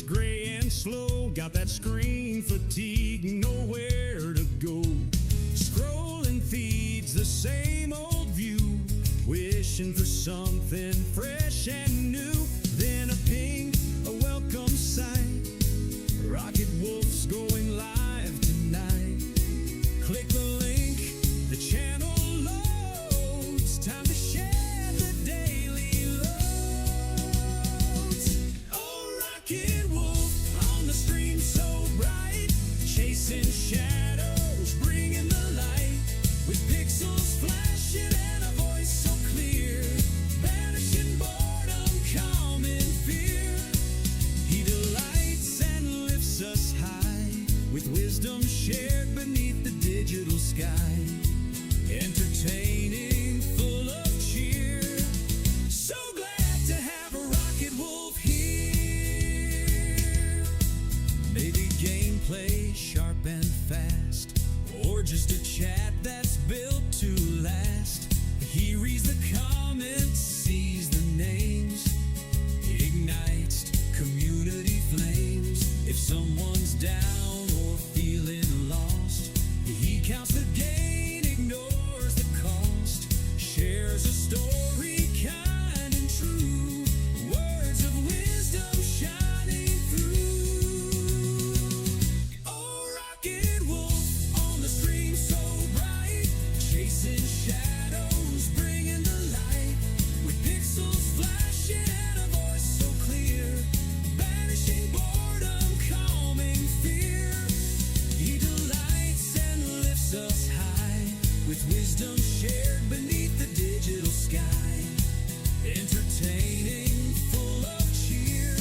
feels gray and slow, got that screen fatigue, nowhere to go. Scrolling feeds the same old view, wishing for something fresh and new. Then a ping, a welcome sight, Rocket Wolf's going live tonight. Click the link, the channel loads, time to share the daily loads. Oh, Rocket Wolf on the stream so bright, chasing shadows, bringing the light, with pixels flashing and a voice so clear, banishing boredom, calm and fear. He delights and lifts us high, with wisdom shared beneath the digital sky. Entertaining, full of cheer. So glad to have a Rocket Wolf here. Maybe gameplay sharp and fast, or just a chat that's built to last. He reads the comments, sees the names, ignites community flames. If someone's down or feeling lost, he counts the gain, ignores the cost, shares a story kind and true, words of wisdom shining through. Oh, Rocket Wolf on the stream so bright, chasing shadows, bringing the light, with pixels flashing and a voice so clear, banishing boredom, calming fear. He delights and lifts us high, with wisdom shared beneath the digital sky. Entertaining, full of cheer.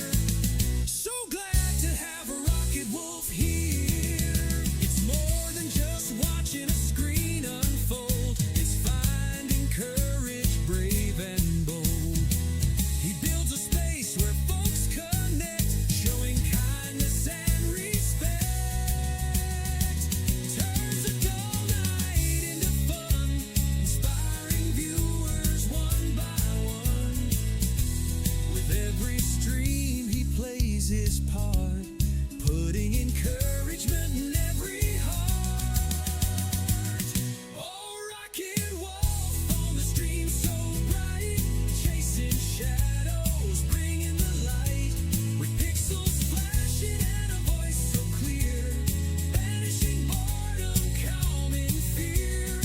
So glad to have a Rocket Wolf here. It's more than just watching a screen unfold, it's finding courage, brave and bold. He builds a space where folks connect, showing kindness and respect. Turns a dull night into fun, inspiring viewers one by one. With every stream he plays his part, putting encouragement in every heart. Oh, Rocket Wolf on the stream so bright, chasing shadows, bringing the light, with pixels flashing and a voice so clear, banishing boredom, calming fear.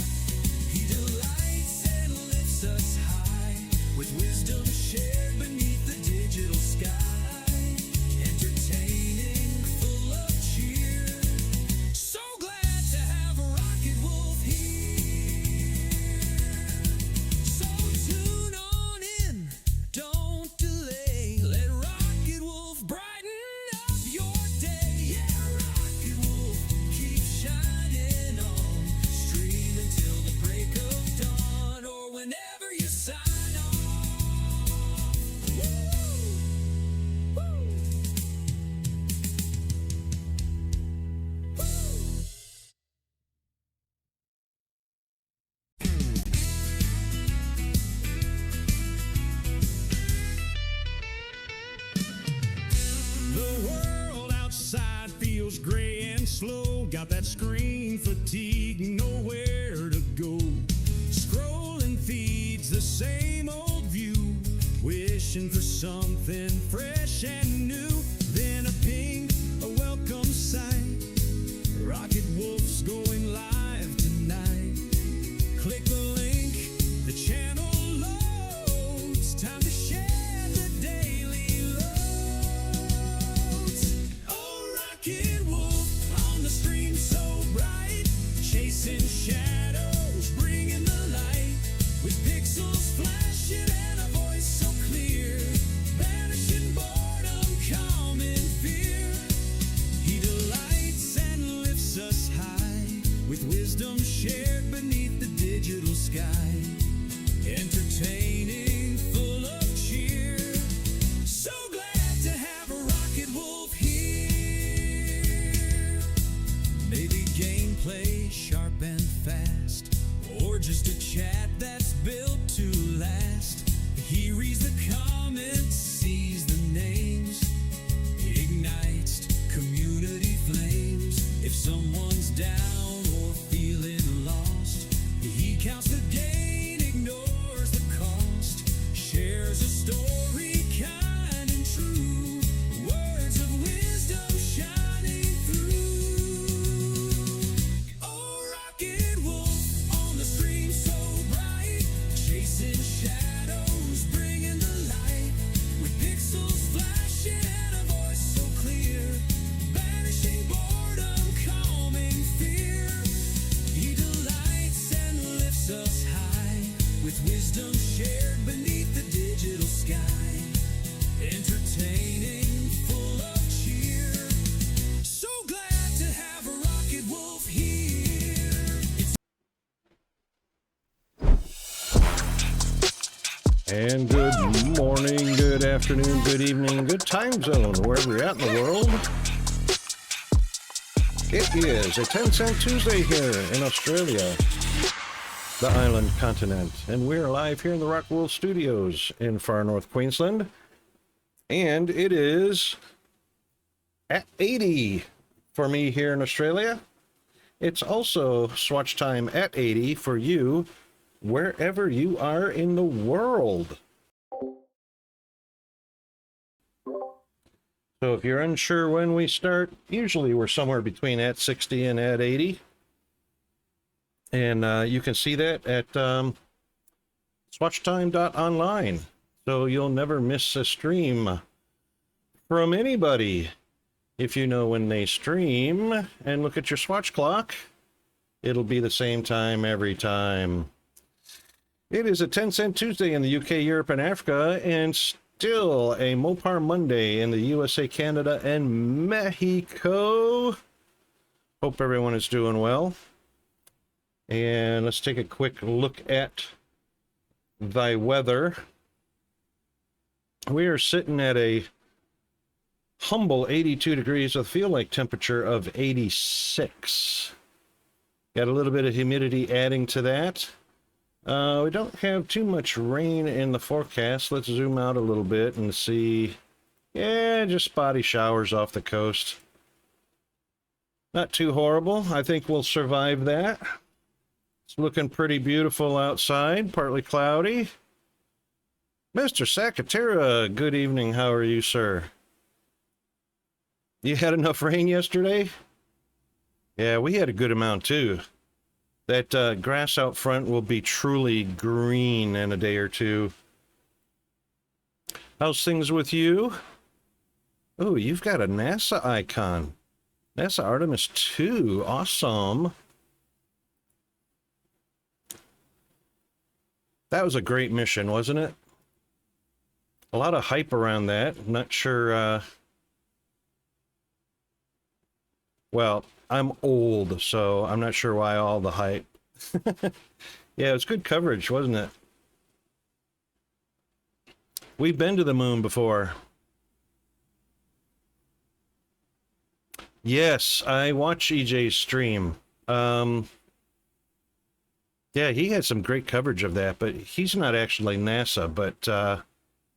He delights and lifts us high, with wisdom shared beneath the digital sky. Entertaining, full of cheer. So glad to have a Rocket Wolf here. So tune on in, don't delay. Let Rocket Wolf brighten up your day. Yeah, Rocket Wolf, keep shining on. Stream until the break of dawn, or whenever you sign on. Woo! Woo! The world outside feels gray and slow, got that screen fatigue, nowhere to go. Scrolling feeds the same old view, wishing for something fresh and new. Then a ping, a welcome sight, Rocket Wolf's going live tonight. Click the link, the channel loads, time to share the daily loads. Oh, Rocket Wolf on the stream so bright, chasing shadows, bringing the light, with pixels flashing and a voice so clear, banishing boredom, calm and fear. He delights and lifts us high, with wisdom shared beneath the digital sky. Entertaining, full of cheer. So glad to have a Rocket Wolf here. Maybe gameplay sharp and fast, or just a chat that's built to last. He reads the comments, sees the names, ignites chasing shadows, bringing the light, with pixels flashing and a voice so clear, banishing boredom, calming fear. He delights and lifts us high, with wisdom shared beneath the digital sky, entertaining, full of cheer. So glad to have a Rocket Wolf here. And good morning, good afternoon, good evening, good time zone, wherever you're at in the world. It is a TenCent Tuesday here in Australia, the island continent. And we're live here in the Rock Wolf Studios in far north Queensland. And it is at 80 for me here in Australia. It's also Swatch time at 80 for you wherever you are in the world. So if you're unsure when we start, usually we're somewhere between at 60 and at 80. And you can see that at swatchtime.online. So you'll never miss a stream from anybody. If you know when they stream and look at your Swatch clock, it'll be the same time every time. It is a TenCent Tuesday in the UK, Europe, and Africa, and still a Mopar Monday in the USA, Canada, and Mexico. Hope everyone is doing well. And let's take a quick look at the weather. We are sitting at a humble 82 degrees with a feel-like temperature of 86. Got a little bit of humidity adding to that. We don't have too much rain in the forecast. Let's zoom out a little bit and see. Yeah, just spotty showers off the coast. Not too horrible. I think we'll survive that. It's looking pretty beautiful outside, partly cloudy. Mr. Sakatera, good evening. How are you, sir? You had enough rain yesterday? Yeah, we had a good amount too. That grass out front will be truly green in a day or two. How's things with you? Oh, you've got a NASA icon. NASA Artemis 2. Awesome. That was a great mission, wasn't it? A lot of hype around that. Not sure... Well, I'm old, so I'm not sure why all the hype. Yeah, it was good coverage, wasn't it? We've been to the moon before. Yes, I watched EJ's stream. Yeah, he had some great coverage of that, but he's not actually NASA, but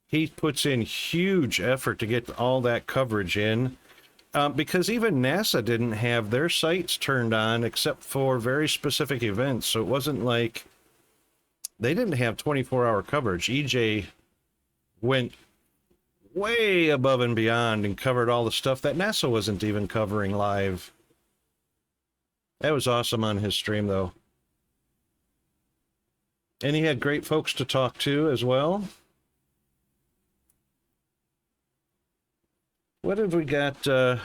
he puts in huge effort to get all that coverage in. Because even NASA didn't have their sites turned on except for very specific events. So it wasn't like they didn't have 24-hour coverage. EJ went way above and beyond and covered all the stuff that NASA wasn't even covering live. That was awesome on his stream, though. And he had great folks to talk to as well. What have we got? Oh,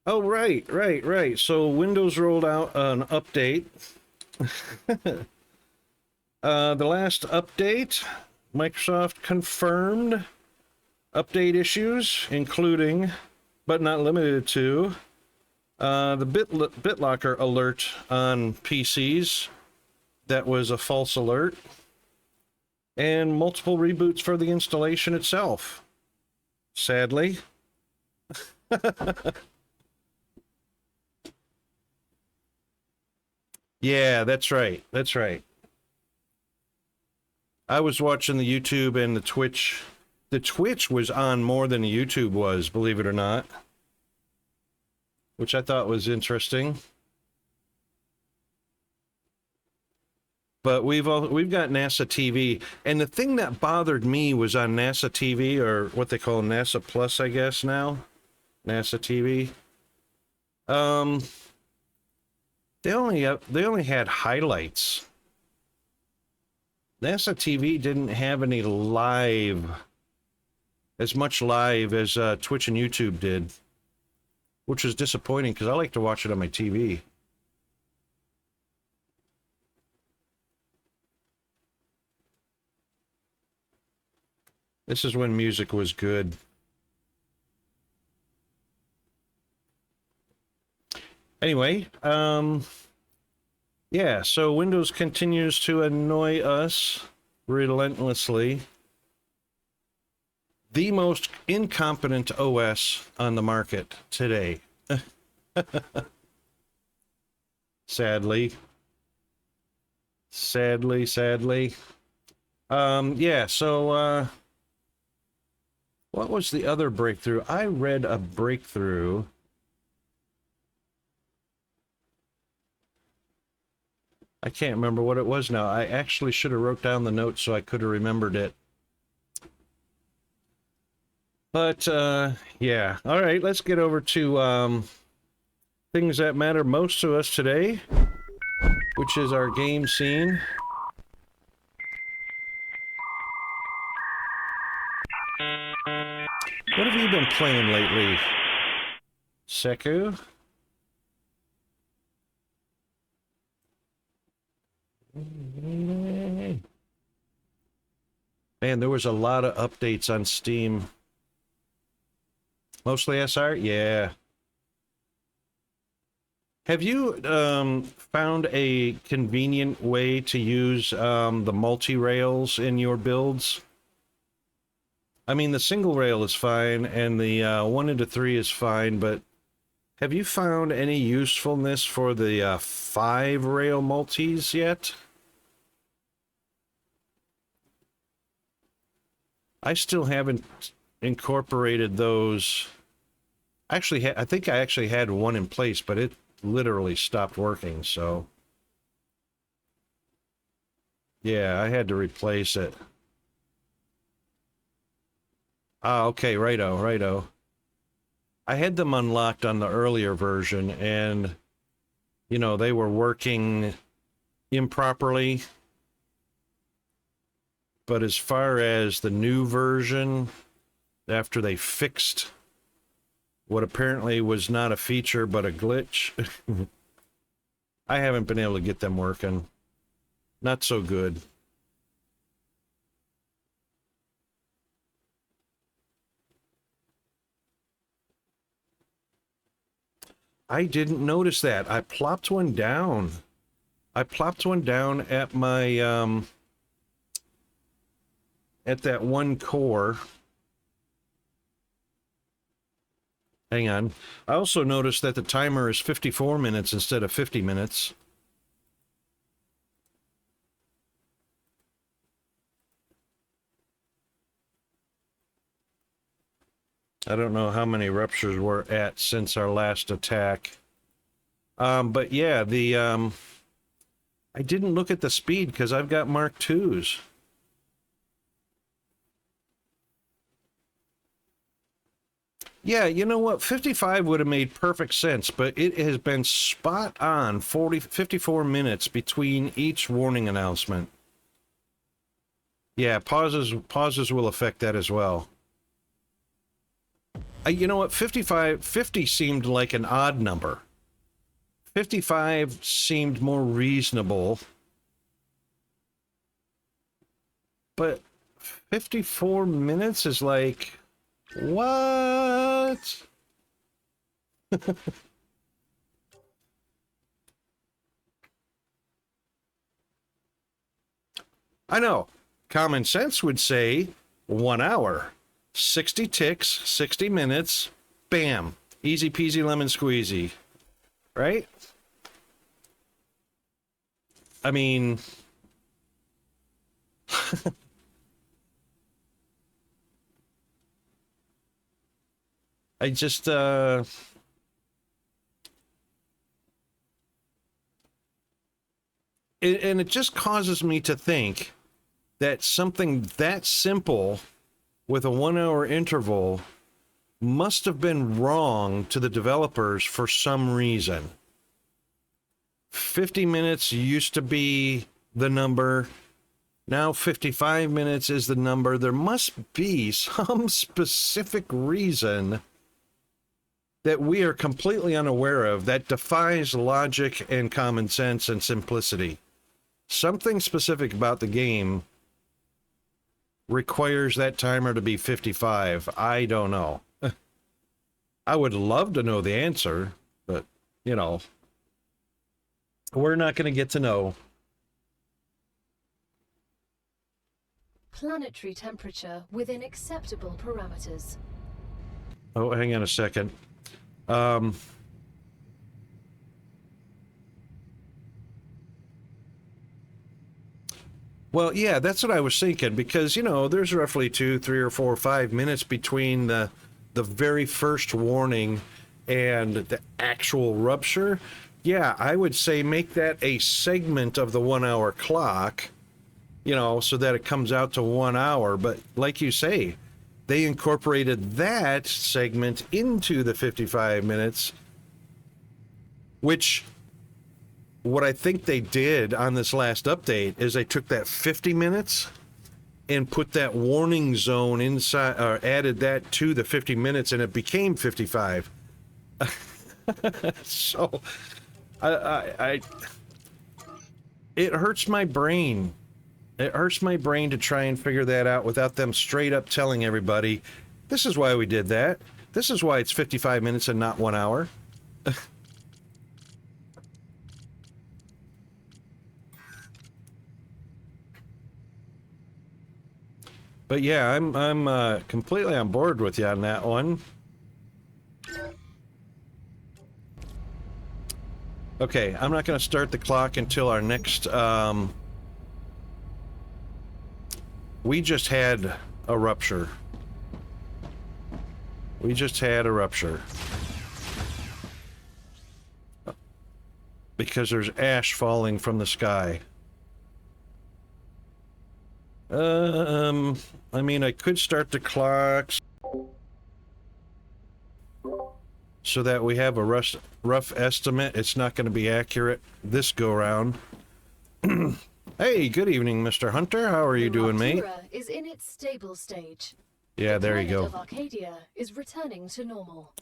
right. So Windows rolled out an update. The last update, Microsoft confirmed update issues, including, but not limited to, the BitLocker alert on PCs. That was a false alert. And multiple reboots for the installation itself. Sadly. Yeah, that's right. That's right. I was watching the YouTube and the Twitch. The Twitch was on more than the YouTube was, believe it or not. Which I thought was interesting. But we've got NASA TV, and the thing that bothered me was on NASA TV, or what they call NASA Plus, I guess now. NASA TV. They only had highlights. NASA TV didn't have any live, as much live as Twitch and YouTube did, which was disappointing because I like to watch it on my TV. This is when music was good. Anyway, yeah, so Windows continues to annoy us relentlessly. The most incompetent OS on the market today. Sadly. Sadly. Yeah, so, what was the other breakthrough? I read a breakthrough. I can't remember what it was now. I actually should have wrote down the notes so I could have remembered it. But, yeah. All right, let's get over to things that matter most to us today, which is our game scene. What have you been playing lately, Seku? Man, there was a lot of updates on Steam. Mostly SR? Yeah. Have you found a convenient way to use the multi-rails in your builds? I mean, the single rail is fine, and the 1 into 3 is fine, but have you found any usefulness for the 5-rail multis yet? I still haven't incorporated those. Actually, I think I actually had one in place, but it literally stopped working, so yeah, I had to replace it. Ah, okay, righto. I had them unlocked on the earlier version, and, you know, they were working improperly. But as far as the new version, after they fixed what apparently was not a feature but a glitch, I haven't been able to get them working. Not so good. I didn't notice that. I plopped one down. I plopped one down at my, at that one core. Hang on. I also noticed that the timer is 54 minutes instead of 50 minutes. I don't know how many ruptures we're at since our last attack. But yeah, the I didn't look at the speed because I've got Mark IIs. Yeah, you know what? 55 would have made perfect sense, but it has been spot on 54 minutes between each warning announcement. Yeah, pauses will affect that as well. You know what? 50 seemed like an odd number. 55 seemed more reasonable. But 54 minutes is like, what? I know. Common sense would say 1 hour. 60 ticks, 60 minutes, bam. Easy peasy lemon squeezy. Right? I mean... I just, and it just causes me to think that something that simple with a 1 hour interval must have been wrong to the developers for some reason. 50 minutes used to be the number. Now 55 minutes is the number. There must be some specific reason that we are completely unaware of that defies logic and common sense and simplicity. Something specific about the game requires that timer to be 55. I don't know. I would love to know the answer, but, you know, we're not going to get to know. Planetary temperature within acceptable parameters. Oh, hang on a second. Well, yeah, that's what I was thinking, because, you know, there's roughly 2, 3, or 4, or 5 minutes between the very first warning and the actual rupture. Yeah, I would say make that a segment of the 1 hour clock, you know, so that it comes out to 1 hour. But like you say, they incorporated that segment into the 55 minutes, which what I think they did on this last update is they took that 50 minutes and put that warning zone inside, or added that to the 50 minutes, and it became 55. So it hurts my brain. It hurts my brain to try and figure that out without them straight up telling everybody, this is why we did that. This is why it's 55 minutes and not 1 hour. But yeah, I'm completely on board with you on that one. Okay, I'm not going to start the clock until our next, we just had a rupture. We just had a rupture. Because there's ash falling from the sky. I mean, I could start the clocks so that we have a rough estimate. It's not going to be accurate this go round. Hey, good evening, Mr. Hunter. How are you doing, mate? Is in its stable stage. Yeah, there you go. The planet of Arcadia is returning to normal.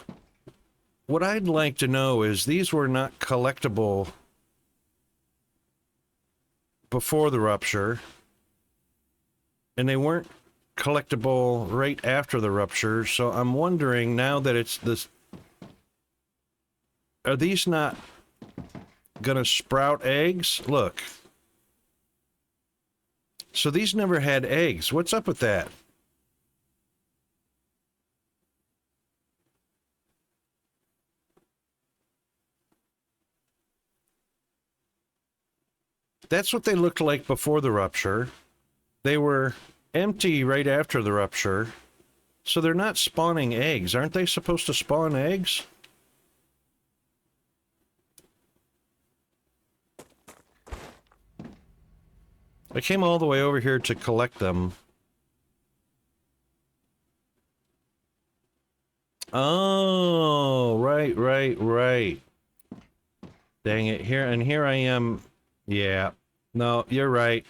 What I'd like to know is these were not collectible before the rupture, and they weren't collectible right after the rupture, so I'm wondering now that it's this, are these not gonna sprout eggs? Look. So these never had eggs. What's up with that? That's what they looked like before the rupture. They were empty right after the rupture. So they're not spawning eggs. Aren't they supposed to spawn eggs? I came all the way over here to collect them. Oh, right. Dang it. Here I am. Yeah. No, you're right.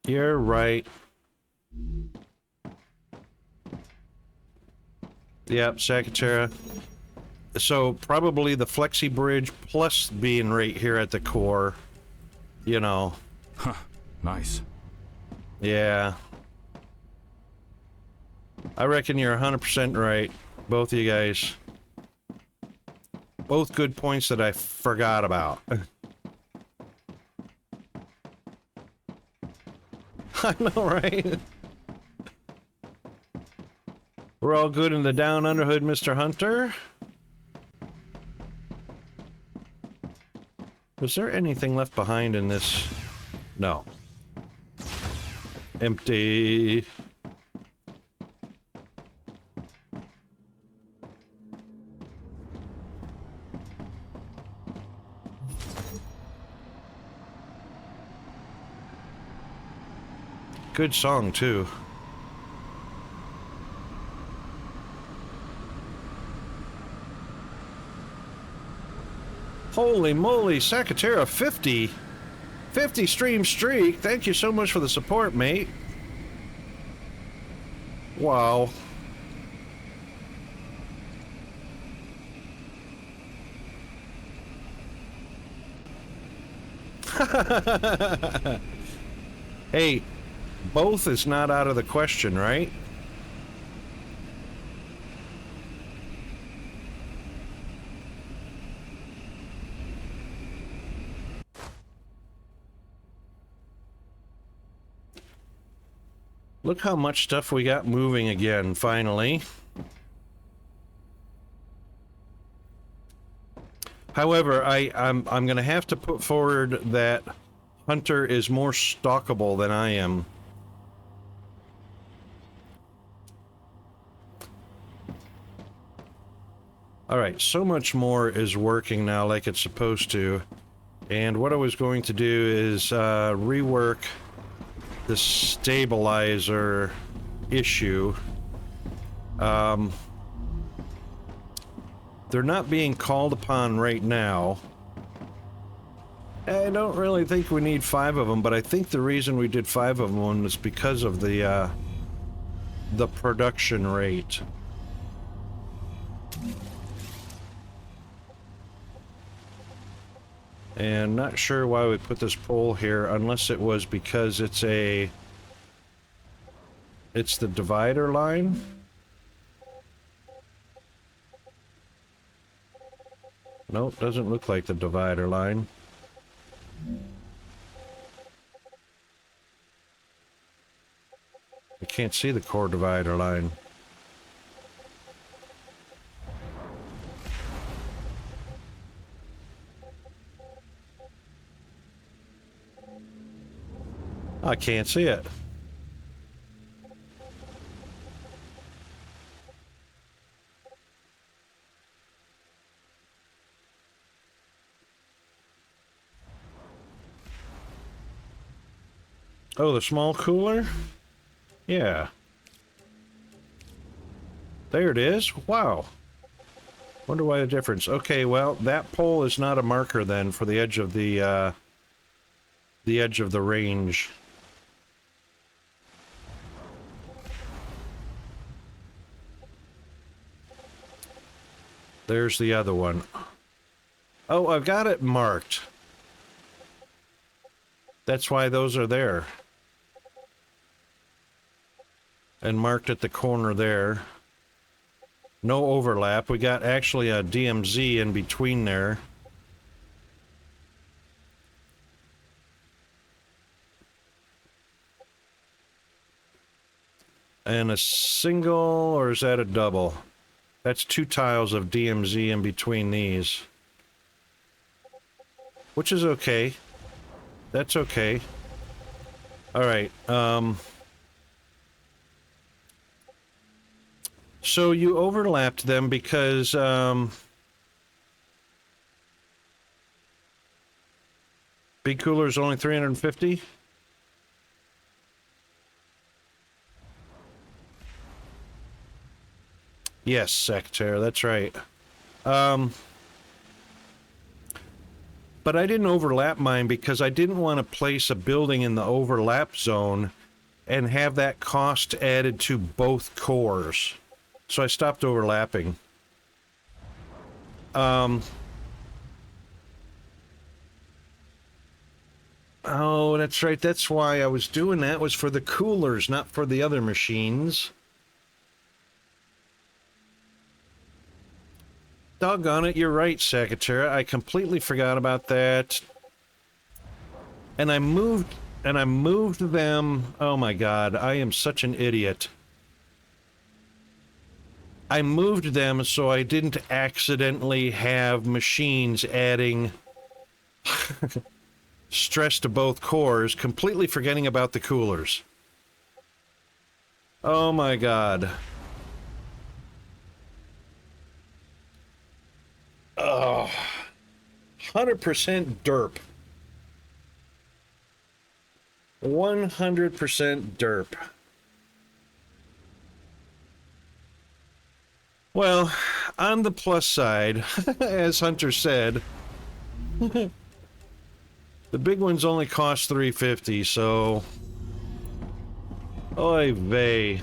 You're right. Yep, Sakatera. So probably the flexi bridge plus being right here at the core. You know. Huh. Nice. Yeah. I reckon you're 100% right. Both of you guys. Both good points that I forgot about. I know, right? We're all good in the down underhood, Mr. Hunter. Was there anything left behind in this? No. Empty. Good song, too. Holy moly, Sakatera, 50 50 stream streak. Thank you so much for the support, mate. Wow. Hey, both is not out of the question, right? Look how much stuff we got moving again, finally. However, I'm going to have to put forward that Hunter is more stalkable than I am. Alright, so much more is working now like it's supposed to. And what I was going to do is rework the stabilizer issue. They're not being called upon right now. I don't really think we need 5 of them, but I think the reason we did 5 of them was because of the production rate. And not sure why we put this pole here, unless it was because it's the divider line. Nope, doesn't look like the divider line. I can't see the core divider line. I can't see it. Oh, the small cooler? Yeah. There it is. Wow. Wonder why the difference. Okay, well, that pole is not a marker then for the edge of the range. There's the other one. Oh, I've got it marked. That's why those are there. And marked at the corner there. No overlap. We got actually a DMZ in between there. And a single, or is that a double? That's 2 tiles of DMZ in between these. Which is okay. That's okay. Alright, so you overlapped them because, big cooler is only 350? Yes, Secretary, that's right. But I didn't overlap mine because I didn't want to place a building in the overlap zone and have that cost added to both cores. So I stopped overlapping. Oh, that's right. That's why I was doing that, was for the coolers, not for the other machines. Doggone it, you're right, Secretary. I completely forgot about that. And I moved them. Oh my God, I am such an idiot. I moved them so I didn't accidentally have machines adding stress to both cores, completely forgetting about the coolers. Oh my God. Oh, 100% derp. 100% derp. Well, on the plus side, as Hunter said, The big ones only cost $350, so... Oy vey.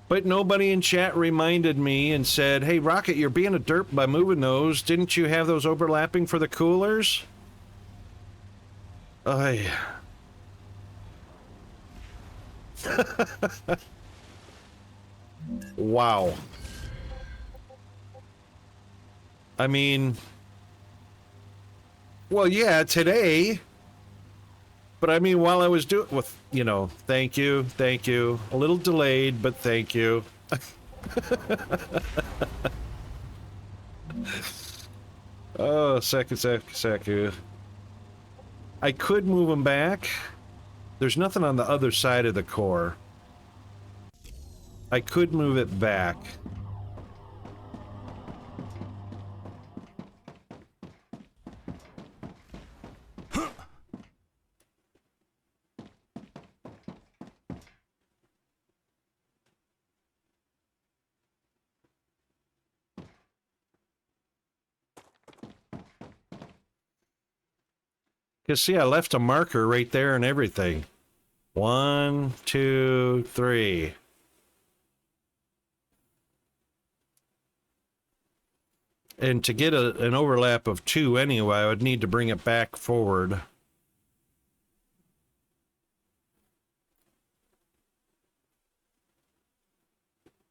But nobody in chat reminded me and said, hey, Rocket, you're being a derp by moving those. Didn't you have those overlapping for the coolers? Oy. Wow. I mean... Well, yeah, today... But I mean, while I was doing, with, you know, thank you. A little delayed, but thank you. Oh, second. I could move them back. There's nothing on the other side of the core. I could move it back. Because, see, I left a marker right there and everything. 1, 2, 3. And to get an overlap of 2 anyway, I would need to bring it back forward.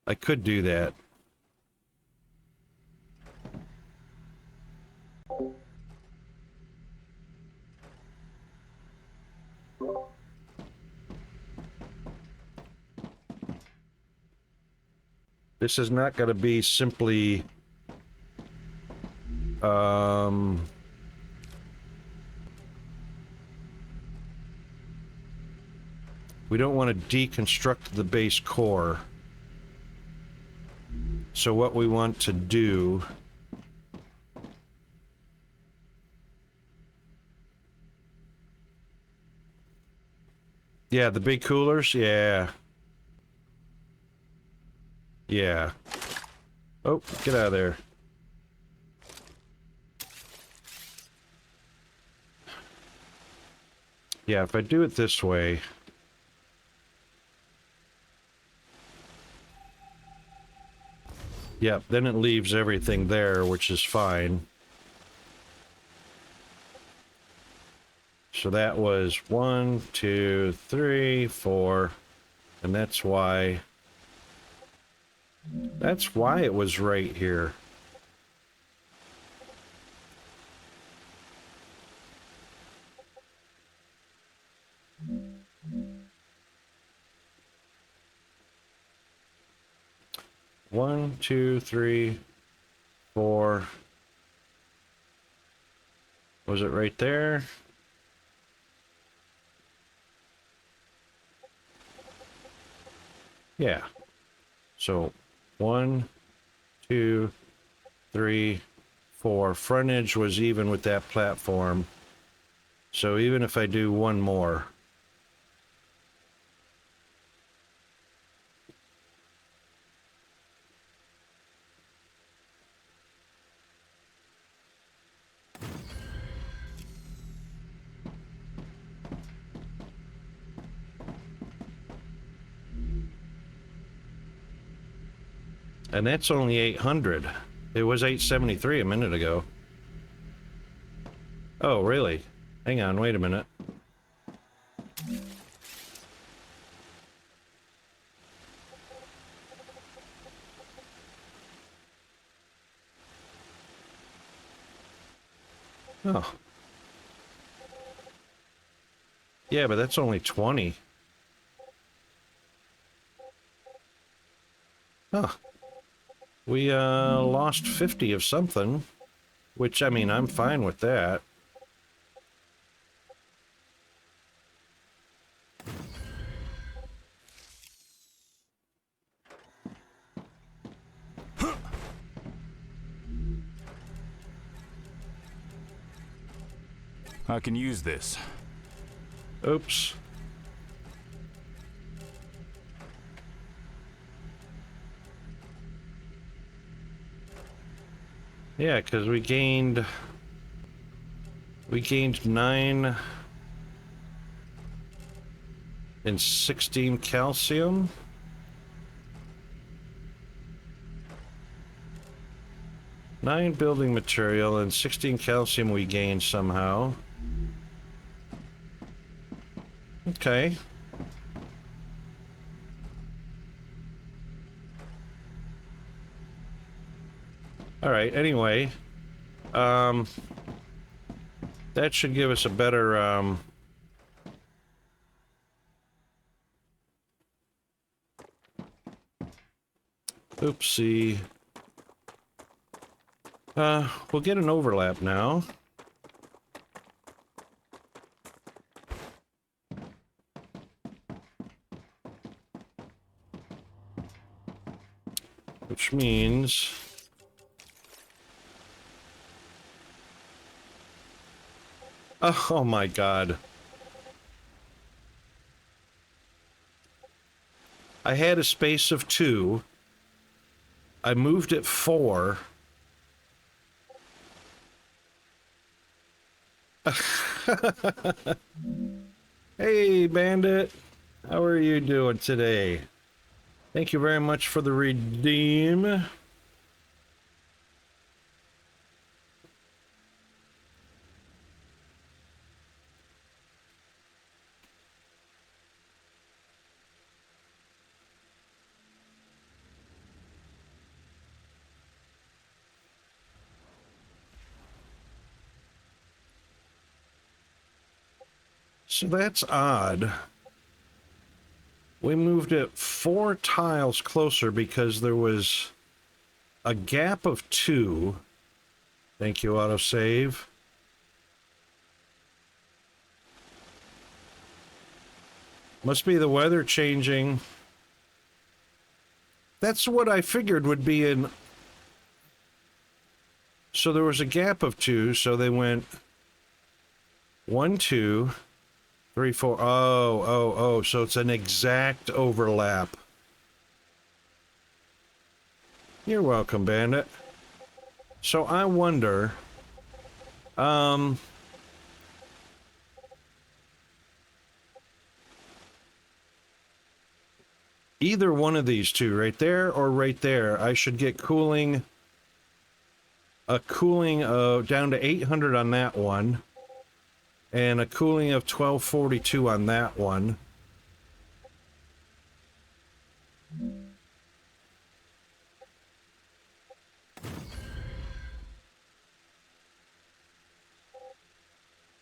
I could do that. This is not going to be simply... we don't want to deconstruct the base core. So what we want to do... Yeah, the big coolers? Yeah. Yeah. Oh, get out of there. Yeah, if I do it this way... Yep, then it leaves everything there, which is fine. So that was 1, 2, 3, 4, and that's why it was right here. One, two, three, 4. Was it right there? Yeah. So 1, 2, 3, 4. Frontage was even with that platform. So even if I do one more. And that's only 800. It was 873 a minute ago. Oh, really? Hang on, wait a minute. Oh. Yeah, but that's only 20. Huh. We, lost 50 of something. Which, I mean, I'm fine with that. I can use this. Oops. Yeah, because we gained We gained 9 and 16 calcium. Nine building material and 16 calcium we gained somehow. Okay. All right, anyway. That should give us a better, oopsie. We'll get an overlap now. Which means... Oh my god. I had a space of 2. I moved it 4. Hey, Bandit. How are you doing today? Thank you very much for the redeem. So that's odd. We moved it 4 tiles closer because there was a gap of 2. Thank you, autosave. Must be the weather changing. That's what I figured would be in... So there was a gap of 2, so they went 1, 2... 3, 4. Oh, so it's an exact overlap. You're welcome, Bandit. So I wonder, either one of these two, right there or right there, I should get cooling, a cooling of down to 800 on that one. And a cooling of 1242 on that one.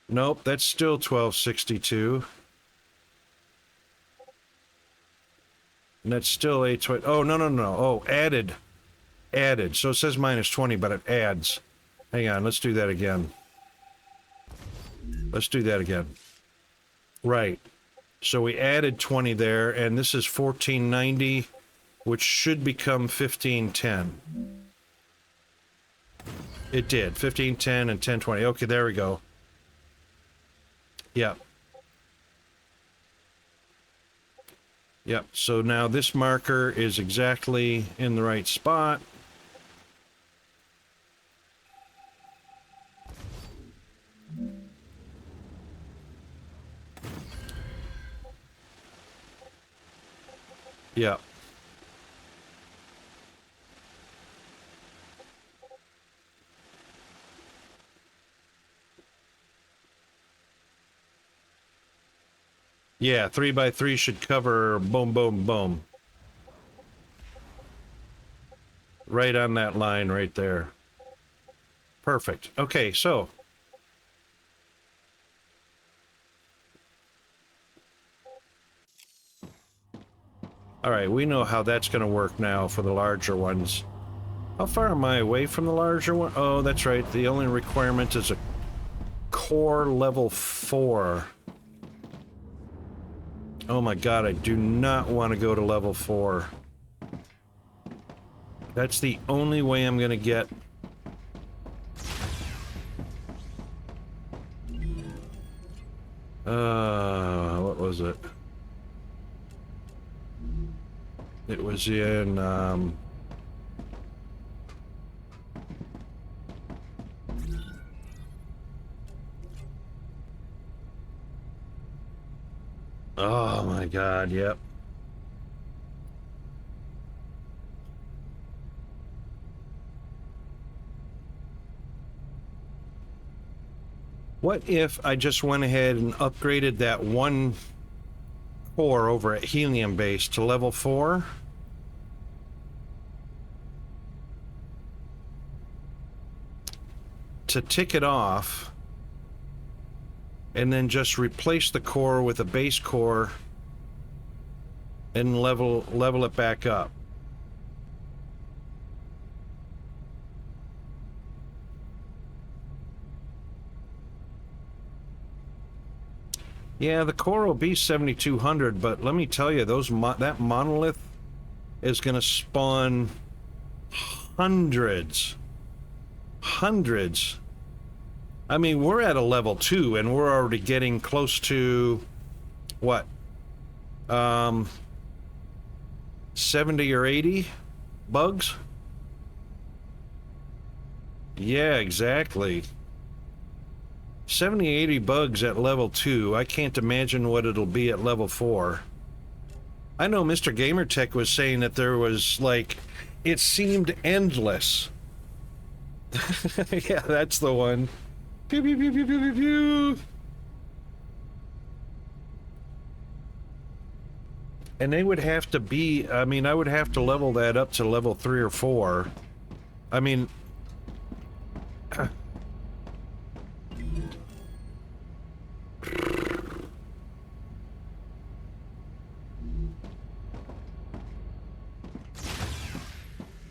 Nope, that's still 1262. And that's still 820. Oh, no. Oh, added. Added. So it says minus 20, but it adds. Hang on, let's do that again. Let's do that again. Right. So we added 20 there, and this is 1490, which should become 1510. It did. 1510 and 1020. Okay, there we go. Yep. Yep. So now this marker is exactly in the right spot. Yeah. Yeah, 3x3 should cover boom, boom, boom. Right on that line right there. Perfect. Okay, so. All right, we know how that's going to work now for the larger ones. How far am I away from the larger one? Oh, that's right. The only requirement is a core level 4. Oh my god, I do not want to go to level 4. That's the only way I'm going to get... what was it? It was in, Oh my God, yep. What if I just went ahead and upgraded that one core over at Helium Base to level 4? To tick it off, and then just replace the core with a base core and level it back up. Yeah, the core will be 7,200, but let me tell you, that monolith is going to spawn hundreds. I mean, we're at a level 2, and we're already getting close to, what, 70 or 80 bugs? Yeah, exactly. 70, 80 bugs at level 2. I can't imagine what it'll be at level 4. I know Mr. Gamertech was saying that there was, like, it seemed endless. Yeah, that's the one. Pew, pew, pew, pew, pew, pew, pew. And they would have to be, I mean, I would have to level that up to level 3 or 4. I mean...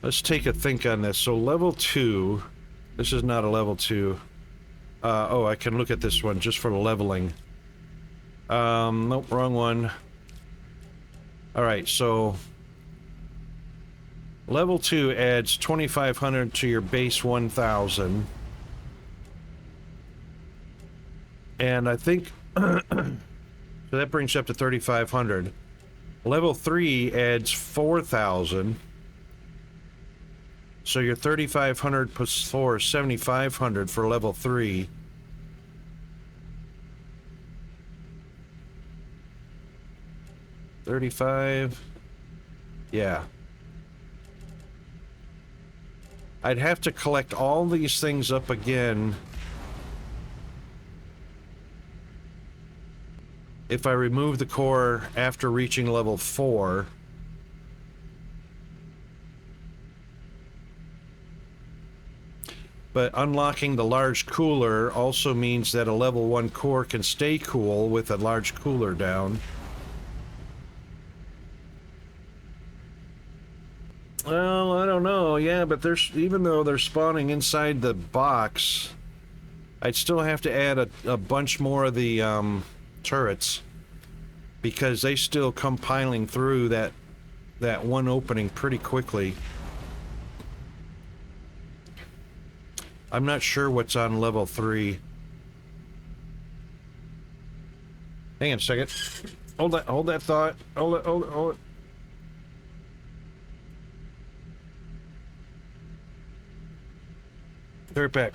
Let's take a think on this. So level 2, this is not a level 2. Oh, I can look at this one just for leveling. Nope, wrong one. Alright, so level 2 adds 2,500 to your base 1,000. And I think, so that brings you up to 3,500. Level 3 adds 4,000. So your 3,500 plus 4 is 7,500 for level 3. $35. Yeah. I'd have to collect all these things up again if I remove the core after reaching level 4. But unlocking the large cooler also means that a level 1 core can stay cool with a large cooler down. Well, I don't know. Yeah, but even though they're spawning inside the box, I'd still have to add a bunch more of the turrets, because they still come piling through that one opening pretty quickly. I'm not sure what's on level 3. Hang on a second. Hold that thought. Hold it. Be right back.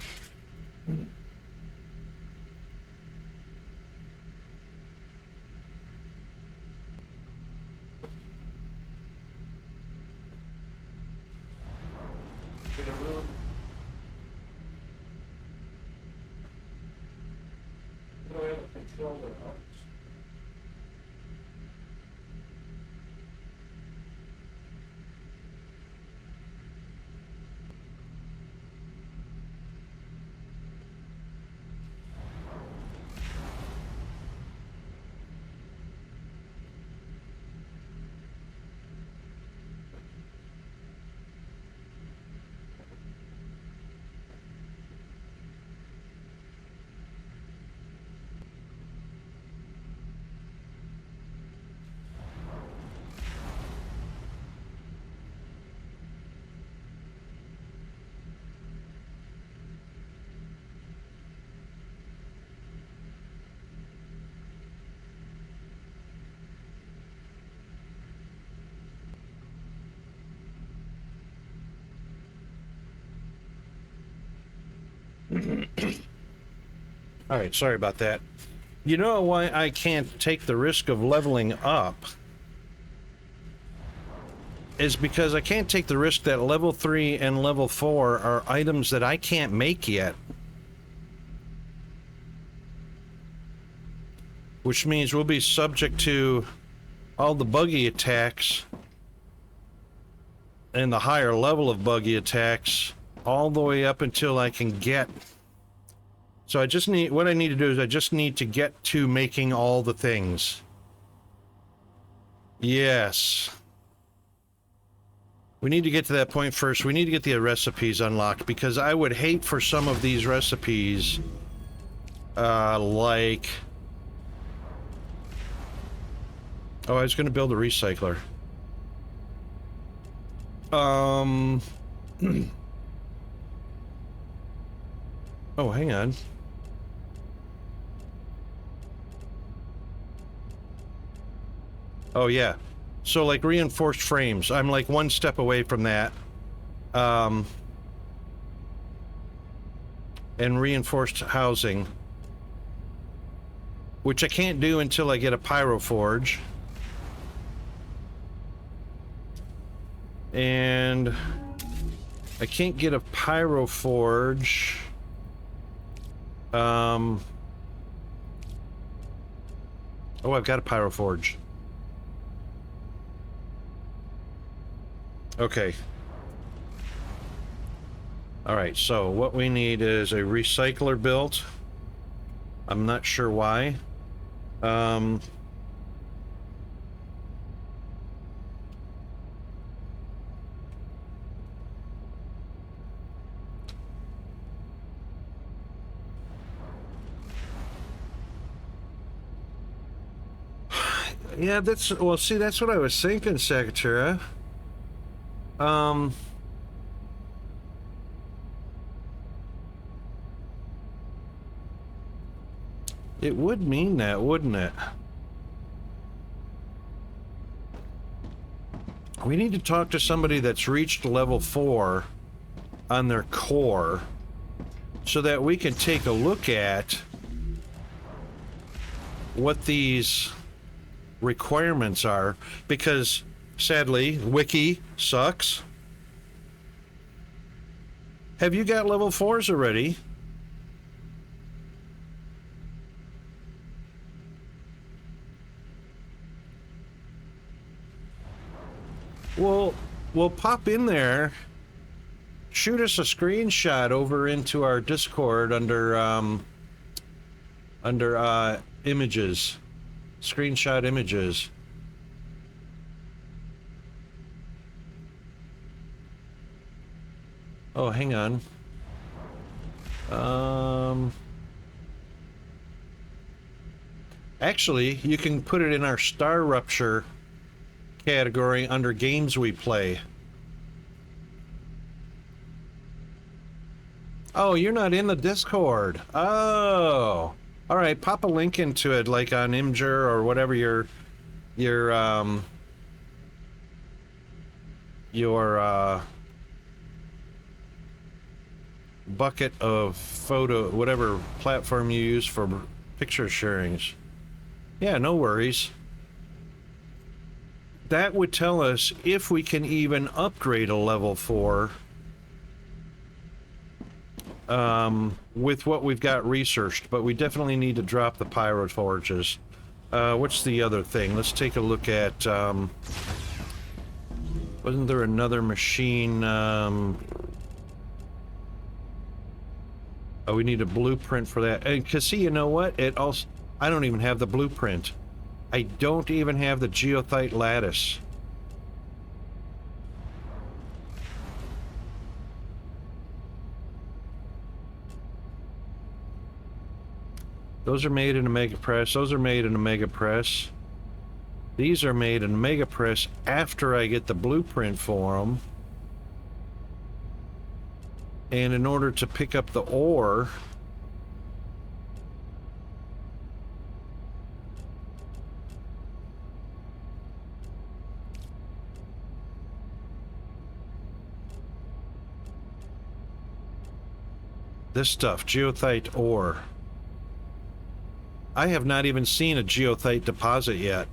All right, sorry about that. You know why I can't take the risk of leveling up? Is because I can't take the risk that level 3 and level 4 are items that I can't make yet. Which means we'll be subject to all the buggy attacks and the higher level of buggy attacks all the way up until I can get. So I just need, what I need to do is I just need to get to making all the things. Yes. We need to get to that point first. We need to get the recipes unlocked, because I would hate for some of these recipes, like... Oh, I was going to build a recycler. Oh, hang on. Oh, yeah. So, like, reinforced frames. I'm, like, one step away from that. And reinforced housing. Which I can't do until I get a pyroforge. And I can't get a pyroforge. Oh, I've got a pyroforge. Okay. Alright, so what we need is a recycler built. I'm not sure why. Yeah, that's, well, see, that's what I was thinking, Sakatura. It would mean that, wouldn't it? We need to talk to somebody that's reached level 4 on their core so that we can take a look at what these requirements are, because sadly, Wiki sucks. Have you got level 4s already? Well, we'll pop in there, shoot us a screenshot over into our Discord under images, screenshot images. Oh, hang on. Actually, you can put it in our Star Rupture category under games we play. Oh, you're not in the Discord. Oh, all right. Pop a link into it, like on Imgur or whatever your bucket of photo, whatever platform you use for picture sharings. Yeah, no worries. That would tell us if we can even upgrade a level 4 with what we've got researched, but we definitely need to drop the pyroforges. What's the other thing? Let's take a look at, wasn't there another machine? Oh, we need a blueprint for that. And, cause see, you know what? It also, I don't even have the blueprint. I don't even have the geothite lattice. Those are made in a mega press. Those are made in a mega press. These are made in a mega press after I get the blueprint for them. And in order to pick up the ore, this stuff, geothite ore, I have not even seen a geothite deposit yet.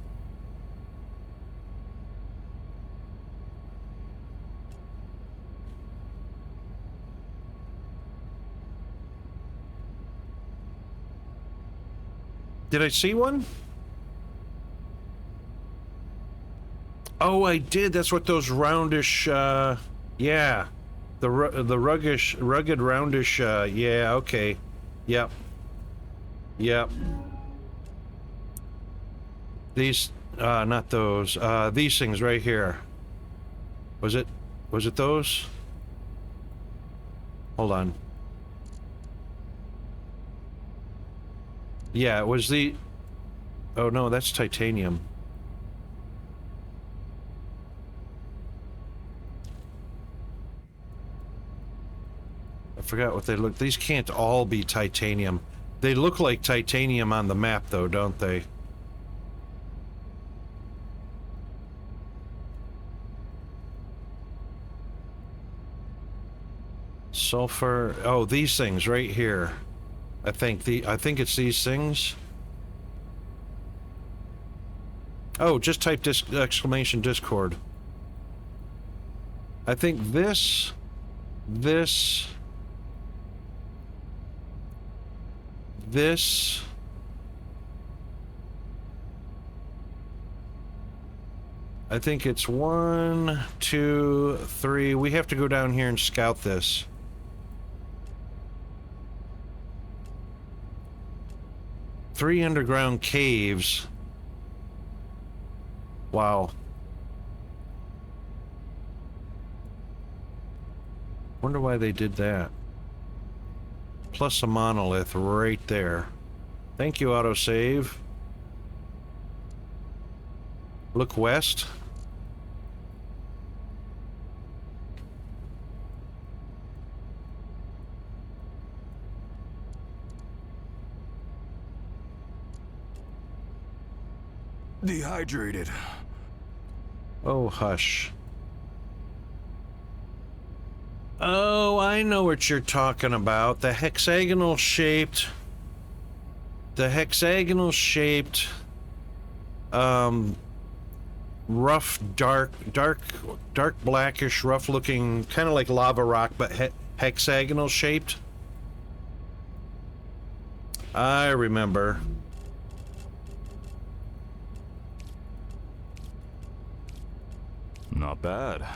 Did I see one? Oh, I did. That's what those roundish, yeah. The rugged roundish, yeah, okay. Yep. Yep. These, not those, these things right here. Was it those? Hold on. Yeah, it was the, oh no, that's titanium. I forgot what they look. These can't all be titanium. They look like titanium on the map, though, don't they? Sulfur. Oh, these things right here. I think it's these things. Oh, just type exclamation Discord. I think this. I think it's 1, 2, 3. We have to go down here and scout this. Three underground caves. Wow. Wonder why they did that. Plus a monolith right there. Thank you, autosave. Look west. Dehydrated. Oh, hush. Oh, I know what you're talking about. The hexagonal shaped, rough, dark blackish, rough looking, kind of like lava rock, but hexagonal shaped. I remember. Not bad.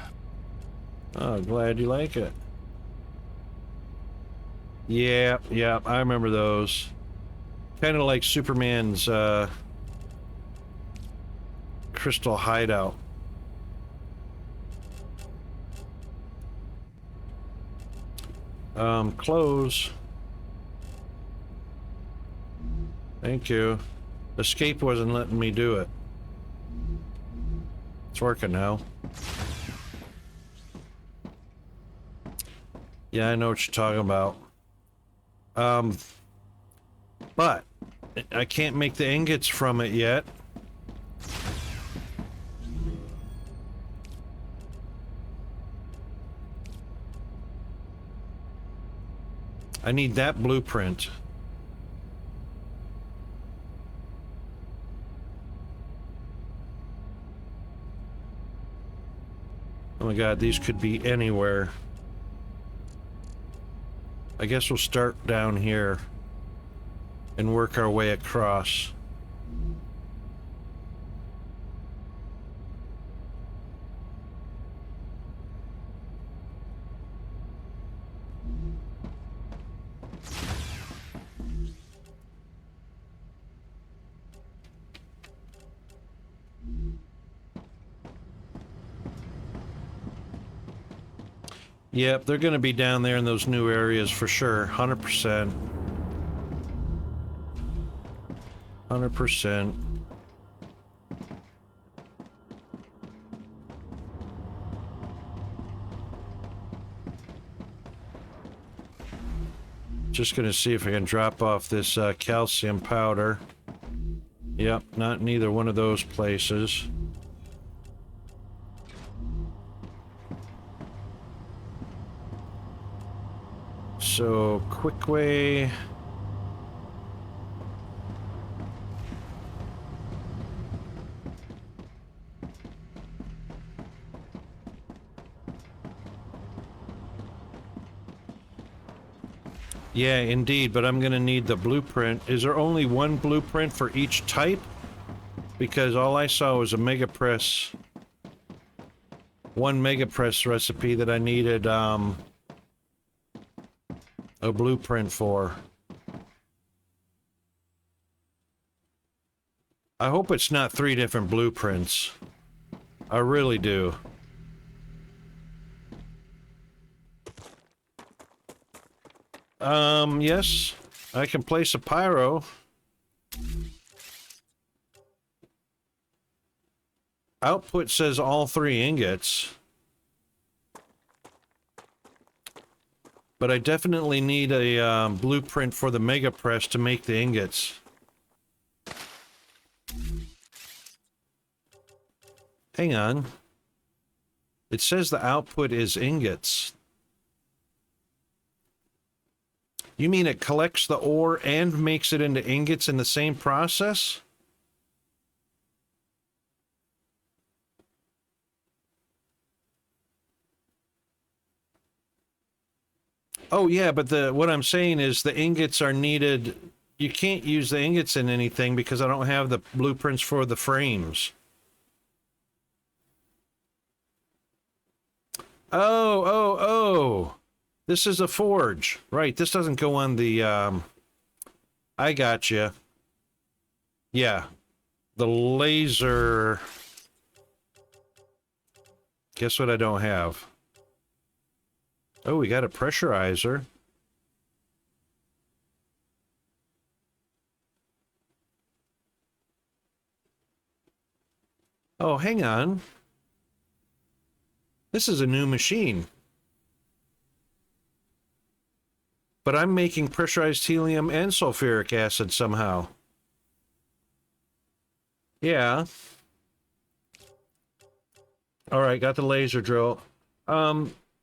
Oh, glad you like it. Yeah, I remember those. Kind of like Superman's crystal hideout. Close. Thank you. Escape wasn't letting me do it. It's working now. Yeah, I know what you're talking about. But I can't make the ingots from it yet. I need that blueprint. Oh my god, these could be anywhere. I guess we'll start down here and work our way across. Yep, they're going to be down there in those new areas for sure. 100%. 100%. Just going to see if I can drop off this calcium powder. Yep, not in either one of those places. So, quick way. Yeah, indeed, but I'm going to need the blueprint. Is there only one blueprint for each type? Because all I saw was a mega press. One mega press recipe that I needed a blueprint for. I hope it's not 3 different blueprints. I really do. Yes, I can place a pyro. Output says all 3 ingots. But I definitely need a blueprint for the mega press to make the ingots. Hang on. It says the output is ingots. You mean it collects the ore and makes it into ingots in the same process? Oh yeah, but what I'm saying is the ingots are needed. You can't use the ingots in anything because I don't have the blueprints for the frames. Oh. This is a forge. Right, this doesn't go on the, I gotcha. Yeah. The laser... Guess what I don't have? Oh, we got a pressurizer. Oh, hang on. This is a new machine. But I'm making pressurized helium and sulfuric acid somehow. Yeah. All right, got the laser drill.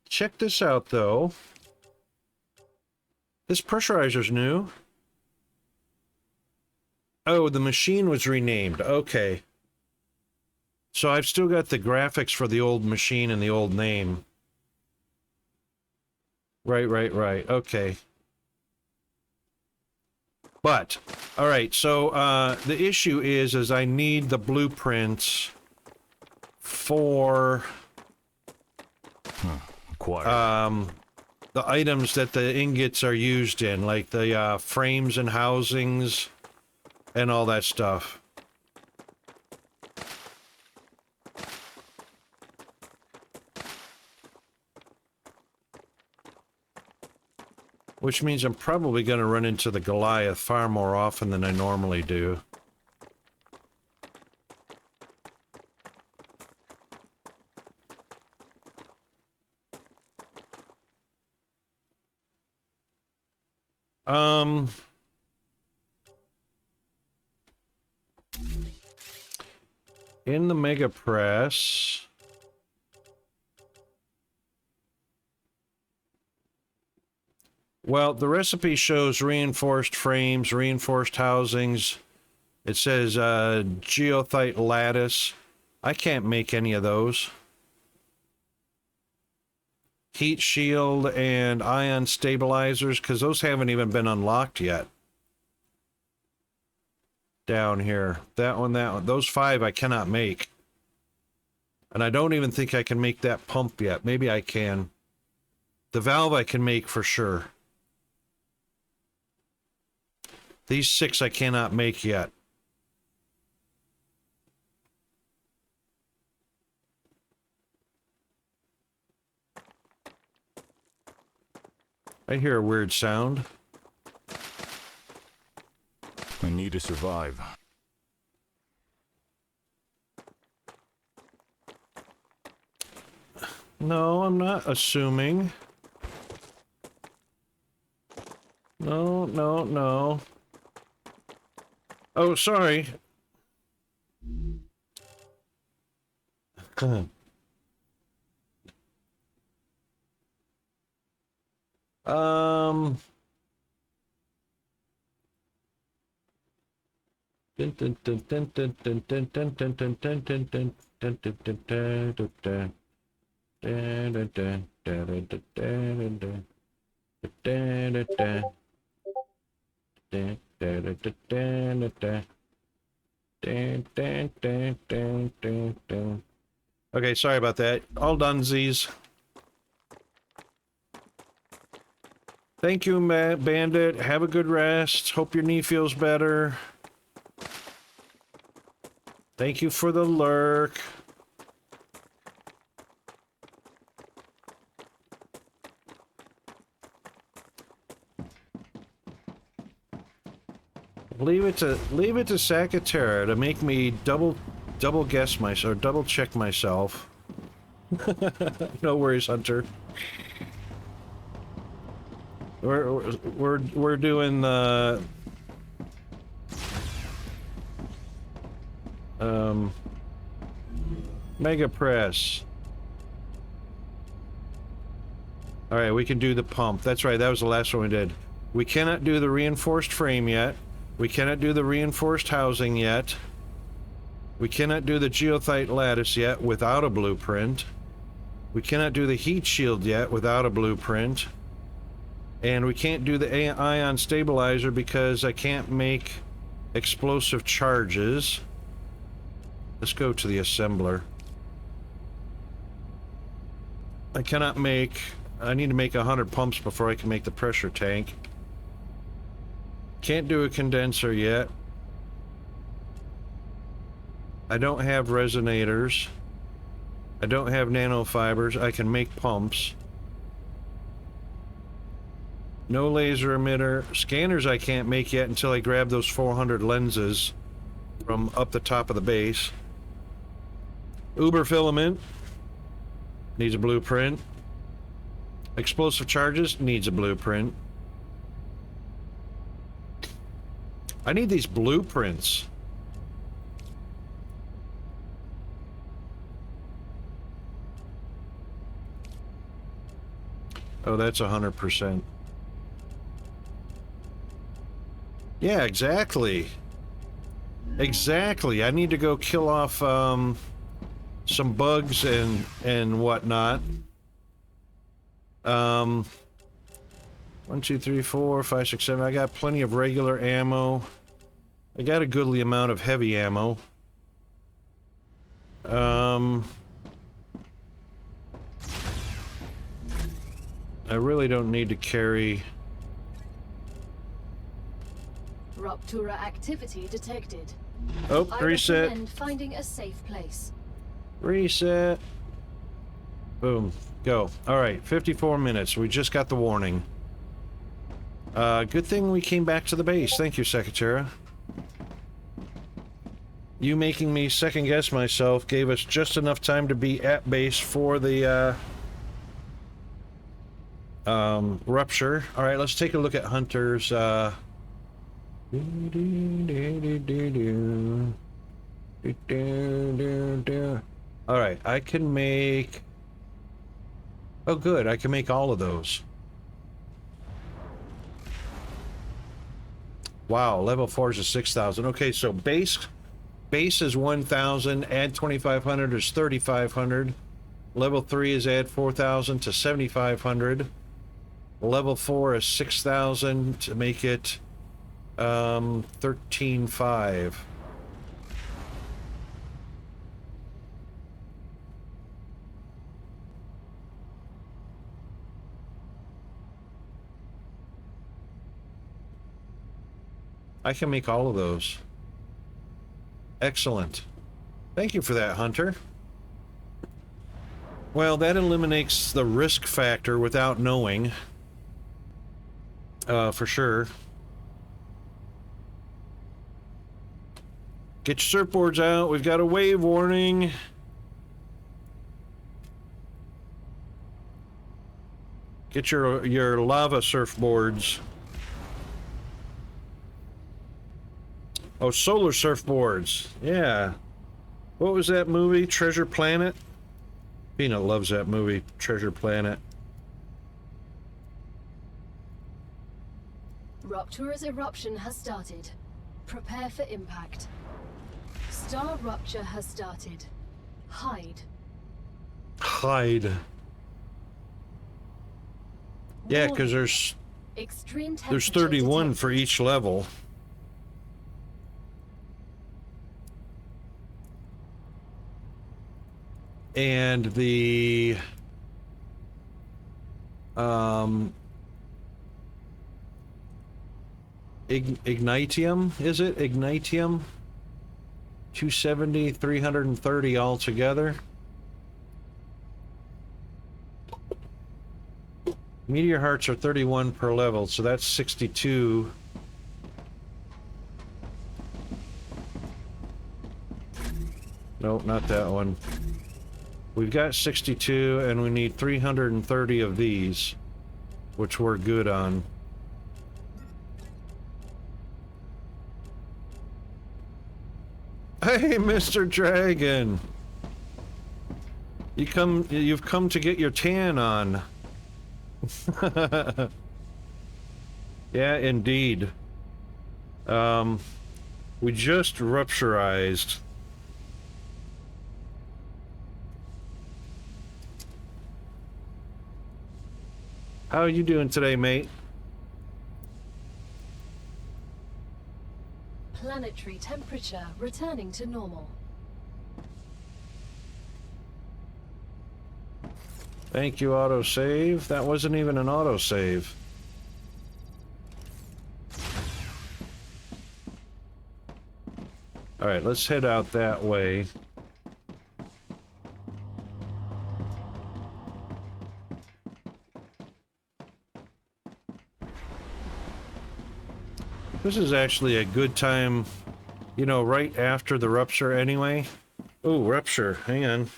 Check this out, though. This pressurizer's new. Oh, the machine was renamed. Okay. So I've still got the graphics for the old machine and the old name. Right. Okay. But, all right, so the issue is I need the blueprints for the items that the ingots are used in, like the frames and housings and all that stuff. Which means I'm probably going to run into the Goliath far more often than I normally do. In the Mega Press... Well, the recipe shows reinforced frames, reinforced housings. It says geothite lattice. I can't make any of those. Heat shield and ion stabilizers, because those haven't even been unlocked yet. Down here. That one, that one. Those 5 I cannot make. And I don't even think I can make that pump yet. Maybe I can. The valve I can make for sure. These 6 I cannot make yet. I hear a weird sound. I need to survive. No, I'm not assuming. No. Oh, sorry. Dun, dun, dun, dun, dun, dun. Dun, dun, dun, dun, dun, dun. Okay, sorry about that. All donesies. Thank you, Bandit. Have a good rest. Hope your knee feels better. Thank you for the lurk. Leave it to Sakatera to make me double guess myself or double check myself. No worries, Hunter. We're doing the Mega Press. All right, we can do the pump. That's right. That was the last one we did. We cannot do the reinforced frame yet. We cannot do the reinforced housing yet. We cannot do the geothite lattice yet without a blueprint. We cannot do the heat shield yet without a blueprint. And we can't do the ion stabilizer because I can't make explosive charges. Let's go to the assembler. I cannot make... I need to make 100 pumps before I can make the pressure tank. Can't do a condenser yet. I don't have resonators. I don't have nanofibers. I can make pumps. No laser emitter. Scanners I can't make yet until I grab those 400 lenses from up the top of the base. Uber filament needs a blueprint. Explosive charges needs a blueprint. I need these blueprints. Oh, that's 100%. Yeah, exactly. Exactly. I need to go kill off some bugs and whatnot. 1, 2, 3, 4, 5, 6, 7. I got plenty of regular ammo. I got a goodly amount of heavy ammo. I really don't need to carry... Ruptura activity detected. Oh, I reset. recommend finding a safe place. Reset. Boom. Go. Alright, 54 minutes. We just got the warning. Good thing we came back to the base. Thank you, Secretary. You making me second guess myself gave us just enough time to be at base for the rupture. Alright, let's take a look at Hunter's Alright, I can make... Oh good, I can make all of those. Wow, level 4 is 6,000. Okay, so base is 1,000, add 2,500 is 3,500. Level 3 is add 4,000 to 7,500. Level 4 is 6,000 to make it 13,500. I can make all of those. Excellent. Thank you for that, Hunter. Well, that eliminates the risk factor without knowing. For sure. Get your surfboards out. We've got a wave warning. Get your lava surfboards. Oh, solar surfboards. Yeah. What was that movie? Treasure Planet? Peanut loves that movie, Treasure Planet. Ruptura's eruption has started. Prepare for impact. Star rupture has started. Hide. Hide. Yeah, because Extreme temperature There's 31 detected. for each level. And the Ignitium, is it? Ignitium? 270, 330 altogether. Meteor hearts are 31 per level, so that's 62. Nope, not that one. We've got 62, and we need 330 of these, which we're good on. Hey, Mr. Dragon! You've come to get your tan on. Yeah, indeed. We just rupturized. How are you doing today, mate? Planetary temperature returning to normal. Thank you, autosave. That wasn't even an autosave. Alright, let's head out that way. This is actually a good time, you know, right after the rupture anyway. Oh, rupture. Hang on.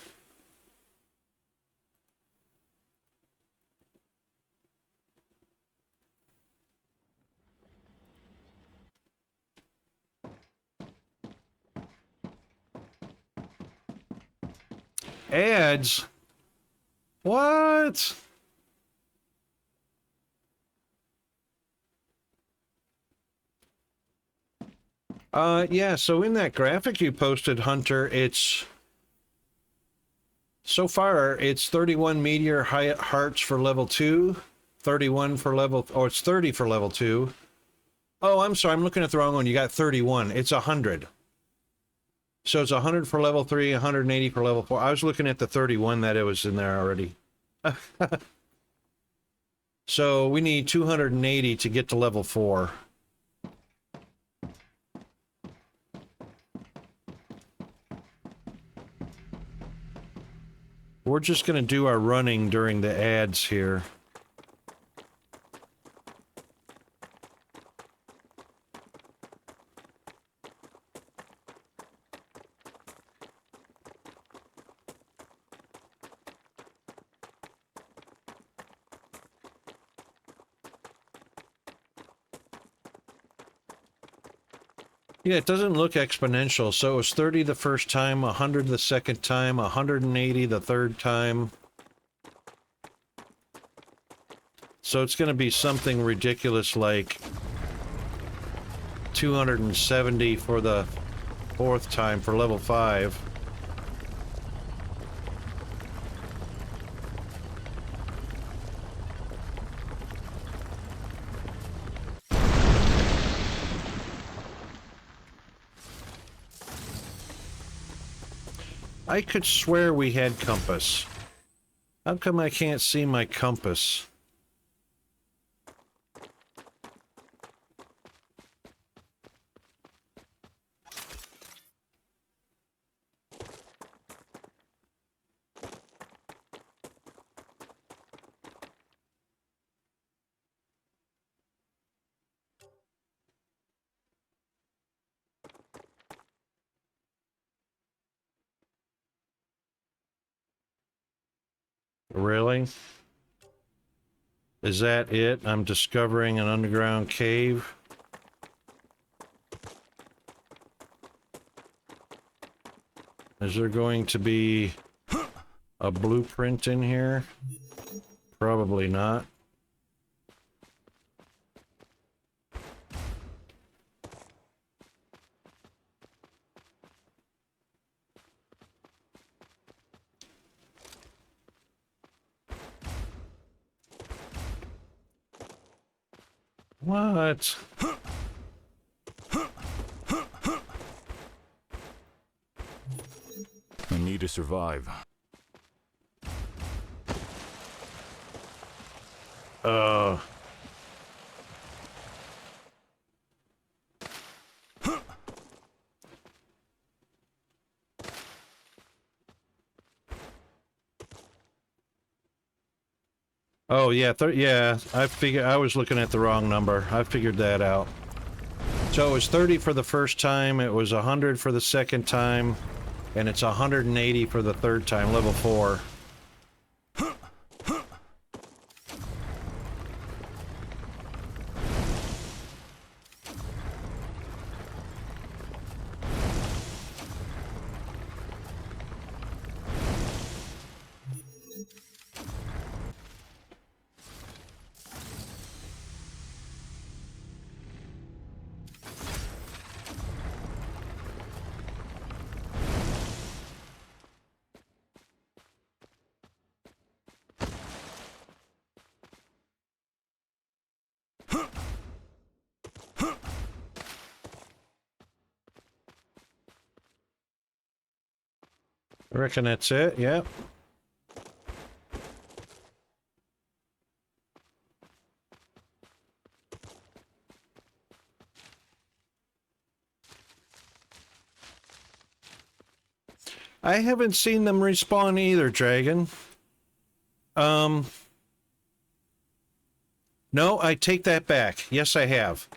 Ads? What? Yeah, so in that graphic you posted, Hunter, it's... So far, it's 31 meteor hearts for level 2, 31 for level... Oh, it's 30 for level 2. Oh, I'm sorry, I'm looking at the wrong one. You got 31. It's 100. So it's 100 for level 3, 180 for level 4. I was looking at the 31 that it was in there already. So we need 280 to get to level 4. We're just going to do our running during the ads here. Yeah, it doesn't look exponential, so it was 30 the first time, 100 the second time, 180 the third time. So it's going to be something ridiculous like 270 for the fourth time for level 5. I could swear we had compass. How come I can't see my compass? Really? Is that it? I'm discovering an underground cave? Is there going to be a blueprint in here? Probably not. What? I need to survive. Oh yeah, yeah. I was looking at the wrong number. I figured that out. So it was 30 for the first time. It was 100 for the second time, and it's 180 for the third time. Level 4. I reckon that's it. Yep. I haven't seen them respawn either, Dragon. No, I take that back. Yes, I have.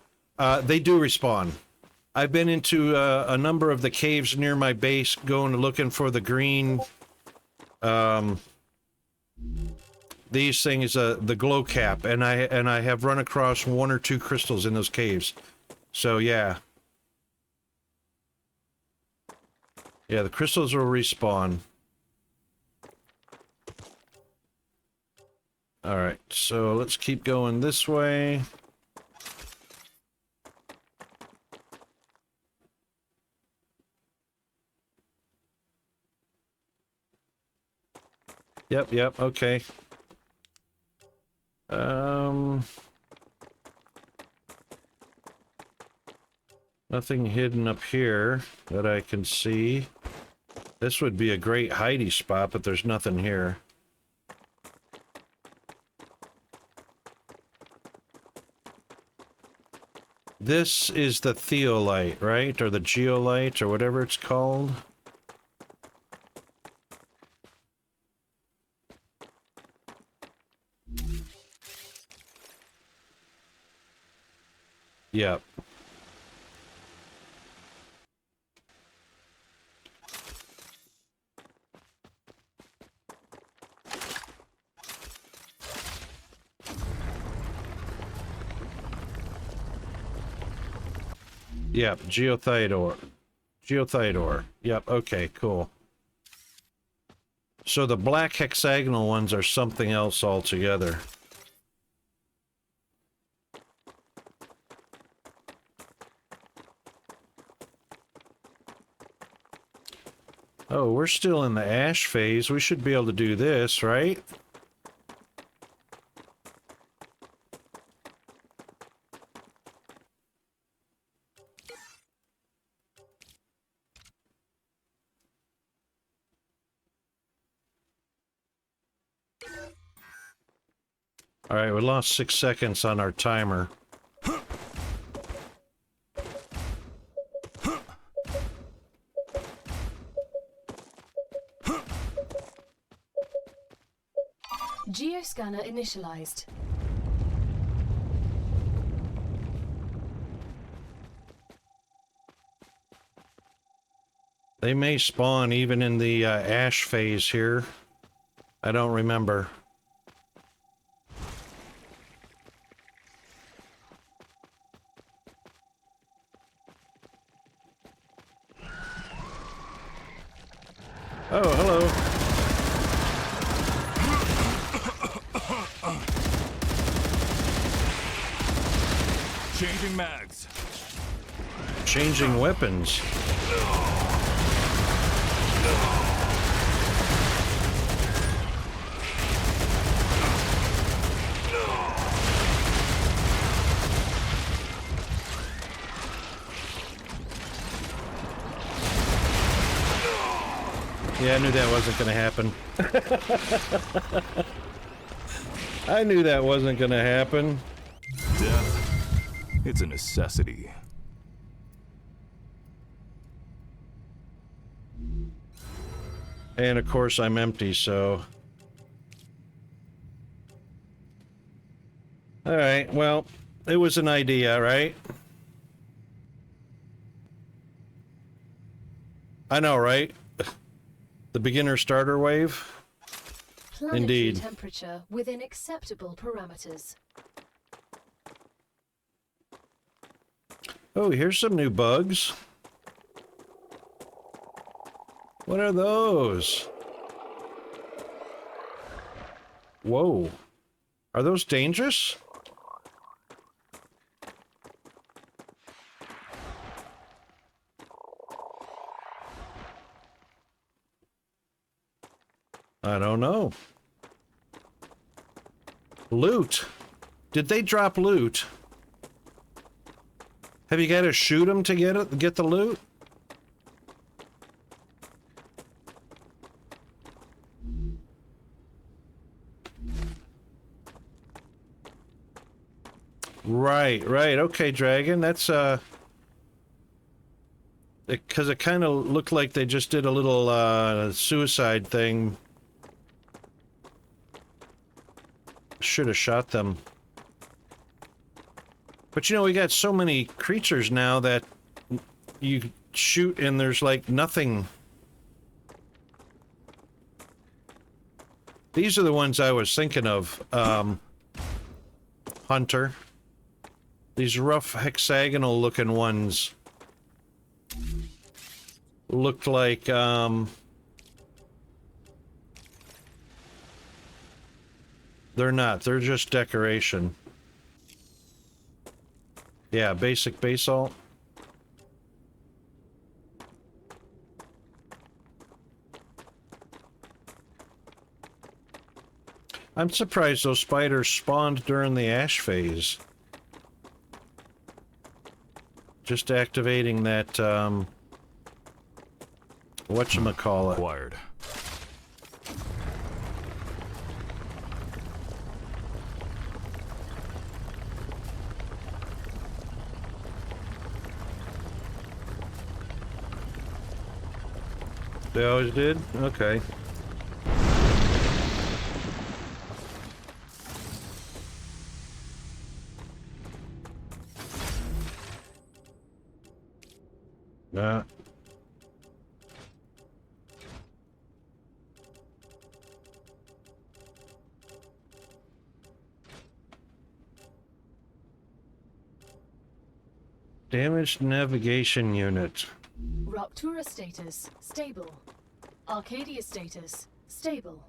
They do respawn. I've been into a number of the caves near my base, going looking for the green. These things, the glow cap, and I have run across 1 or 2 crystals in those caves. So yeah. Yeah, the crystals will respawn. Alright, so let's keep going this way. Yep, okay. Nothing hidden up here that I can see. This would be a great hidey spot, but there's nothing here. This is the theolite, right? Or the geolite, or whatever it's called. Yep. Yep, geothiodore. Geothiodore. Yep, okay, cool. So the black hexagonal ones are something else altogether. Oh, we're still in the ash phase. We should be able to do this, right? All right, we lost 6 seconds on our timer. Geoscanner initialized. They may spawn even in the ash phase here. I don't remember. Oh, hello. Changing mags. Changing weapons. Yeah, I knew that wasn't going to happen. I knew that wasn't going to happen. Death, it's a necessity. And of course I'm empty, so... Alright, well, it was an idea, right? I know, right? The beginner starter wave? Planetary Indeed. temperature within acceptable parameters. Oh, here's some new bugs. What are those? Whoa. Are those dangerous? I don't know. Loot. Did they drop loot? Have you got to shoot them to get the loot? Right, right. Okay, Dragon. That's because it kind of looked like they just did a little suicide thing. Should have shot them. But you know, we got so many creatures now that you shoot and there's like nothing. These are the ones I was thinking of, Hunter. These rough hexagonal looking ones looked like, they're not. They're just decoration. Yeah, basic basalt. I'm surprised those spiders spawned during the ash phase. Just activating that, whatchamacallit. Acquired. They always did? Okay. Damaged navigation unit. Roctura status, stable. Arcadia status, stable.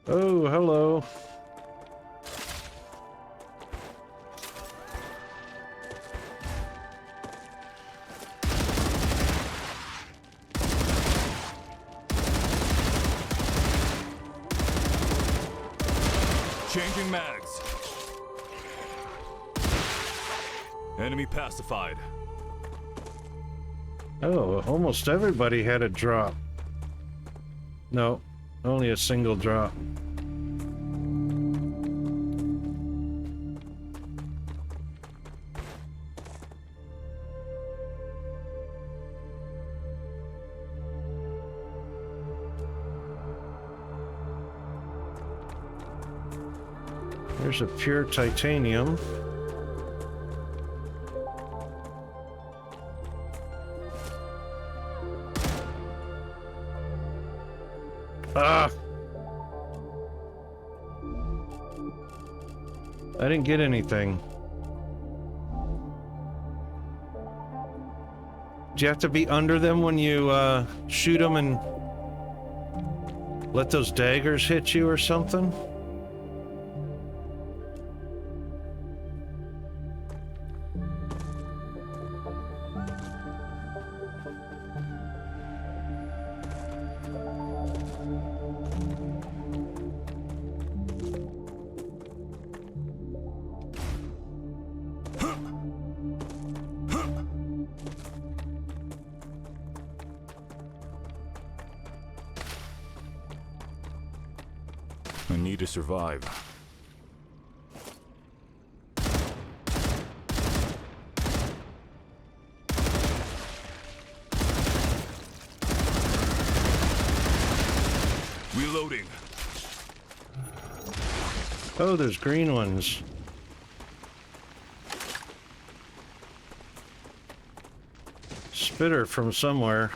Oh, hello. Changing mags. Enemy pacified. Oh, almost everybody had a drop. No, only a single drop. There's a pure titanium. Ah! I didn't get anything. Do you have to be under them when you shoot them and let those daggers hit you or something? need to survive. Reloading. Oh, there's green ones. Spitter from somewhere.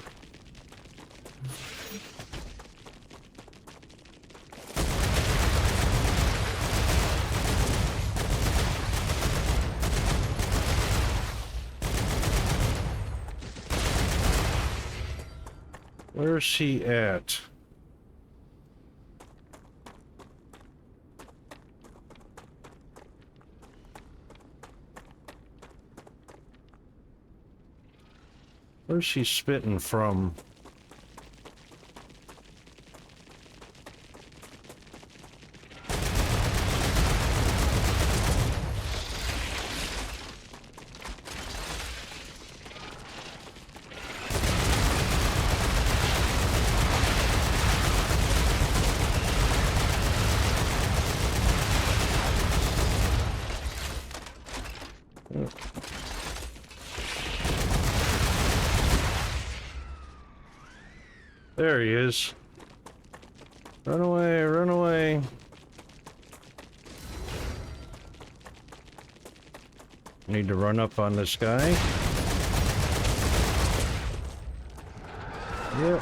Where's he at? Where's she spitting from? There he is. Run away, run away. Need to run up on this guy. Yep.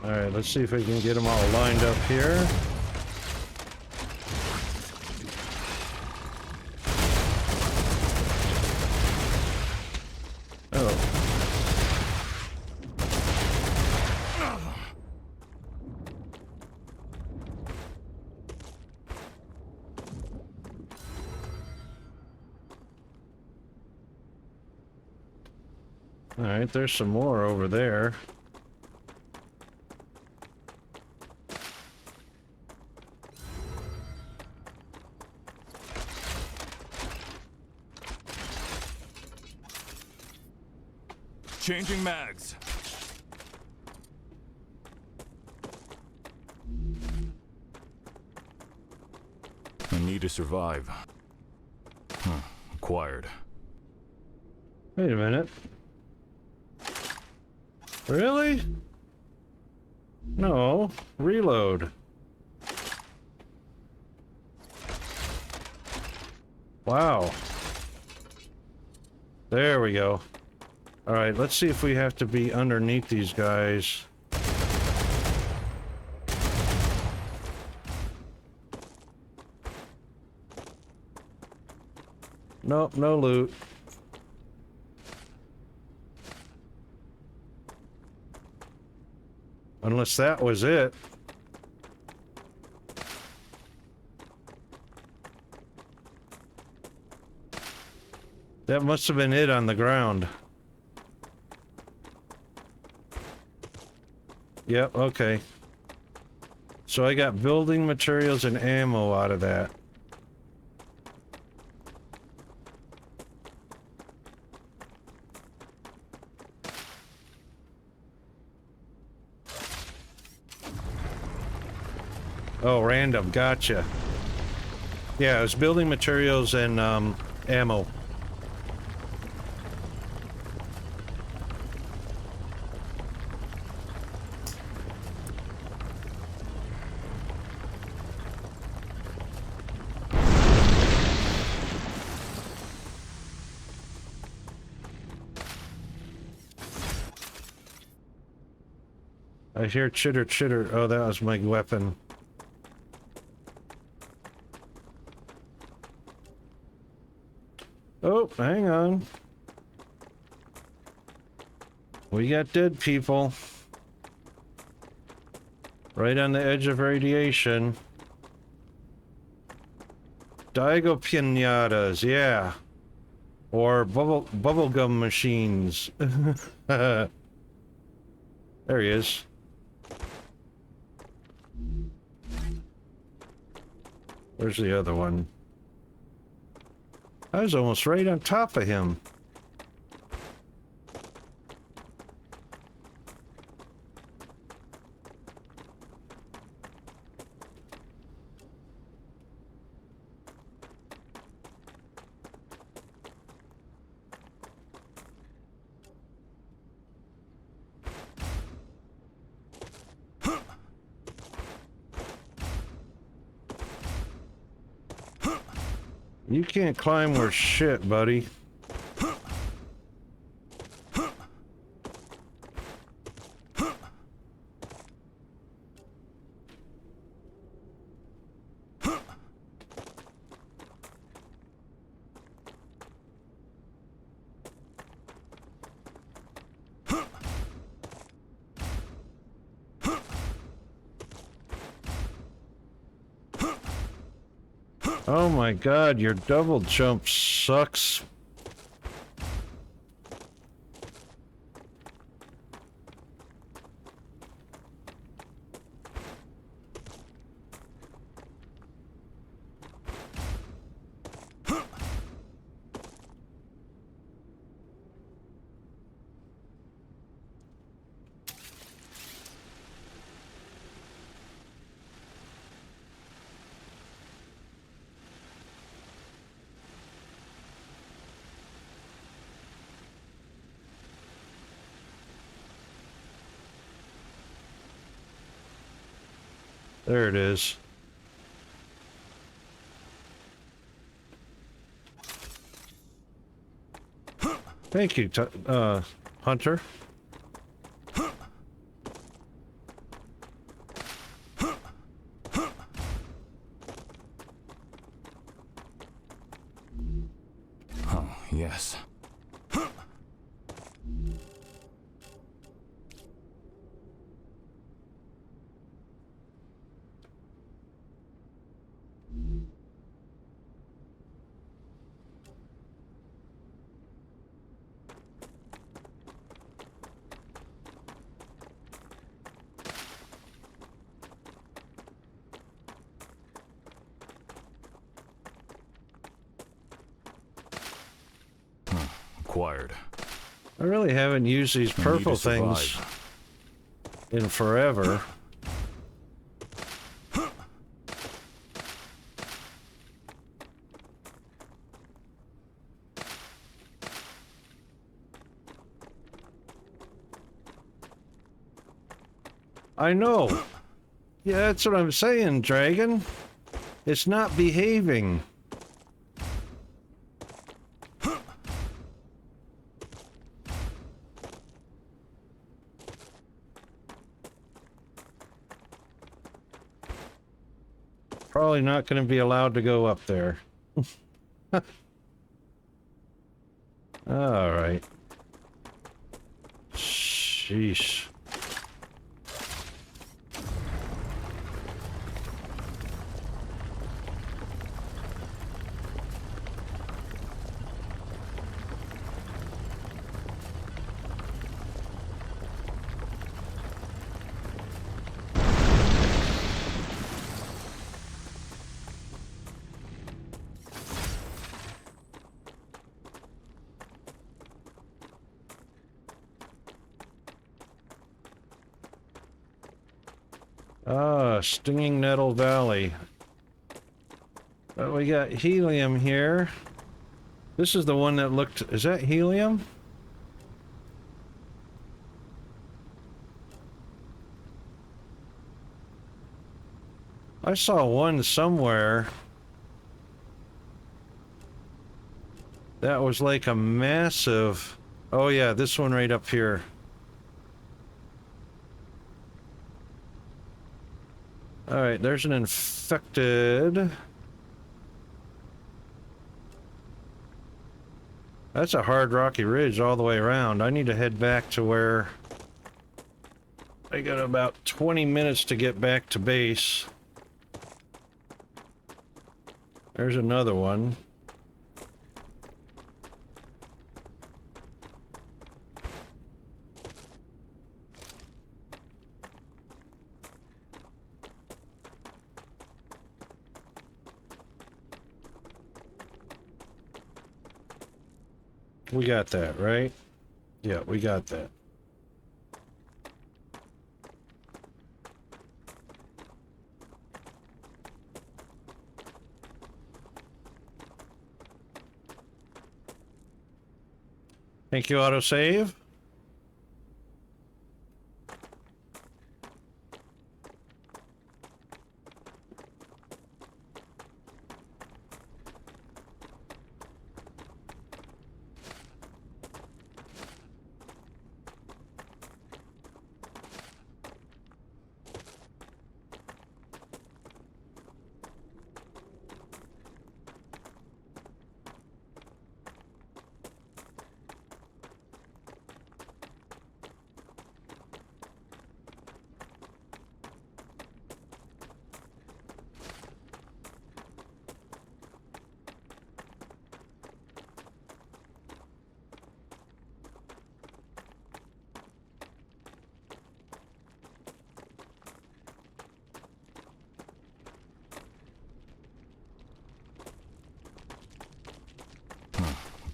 Alright, let's see if we can get them all lined up here. Alright, there's some more over there. Changing mags. I need to survive. Acquired. Wait a minute. Really? No. Reload. Wow. There we go. Alright, let's see if we have to be underneath these guys. Nope, no loot. Unless that was it. That must have been it on the ground. Yep, okay. So I got building materials and ammo out of that. Oh, random, gotcha. Yeah, it was building materials and ammo. I hear chitter chitter. Oh, that was my weapon. Oh, hang on. We got dead people. Right on the edge of radiation. Daigo pinatas, yeah. Or bubblegum machines. There he is. Where's the other one? I was almost right on top of him. You can't climb worth shit, buddy. Oh my god, your double jump sucks. There it is. Thank you, Hunter. Oh, yes. Acquired. I really haven't used these I need purple to survive. things in forever. I know. Yeah, that's what I'm saying, Dragon. It's not behaving. Probably not going to be allowed to go up there. All right. Sheesh. Ah, Stinging Nettle Valley. We got helium here. This is the one that looked... Is that helium? I saw one somewhere. That was like a massive... Oh yeah, this one right up here. Alright, there's an infected... That's a hard rocky ridge all the way around. I need to head back to where... I got about 20 minutes to get back to base. There's another one. We got that, right? Yeah, we got that. Thank you, autosave.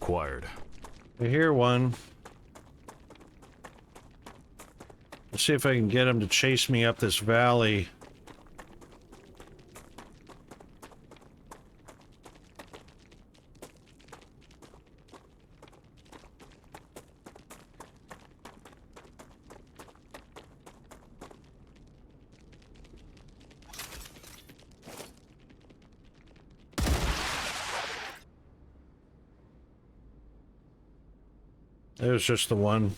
Acquired. I hear one. Let's see if I can get him to chase me up this valley. It was just the one.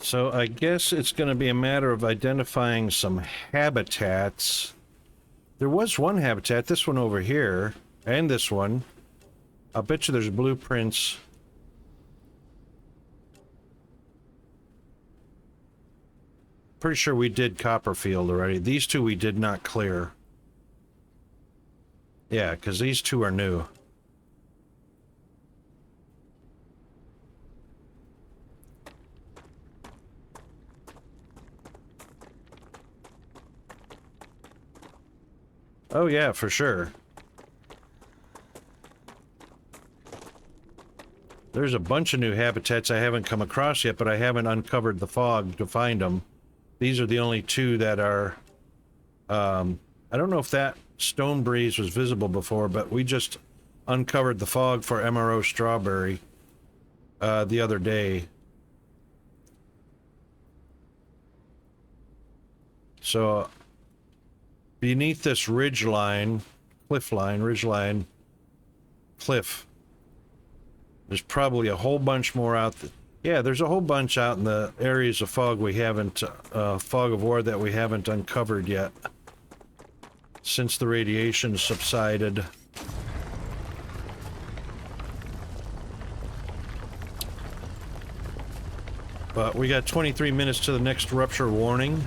So I guess it's going to be a matter of identifying some habitats. There was one habitat, this one over here, and this one. I'll bet you there's blueprints. Pretty sure we did Copperfield already. These two we did not clear. Yeah, because these two are new. Oh yeah, for sure. There's a bunch of new habitats I haven't come across yet, but I haven't uncovered the fog to find them. These are the only two that are... I don't know if that stone breeze was visible before, but we just uncovered the fog for MRO Strawberry the other day. So... beneath this ridge line, cliff, there's probably a whole bunch more out there. Yeah, there's a whole bunch out in the areas of fog we haven't, fog of war that we haven't uncovered yet. Since the radiation subsided. But we got 23 minutes to the next rupture warning.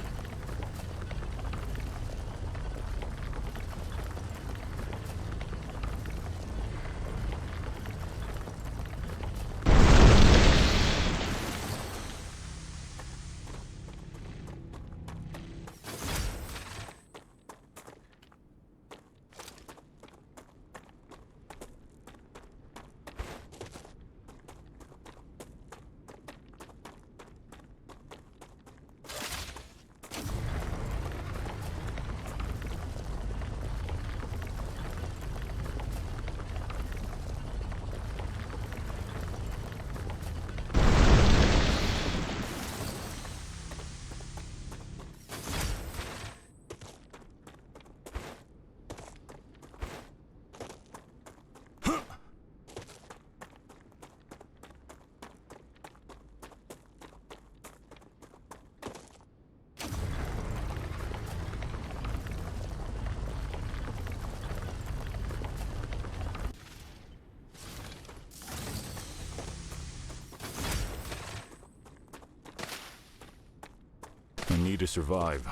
I need to survive.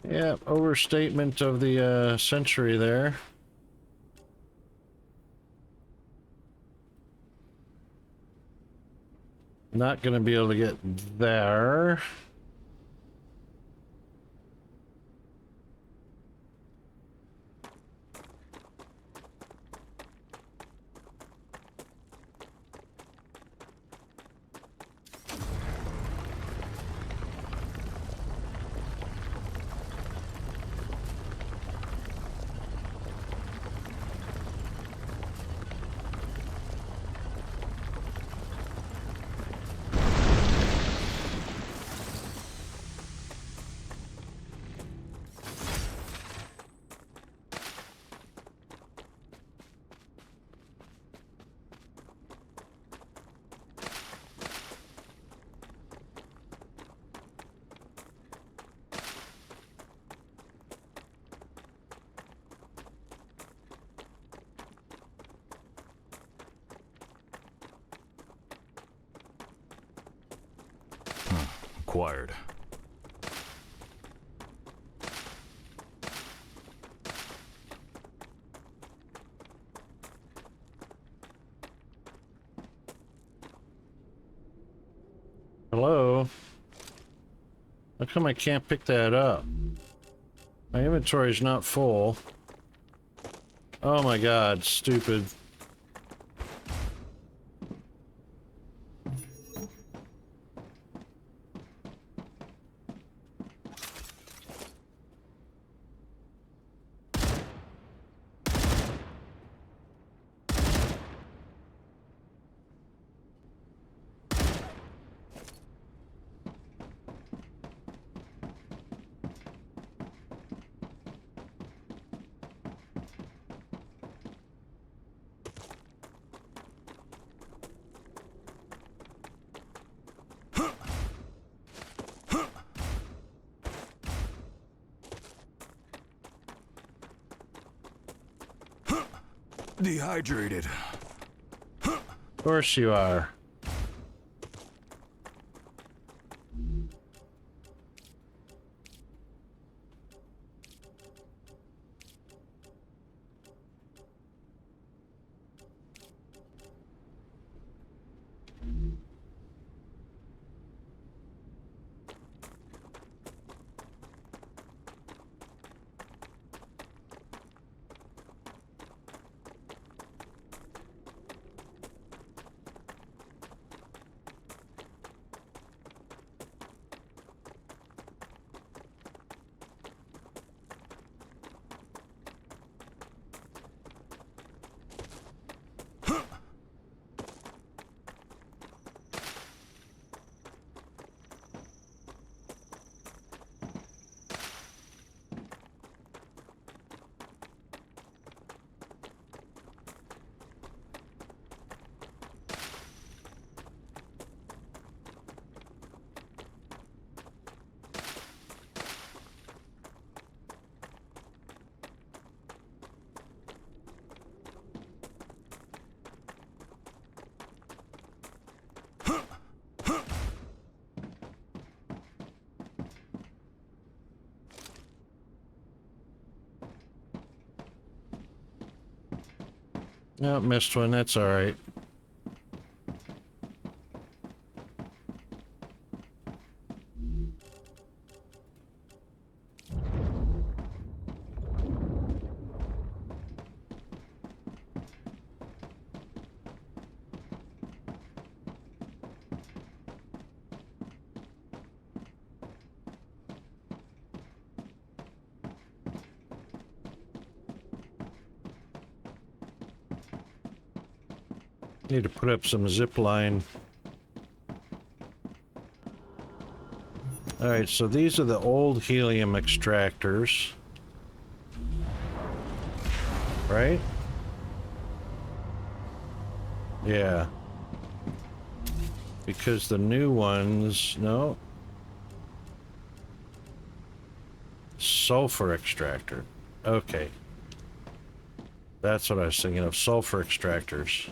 Yeah, overstatement of the century there. Not gonna be able to get there. Acquired. go. How come I can't pick that up? My inventory's not full. Oh my god, stupid. Dehydrated. Of course you are. Oh, missed one. That's all right. Need to put up some zip line. All right, so these are the old helium extractors, right? Yeah. Because the new ones, no. Sulfur extractor. Okay. That's what I was thinking of, sulfur extractors.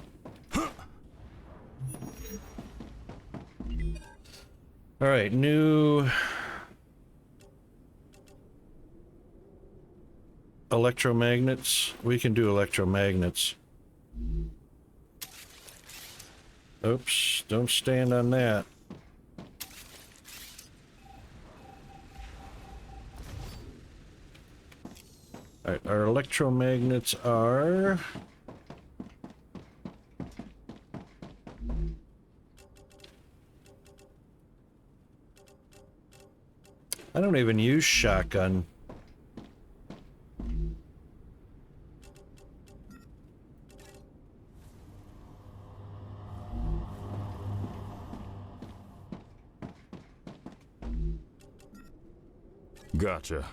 All right, new electromagnets. We can do electromagnets. Oops, don't stand on that. All right, our electromagnets are... I don't even use shotgun. Gotcha.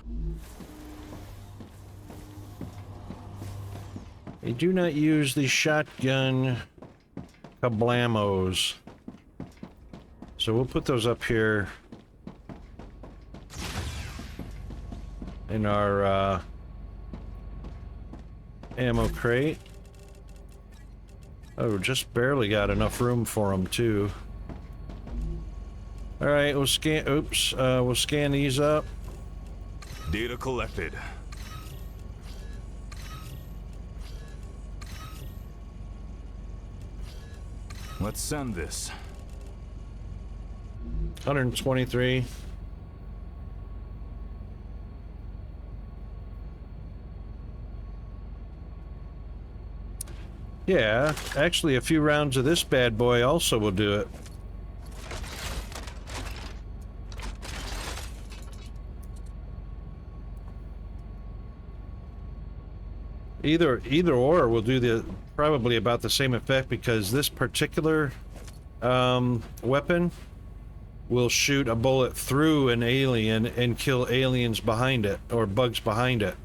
I do not use the shotgun kablamos. So we'll put those up here in our ammo crate. Oh, just barely got enough room for them too. All right, we'll scan. Oops, we'll scan these up. Data collected. Let's send this. 123. Yeah, actually a few rounds of this bad boy also will do it. Either or will do the probably about the same effect, because this particular weapon will shoot a bullet through an alien and kill aliens behind it, or bugs behind it.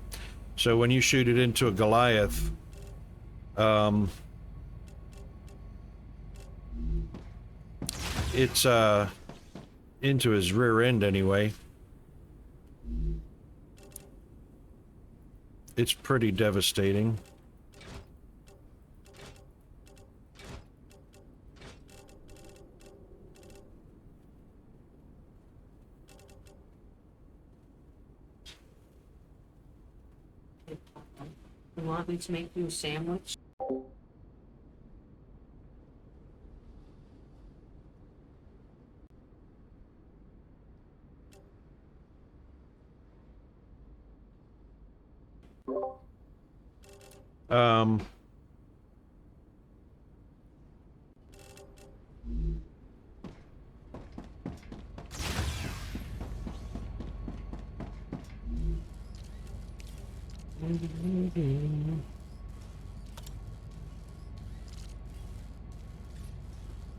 So when you shoot it into a Goliath, it's into his rear end anyway. It's pretty devastating. You want me to make you a sandwich?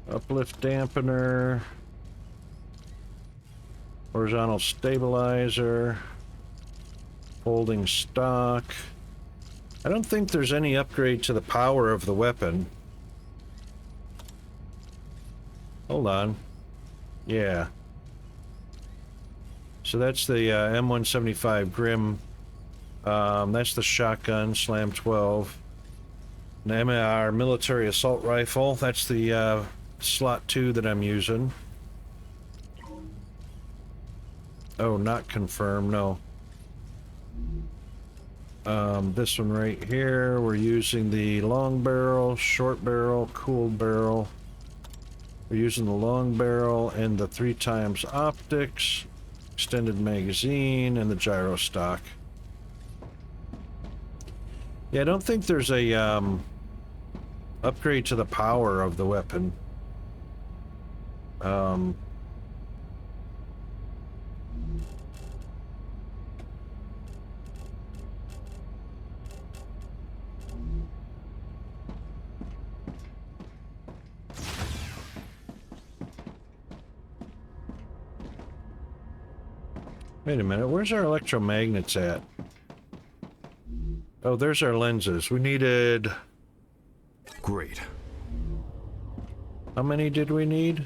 Uplift dampener, horizontal stabilizer, holding stock. I don't think there's any upgrade to the power of the weapon. Hold on. Yeah. So that's the M175 Grim. That's the shotgun, Slam 12. An MAR military assault rifle. That's the slot 2 that I'm using. Oh, not confirmed, no. This one right here, we're using the long barrel, short barrel, cooled barrel. We're using the long barrel and the 3x optics, extended magazine, and the gyro stock. Yeah, I don't think there's a upgrade to the power of the weapon. Wait a minute, where's our electromagnets at? Oh, there's our lenses. We needed... Great. How many did we need?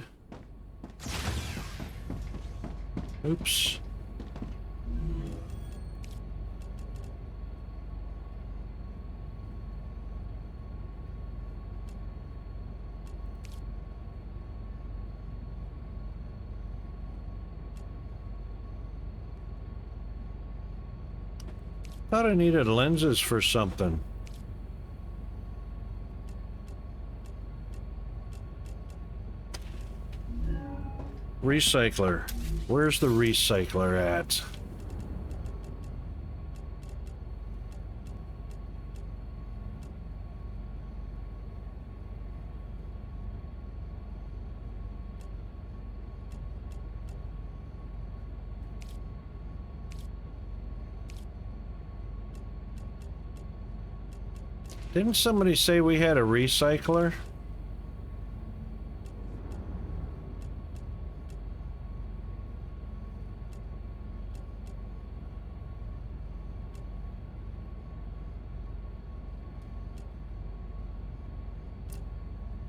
Oops. Thought I needed lenses for something. Recycler. Where's the recycler at? Didn't somebody say we had a recycler?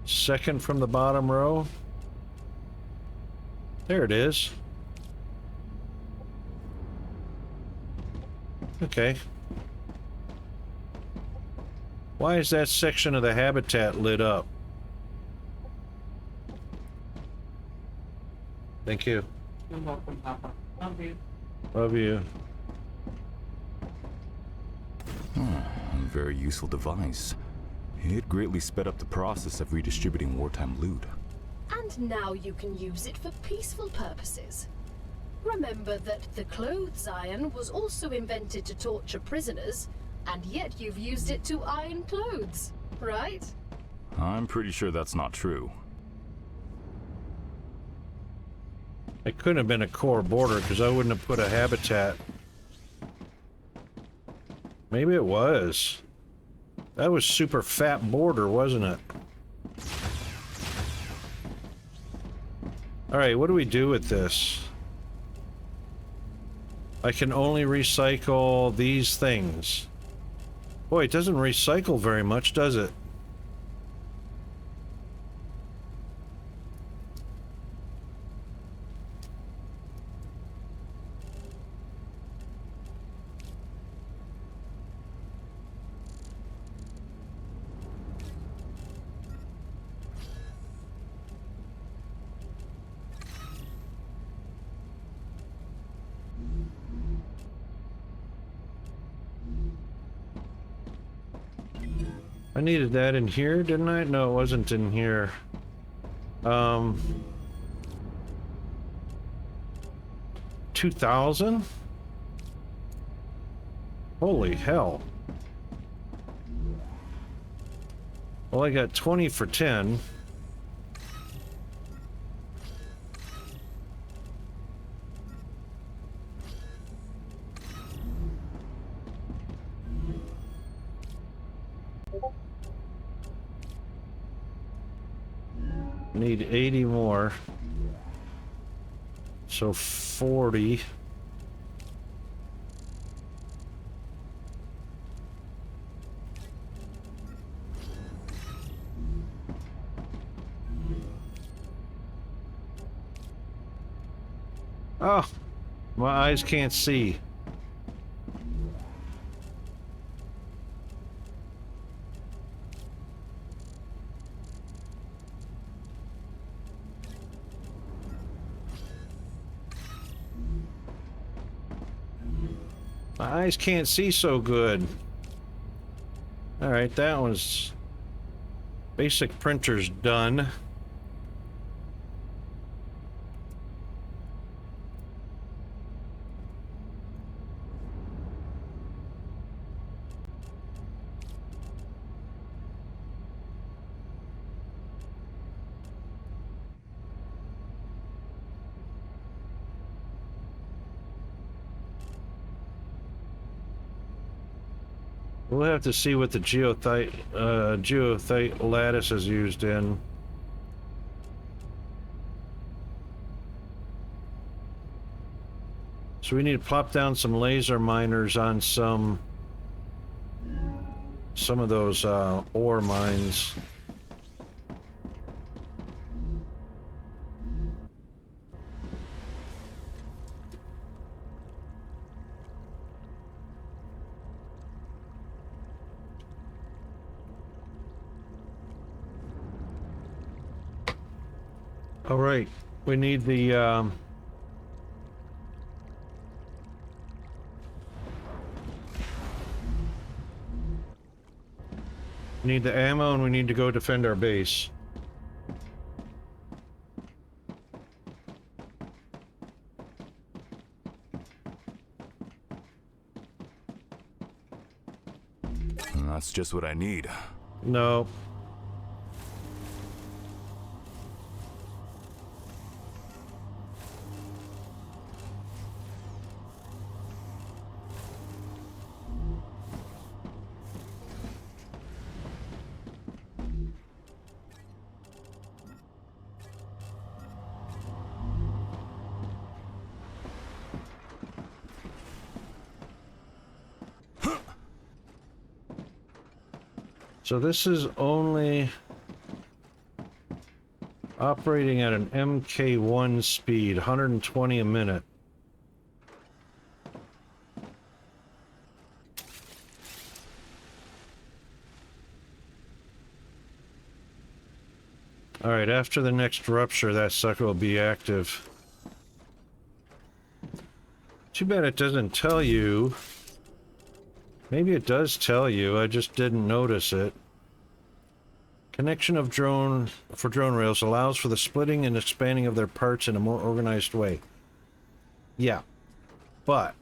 Second from the bottom row. There it is. Okay. Why is that section of the habitat lit up? Thank you. You're welcome, Papa. Love you. Love you. A very useful device. It greatly sped up the process of redistributing wartime loot. And now you can use it for peaceful purposes. Remember that the clothes iron was also invented to torture prisoners, and yet you've used it to iron clothes, right? I'm pretty sure that's not true. It couldn't have been a core border because I wouldn't have put a habitat. Maybe it was. That was super fat border, wasn't it? Alright, what do we do with this? I can only recycle these things. Boy, it doesn't recycle very much, does it? I needed that in here, didn't I? No, it wasn't in here. 2,000? Holy hell. Well, I got 20 for 10. Need 80 more. So 40. Oh, my eyes can't see. My eyes can't see so good. Alright, that one's... Basic printer's done. We'll have to see what the geothite lattice is used in. So we need to plop down some laser miners on some of those ore mines. All right, we need the ammo, and we need to go defend our base. And that's just what I need. No. So this is only operating at an MK1 speed, 120 a minute. All right, after the next rupture, that sucker will be active. Too bad it doesn't tell you. Maybe it does tell you, I just didn't notice it. Connection of drone for drone rails allows for the splitting and expanding of their parts in a more organized way. Yeah, but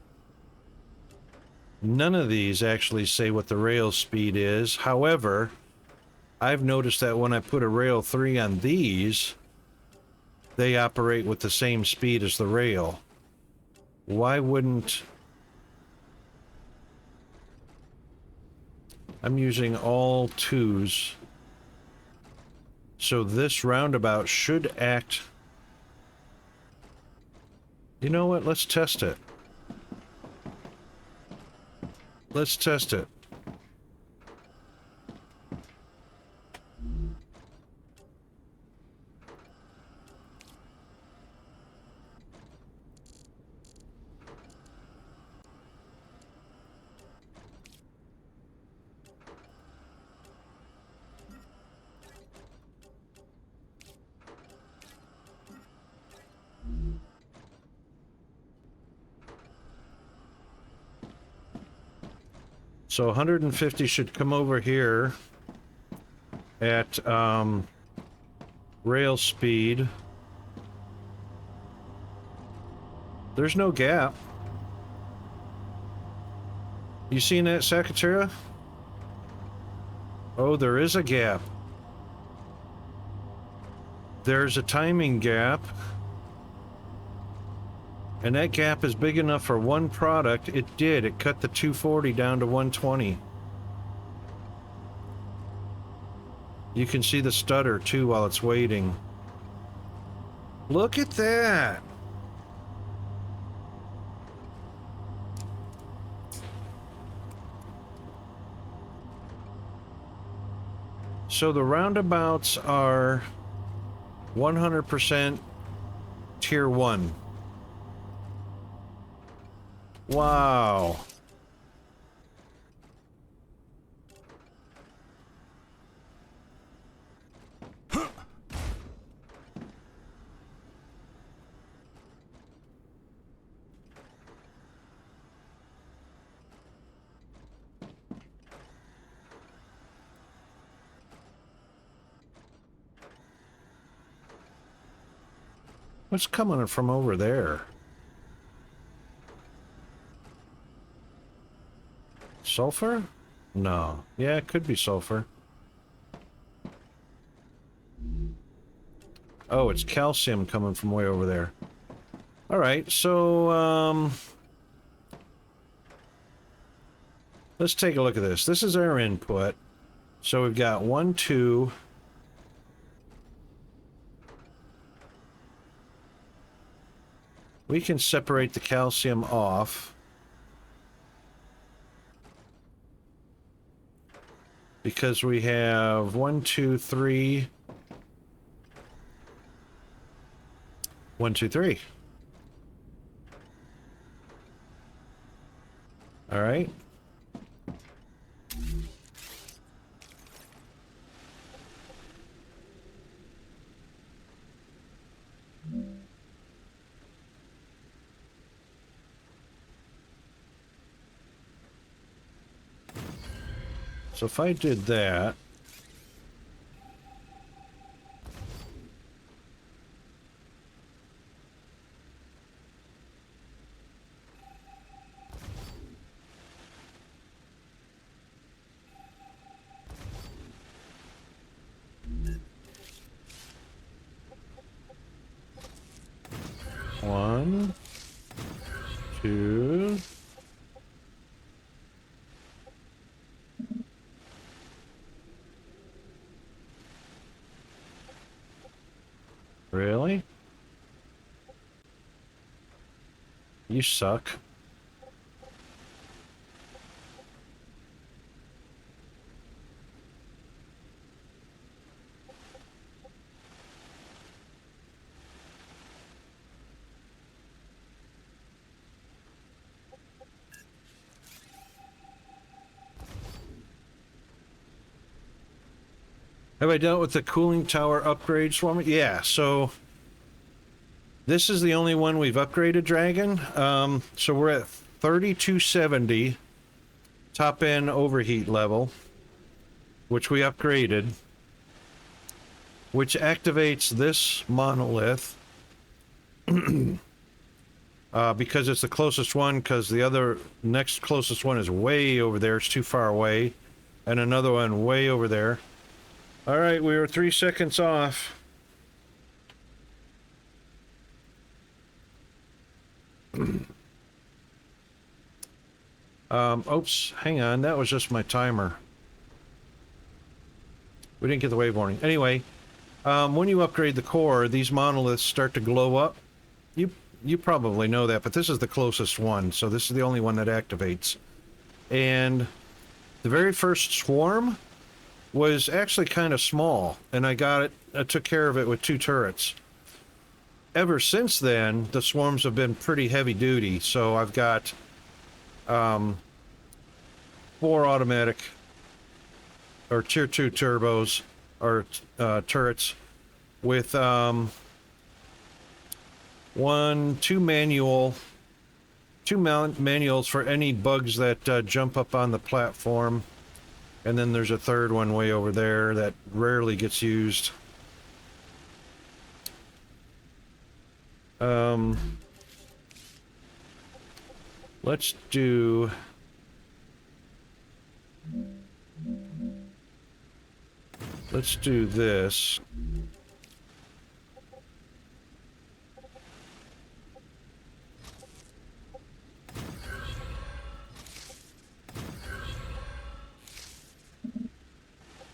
none of these actually say what the rail speed is. However, I've noticed that when I put a rail 3 on these, they operate with the same speed as the rail. Why wouldn't... I'm using all 2s. So this roundabout should act... You know what? Let's test it. Let's test it. So 150 should come over here at rail speed. There's no gap. You seen that, Secretary? Oh, there is a gap. There's a timing gap. And that gap is big enough for one product. It did. It cut the 240 down to 120. You can see the stutter too while it's waiting. Look at that. So the roundabouts are 100% tier 1. Wow. What's coming from over there? Sulfur? No. Yeah, it could be sulfur. Oh, it's calcium coming from way over there. Alright, so, let's take a look at this. This is our input. So we've got 1, 2... We can separate the calcium off. Because we have 1, 2, 3. 1, 2, 3. All right. So if I did that, one, two, really? You suck. Have I dealt with the cooling tower upgrade, Swarm? Yeah, so this is the only one we've upgraded, Dragon. So we're at 3270 top end overheat level, which we upgraded. which activates this monolith because it's the closest one, because the other next closest one is way over there. It's too far away. And another one way over there. All right, we were 3 seconds off. Oops, hang on. That was just my timer. We didn't get the wave warning. Anyway, when you upgrade the core, these monoliths start to glow up. You probably know that, but this is the closest one, so this is the only one that activates. And the very first swarm was actually kind of small, and I took care of it with 2 turrets. Ever since then, the swarms have been pretty heavy duty, so I've got 4 automatic or tier 2 turbos or turrets with 2 manuals for any bugs that jump up on the platform, and then there's a 3rd one way over there that rarely gets used. Let's do this.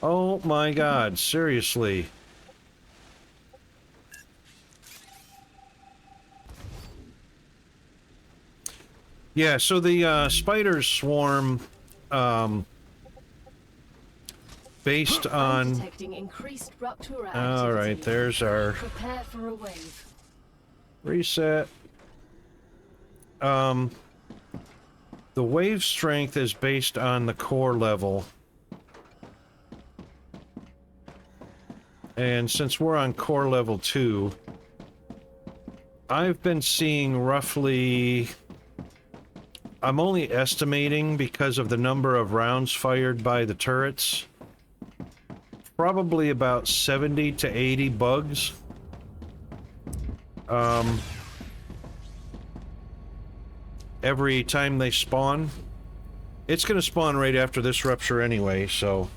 Oh my God, seriously. Yeah, so the spiders swarm based on... Detecting increased Ruptura activity. All right, there's our... Prepare for a wave. Reset. The wave strength is based on the core level. And since we're on core level 2, I've been seeing roughly... I'm only estimating because of the number of rounds fired by the turrets. Probably about 70 to 80 bugs. Every time they spawn. It's going to spawn right after this rupture anyway, so...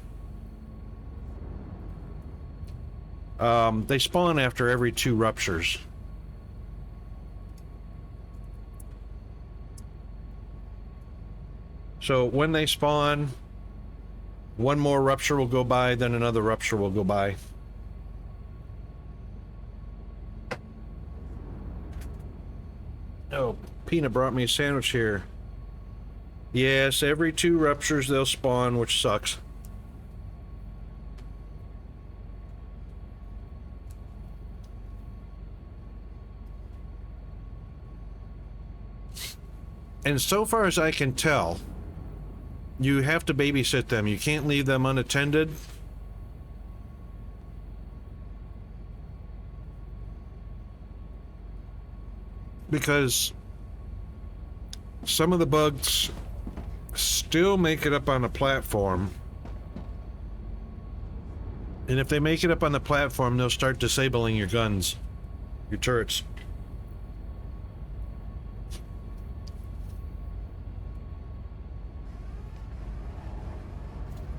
they spawn after every 2 ruptures. So when they spawn, one more rupture will go by, then another rupture will go by. Oh, Peanut brought me a sandwich here. Yes, every 2 ruptures they'll spawn, which sucks. And so far as I can tell, you have to babysit them. You can't leave them unattended. Because some of the bugs still make it up on the platform. And if they make it up on the platform, they'll start disabling your guns, your turrets.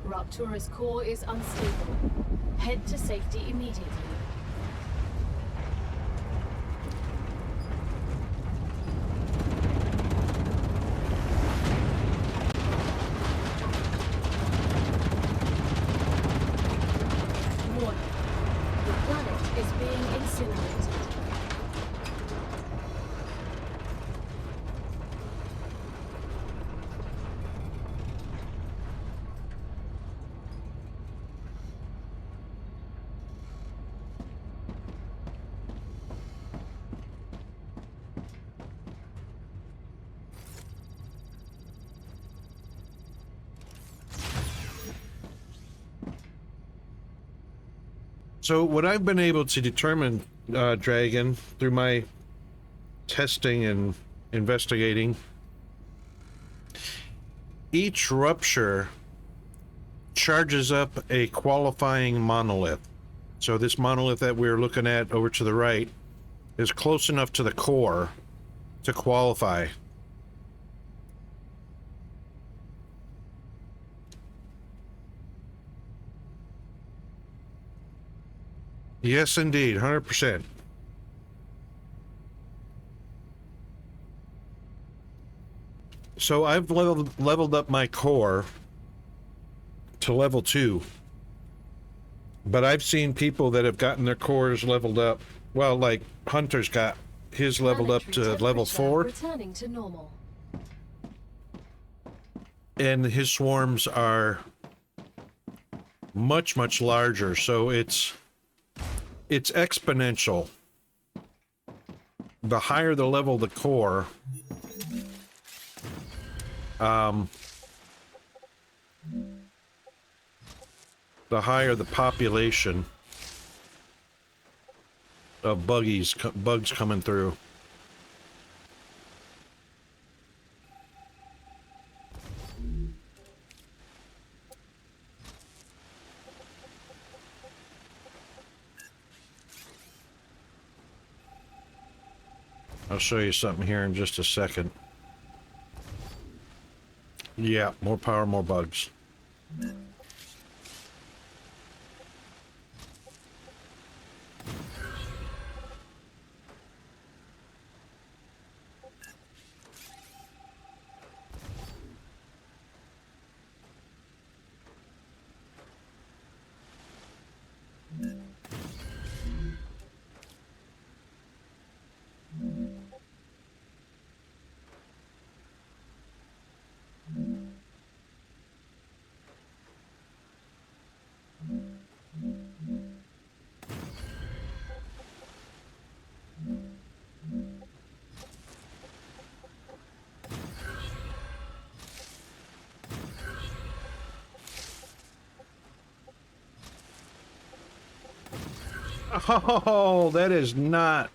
Raptura's core is unstable. Head to safety immediately. Warning. The planet is being incinerated. So what I've been able to determine, Dragon, through my testing and investigating, each rupture charges up a qualifying monolith. So this monolith that we're looking at over to the right is close enough to the core to qualify. Yes, indeed, 100%. So I've leveled up my core to level 2. But I've seen people that have gotten their cores leveled up. Well, like Hunter's got his leveled up to level 4. Returning to normal. And his swarms are much, much larger. So it's exponential. The higher the level of the core, the higher the population of bugs coming through. I'll show you something here in just a second. Yeah, more power, more bugs. Oh, that is not...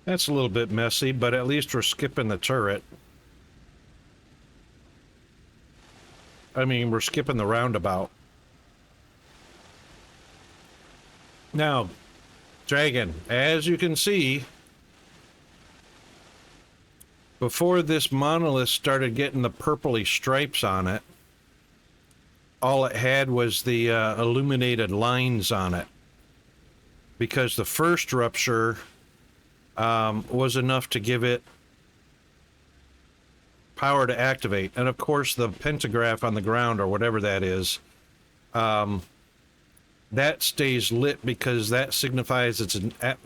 That's a little bit messy, but at least we're skipping the turret. I mean, we're skipping the roundabout. Now, Dragon, as you can see, before this monolith started getting the purpley stripes on it, all it had was the illuminated lines on it. Because the first rupture was enough to give it power to activate. And of course the pentagraph on the ground, or whatever that is, that stays lit because that signifies it's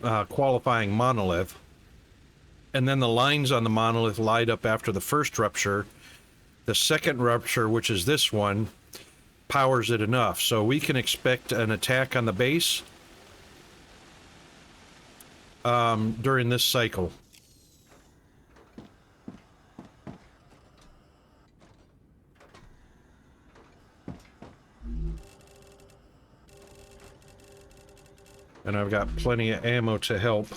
a qualifying monolith. And then the lines on the monolith light up after the first rupture. The second rupture, which is this one, powers it enough. So we can expect an attack on the base during this cycle. And I've got plenty of ammo to help.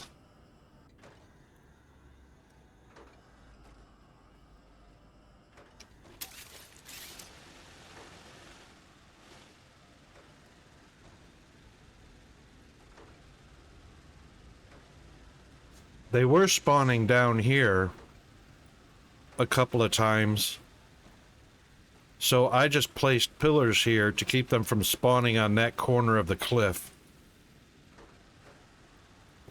They were spawning down here a couple of times, so I just placed pillars here to keep them from spawning on that corner of the cliff.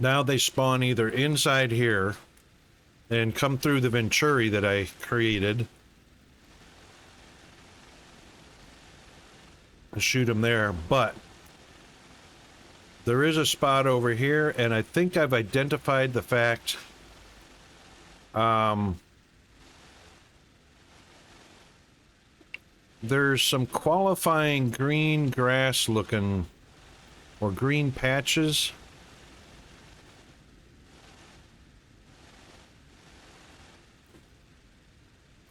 Now they spawn either inside here and come through the Venturi that I created and shoot them there, but there is a spot over here, and I think I've identified the fact there's some qualifying green grass looking, or green patches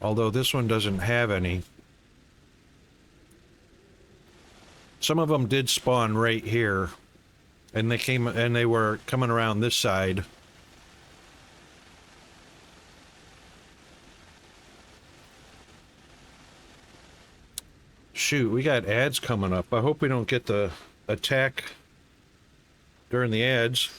although this one doesn't have any. Some of them did spawn right here, and they were coming around this side. Shoot, we got ads coming up. I hope we don't get the attack during the ads.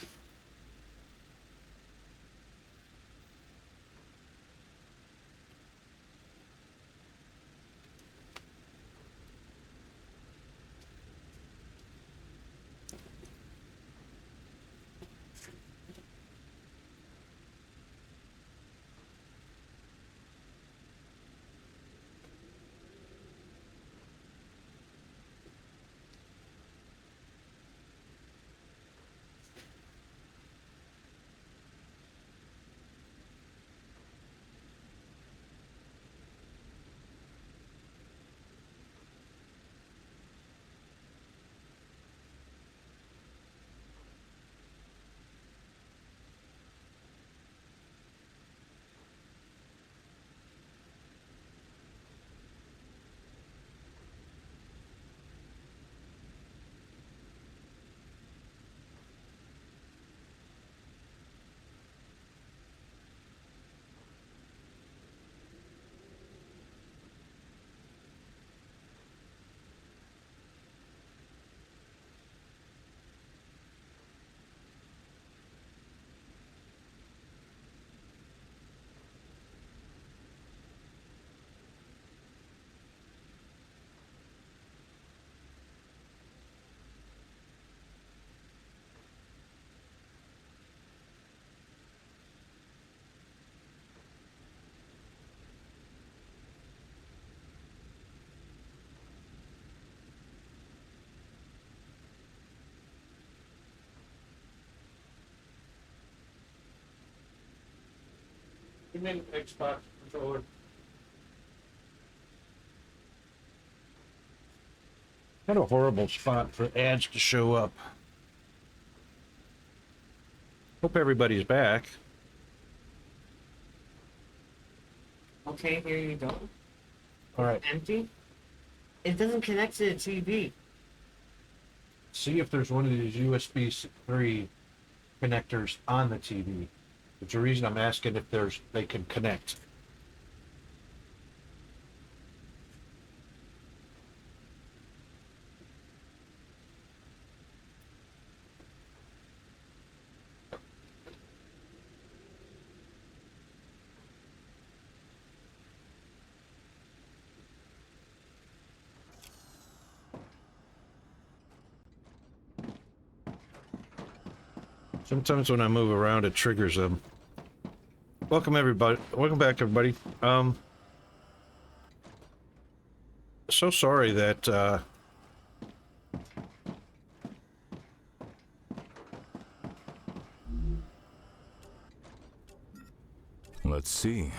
You mean Xbox controller? What a horrible spot for ads to show up. Hope everybody's back. Okay, here you go. All right. Empty. It doesn't connect to the TV. See if there's one of these USB 3 connectors on the TV. It's the reason I'm asking if they can connect. Sometimes when I move around, it triggers them. Welcome everybody. Welcome back, everybody. So sorry that Let's see.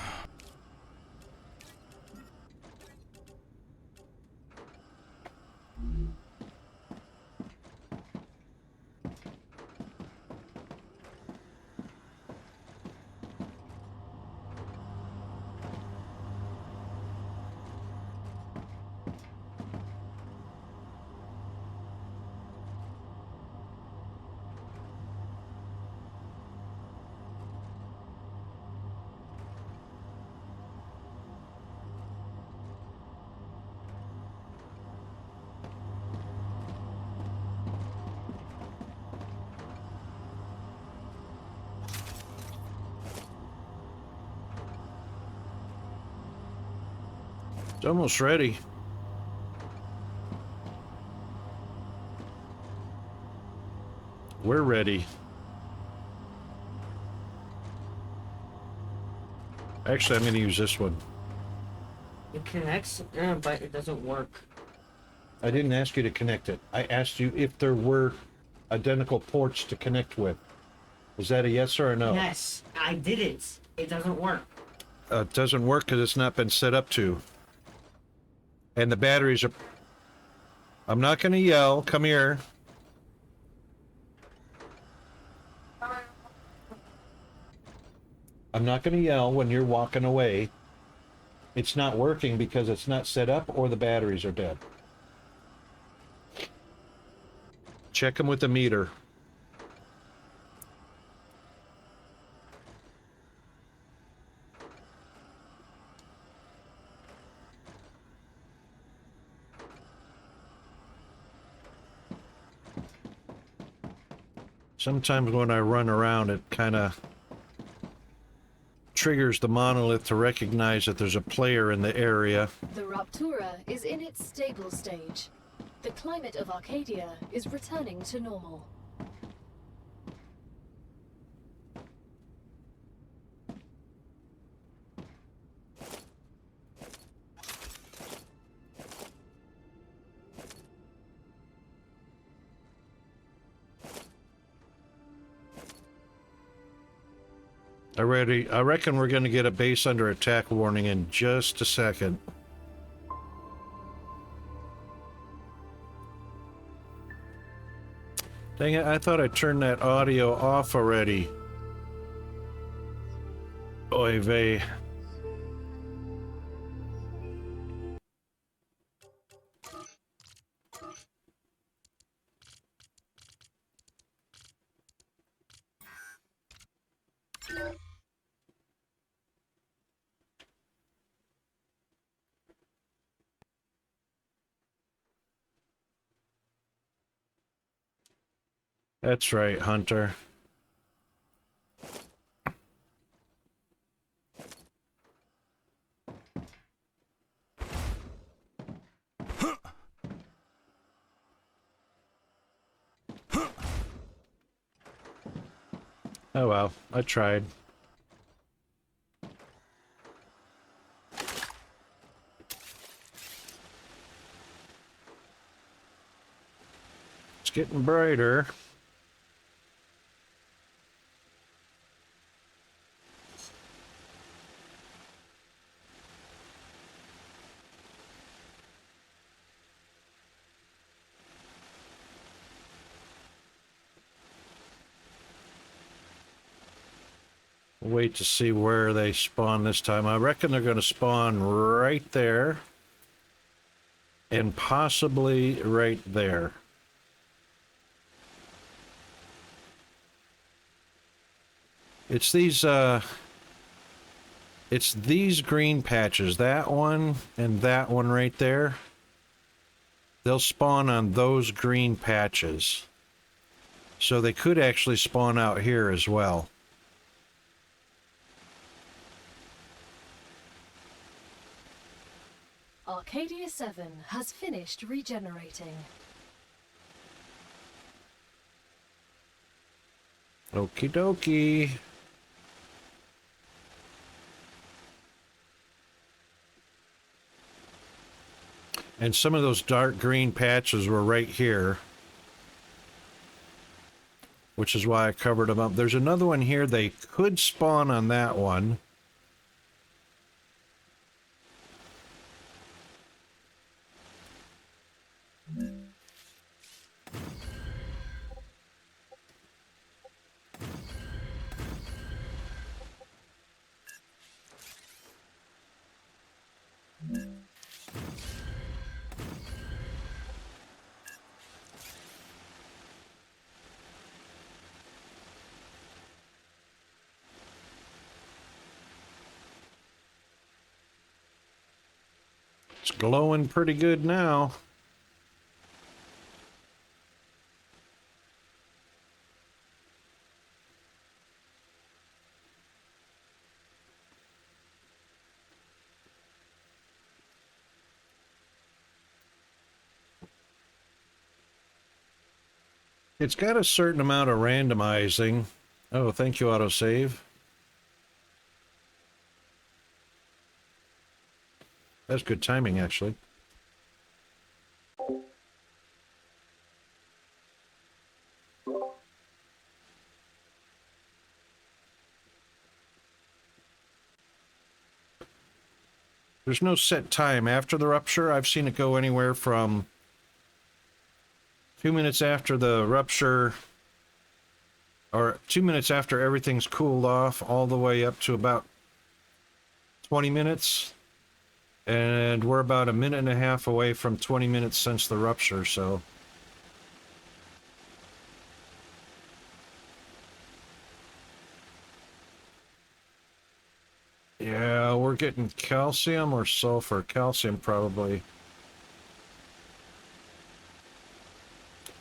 it's almost ready. We're ready. Actually, I'm going to use this one. It connects, but it doesn't work. I didn't ask you to connect it. I asked you if there were identical ports to connect with. Is that a yes or a no? Yes, I did it. It doesn't work. It doesn't work because it's not been set up to. And the batteries are... I'm not going to yell. Come here. I'm not going to yell when you're walking away. It's not working because it's not set up or the batteries are dead. Check them with the meter. Sometimes when I run around, it kind of triggers the monolith to recognize that there's a player in the area. The Raptura is in its stable stage. The climate of Arcadia is returning to normal. I reckon we're going to get a base under attack warning in just a second. Dang it, I thought I turned that audio off already. Oy vey. That's right, Hunter. Oh well, I tried. It's getting brighter. Wait to see where they spawn this time. I reckon they're going to spawn right there. And possibly right there. It's these green patches. That one and that one right there. They'll spawn on those green patches. So they could actually spawn out here as well. Arcadia 7 has finished regenerating. Okie dokie. And some of those dark green patches were right here. Which is why I covered them up. There's another one here. They could spawn on that one. It's glowing pretty good now. It's got a certain amount of randomizing. Oh, thank you, autosave. That's good timing, actually. There's no set time after the rupture. I've seen it go anywhere from 2 minutes after the rupture, or 2 minutes after everything's cooled off, all the way up to about 20 minutes. And we're about a minute and a half away from 20 minutes since the rupture, so... Yeah, we're getting calcium or sulfur. Calcium, probably.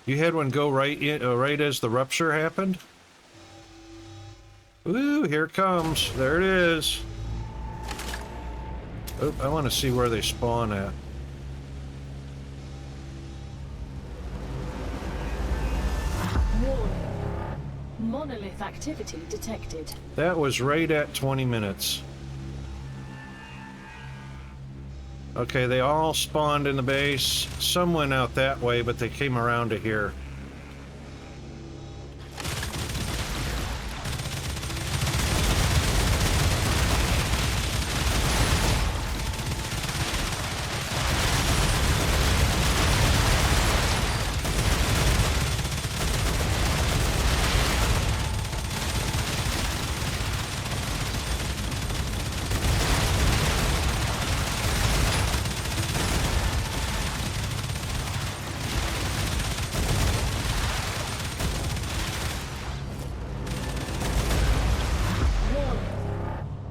You had one go right in, right as the rupture happened? Ooh, here it comes. There it is. Oh, I want to see where they spawn at. Warning. Monolith activity detected. That was right at 20 minutes. Okay, they all spawned in the base. Some went out that way, but they came around to here.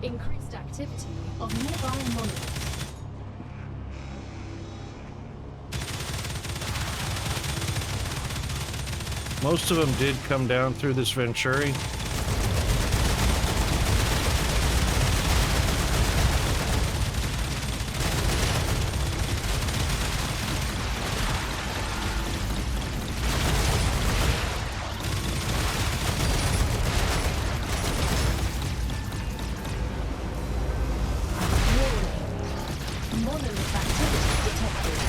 Increased activity of nearby monoliths. Most of them did come down through this Venturi. Monolith activity detected.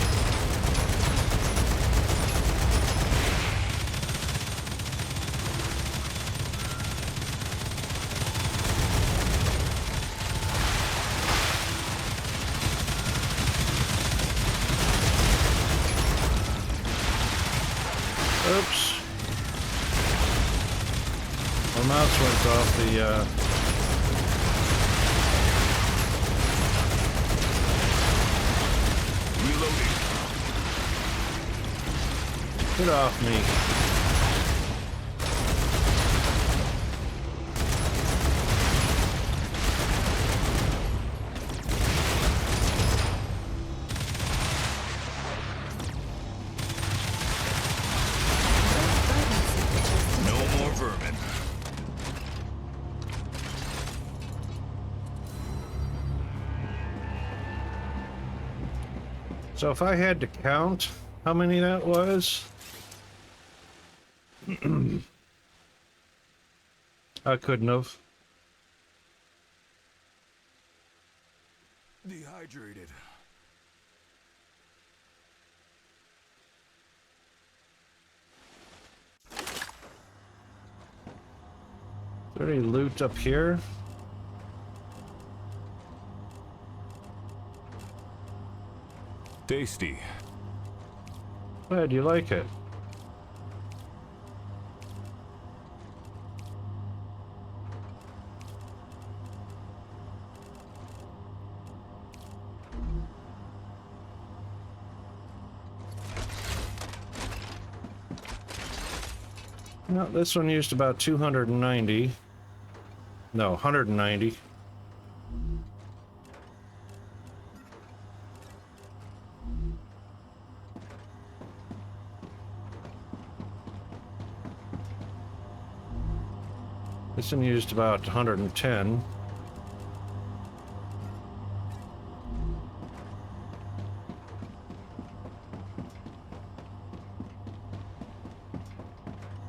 Oops. My mouse went off the, Get off me. No more vermin. So if I had to count how many that was, I couldn't have. Dehydrated. Is there any loot up here? Tasty. Glad you like it. No, this one used about 290. No, 190. This one used about 110.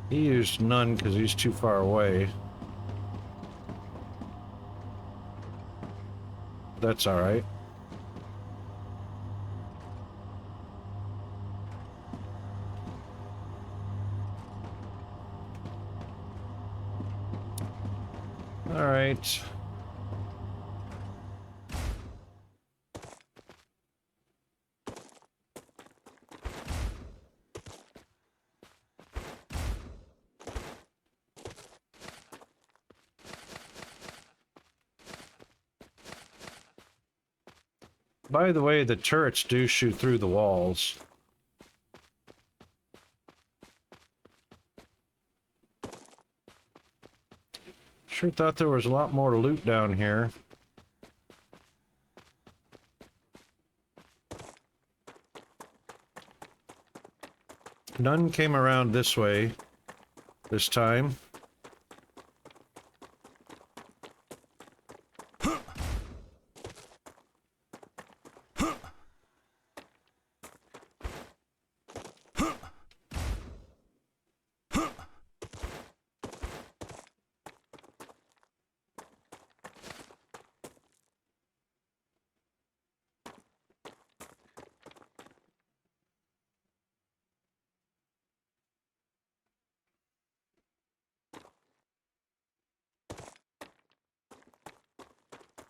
He used none because he's too far away. That's all right. All right. By the way, the turrets do shoot through the walls. Sure thought there was a lot more loot down here. None came around this way this time.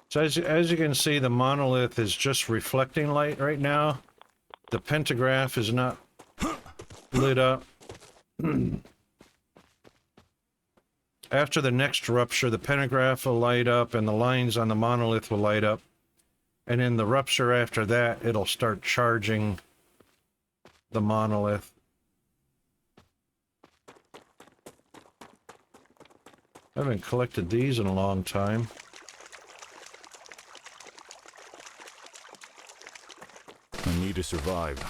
So as you can see, the monolith is just reflecting light right now. The pentagraph is not lit up. After the next rupture, the pentagraph will light up and the lines on the monolith will light up. And in the rupture after that, it'll start charging the monolith. I haven't collected these in a long time. I need to survive.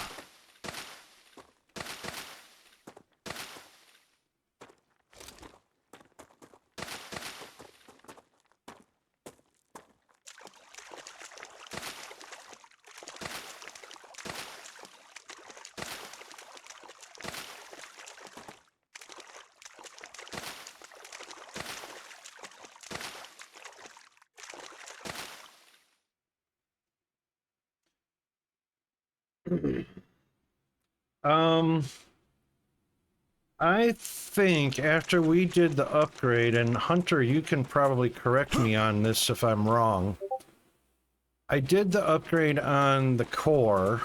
I think after we did the upgrade, and Hunter, you can probably correct me on this if I'm wrong. I did the upgrade on the core,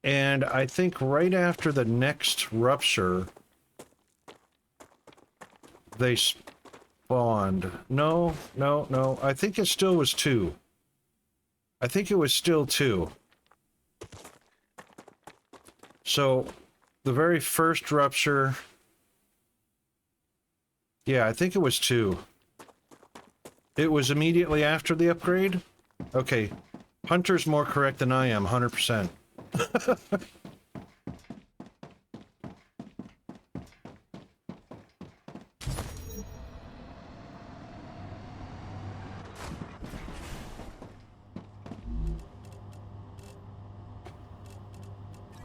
and I think right after the next rupture, they spawned. No. I think it still was 2. I think it was still 2. So, the very first rupture... Yeah, I think it was 2. It was immediately after the upgrade? Okay. Hunter's more correct than I am, 100%.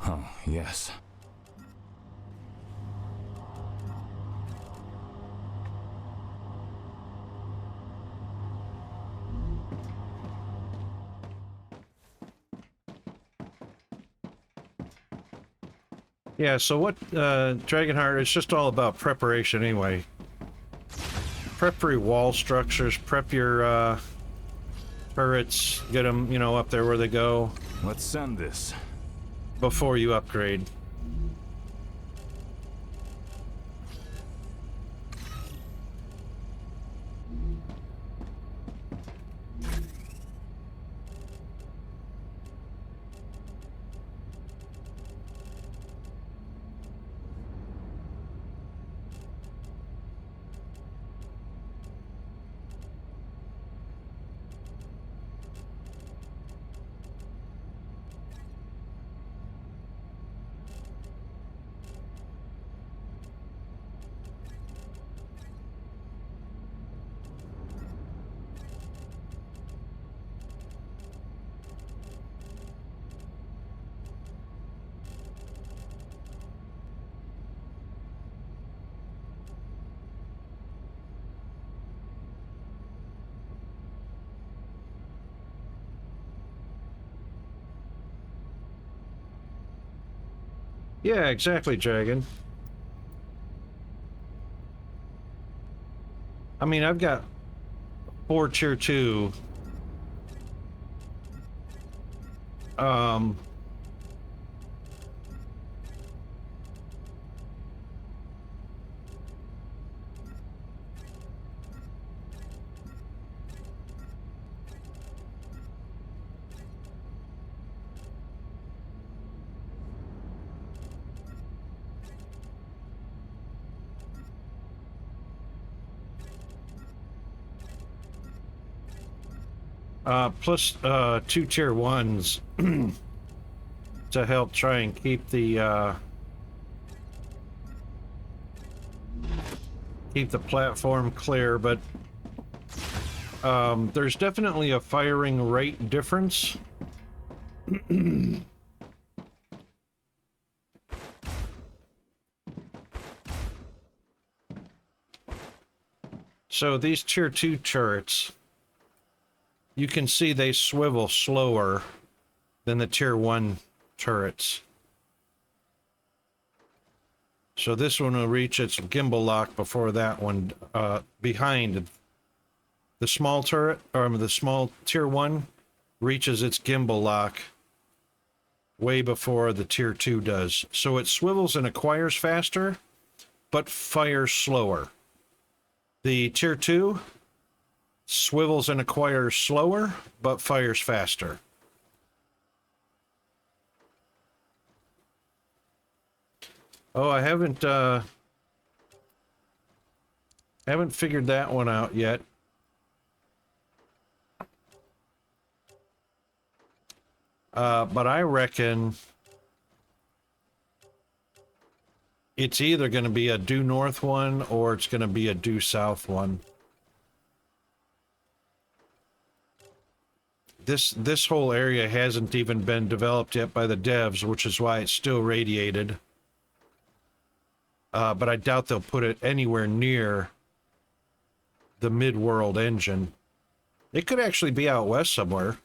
Oh, yes. Yeah, so what, Dragonheart, it's just all about preparation anyway. Prep your wall structures, prep your, turrets, get them, you know, up there where they go. Let's send this. Before you upgrade. Yeah, exactly, Dragon. I mean, I've got 4 tier 2. Plus 2 tier 1s to help try and keep the platform clear, but there's definitely a firing rate difference. So these tier 2 turrets, you can see they swivel slower than the tier 1 turrets. So this one will reach its gimbal lock before that one, behind the small turret, or the small tier 1 reaches its gimbal lock way before the tier 2 does. So it swivels and acquires faster, but fires slower. The tier 2 swivels and acquires slower, but fires faster. Oh, I haven't figured that one out yet. But I reckon it's either going to be a due north one or it's going to be a due south one. This whole area hasn't even been developed yet by the devs, which is why it's still radiated. But I doubt they'll put it anywhere near the mid-world engine. It could actually be out west somewhere.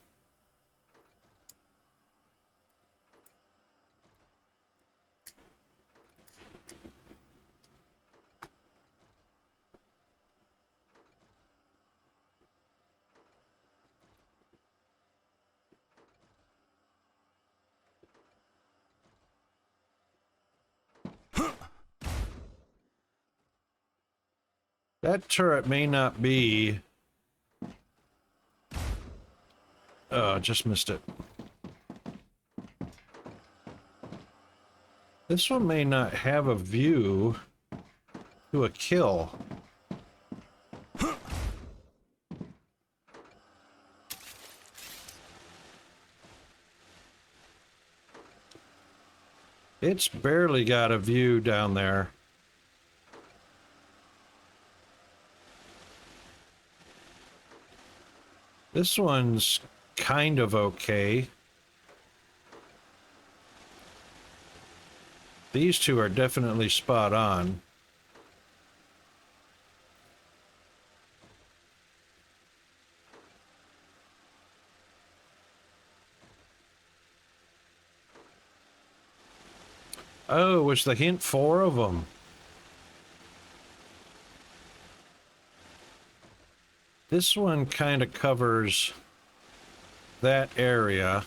That turret may not be... Oh, just missed it. This one may not have a view to a kill. It's barely got a view down there. This one's kind of okay. These two are definitely spot on. Oh, was the hint 4 of them? This one kind of covers that area.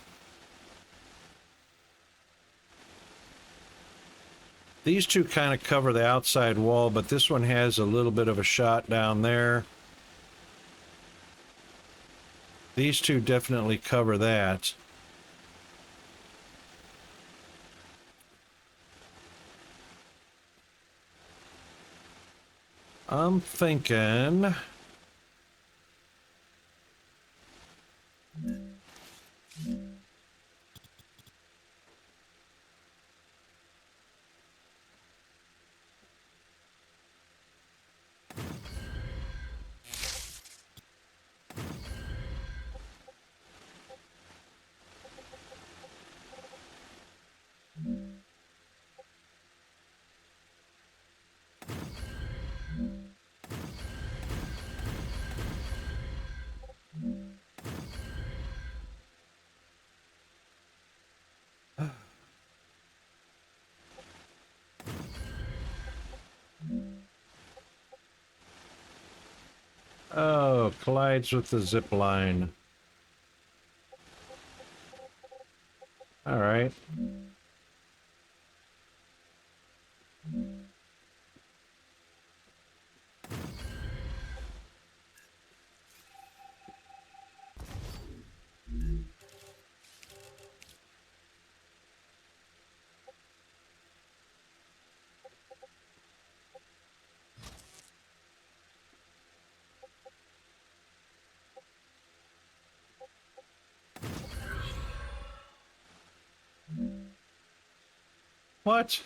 These two kind of cover the outside wall, but this one has a little bit of a shot down there. These two definitely cover that. I'm thinking... Oh, collides with the zip line. All right. What?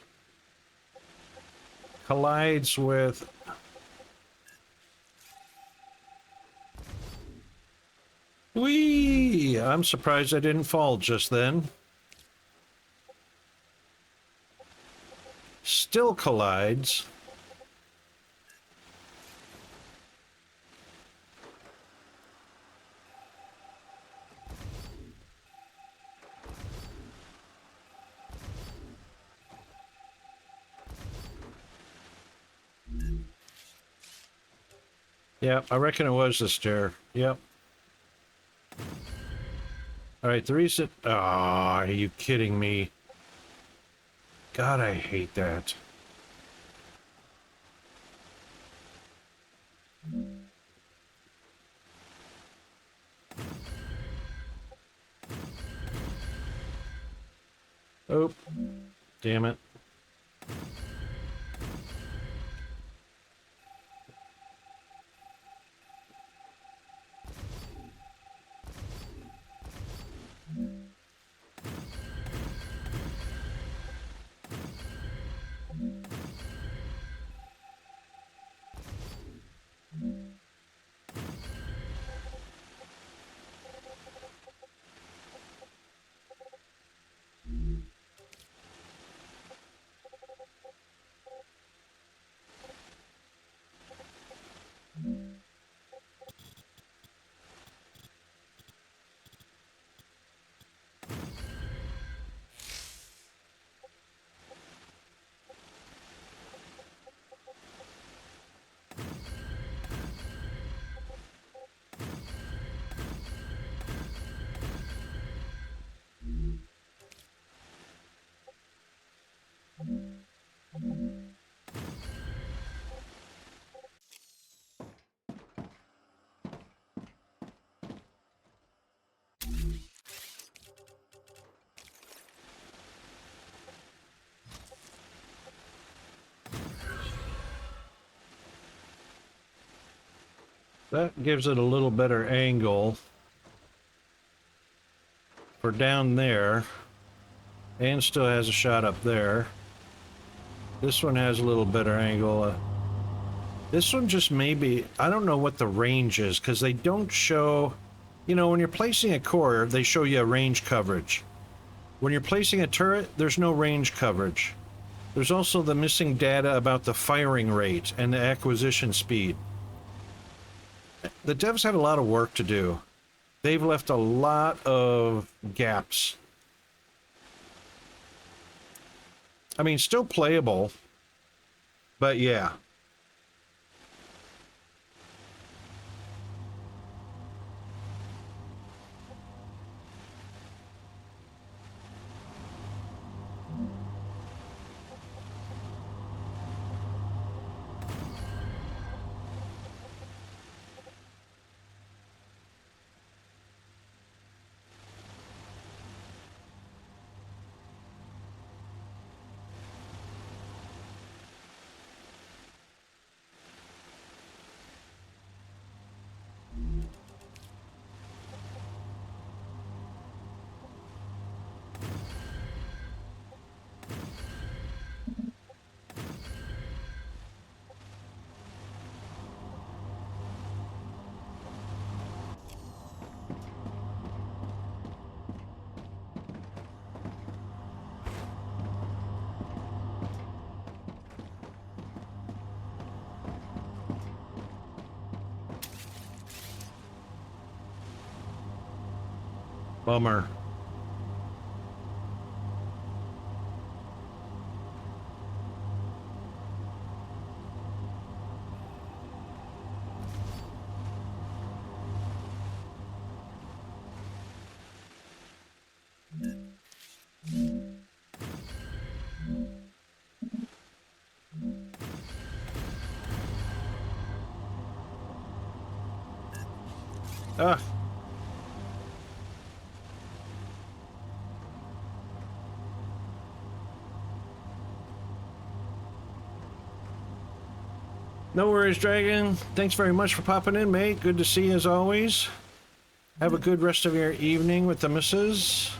Collides with... Whee! I'm surprised I didn't fall just then. Still collides. Yep, I reckon it was the stair. Yep. Alright, the reason... Oh, are you kidding me? God, I hate that. Oh, damn it. That gives it a little better angle for down there, and still has a shot up there. This one has a little better angle. This one just maybe, I don't know what the range is, because they don't show, you know, when you're placing a core, they show you a range coverage. When you're placing a turret, there's no range coverage. There's also the missing data about the firing rate and the acquisition speed. The devs have a lot of work to do. They've left a lot of gaps. I mean, still playable, but yeah. Bummer. Ah. No worries, Dragon. Thanks very much for popping in, mate. Good to see you as always. Have a good rest of your evening with the missus.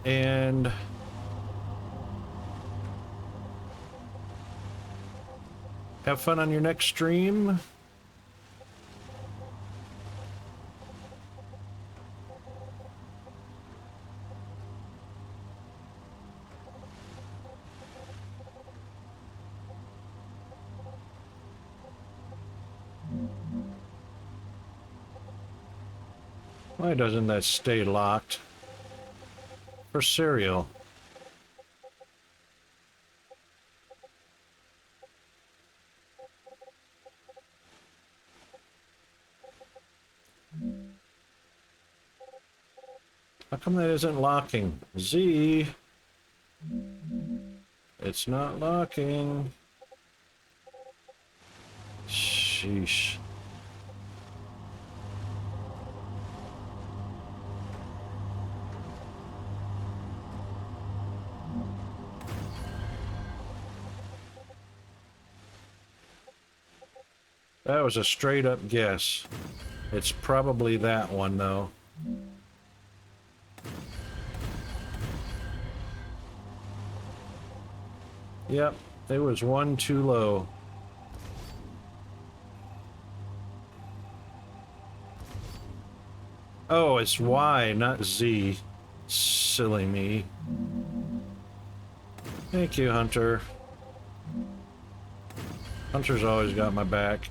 And Have fun on your next stream. Why doesn't that stay locked? For cereal. How come that isn't locking? Z. It's not locking. Sheesh. That was a straight up guess. It's probably that one though. Yep, it was one too low. Oh, it's Y, not Z. Silly me. Thank you, Hunter. Hunter's always got my back.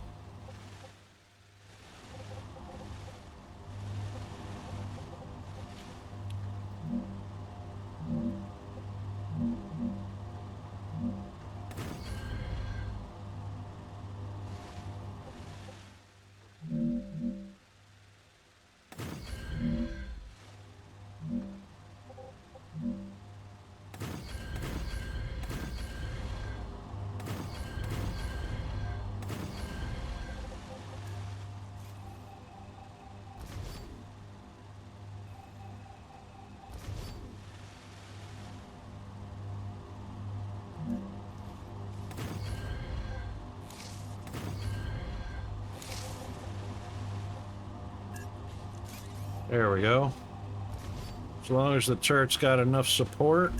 There we go. As long as the turret's got enough support.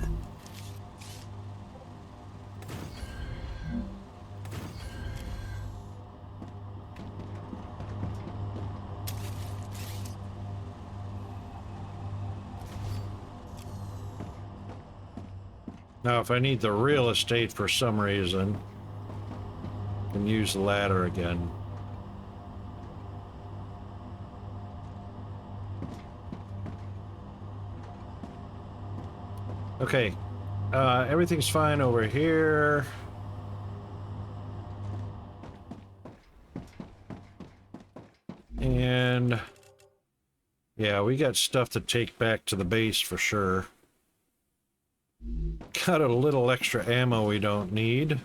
Now, if I need the real estate for some reason, I can use the ladder again. Okay, everything's fine over here. And yeah, we got stuff to take back to the base for sure. Got a little extra ammo we don't need.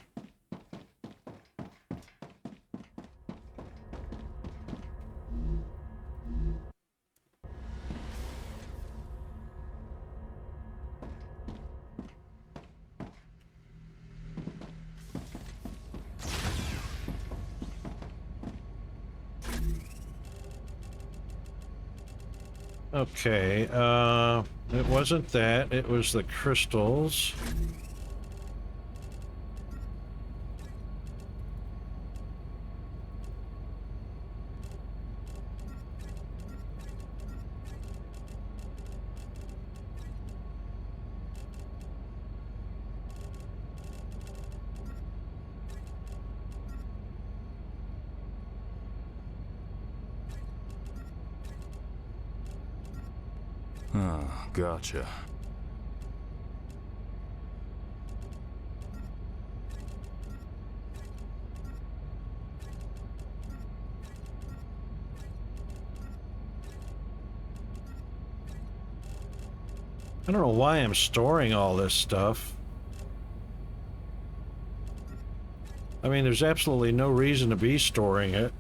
Okay, it wasn't that, it was the crystals. Ah, gotcha. I don't know why I'm storing all this stuff. I mean, there's absolutely no reason to be storing it.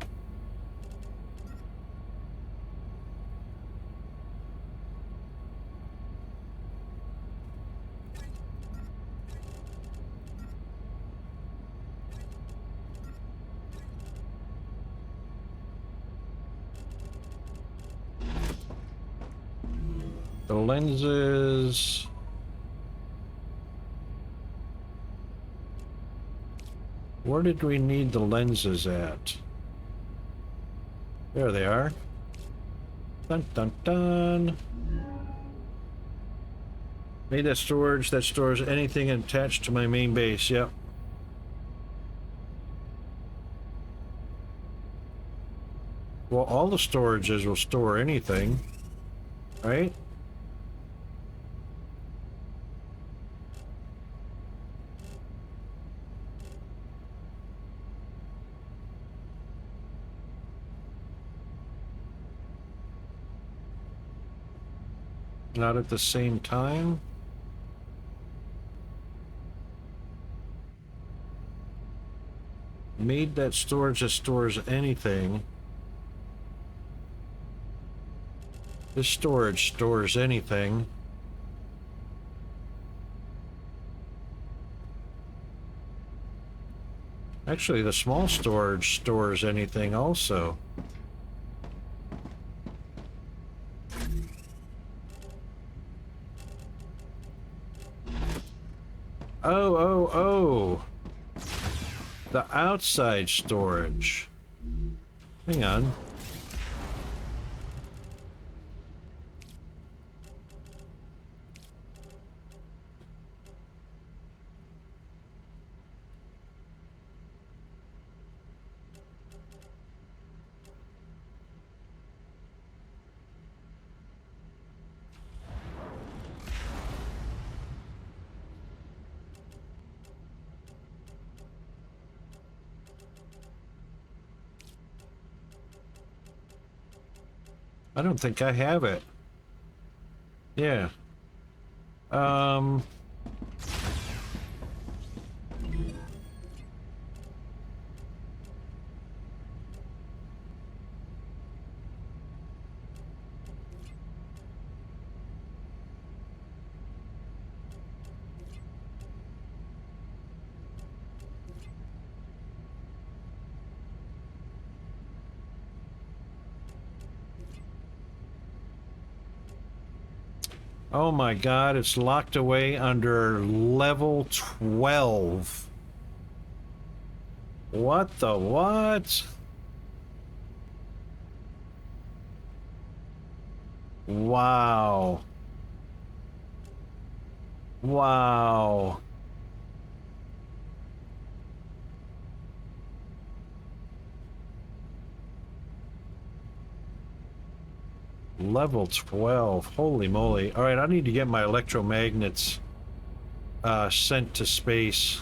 The lenses. Where did we need the lenses at? There they are. Dun dun dun. Made that storage that stores anything attached to my main base. Yep. Well, all the storages will store anything, right? Not at the same time. Made that storage that stores anything. This storage stores anything. Actually, the small storage stores anything also. Oh. The outside storage. Hang on. I don't think I have it. Yeah. Oh my God, it's locked away under level 12. What the what? Wow. Wow. Level 12. Holy moly. All right, I need to get my electromagnets sent to space.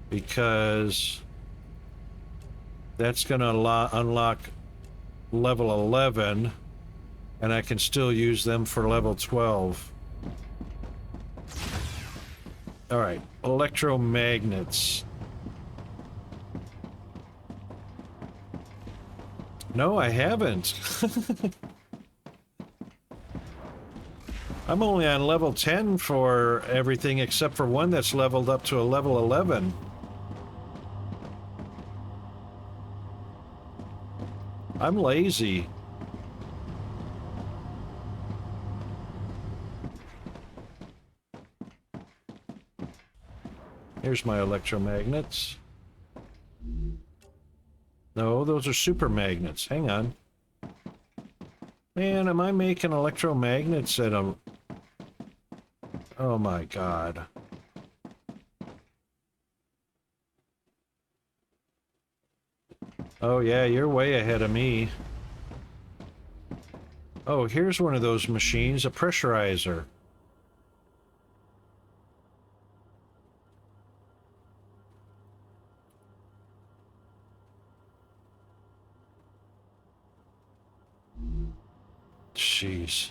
Because that's going to unlock level 11, and I can still use them for level 12. All right, electromagnets. No, I haven't. I'm only on level 10 for everything except for one that's leveled up to a level 11. I'm lazy. Here's my electromagnets. No, those are super magnets. Hang on. Man, am I making electromagnets at a... Oh my God. Oh yeah, you're way ahead of me. Oh, here's one of those machines, a pressurizer. Jeez.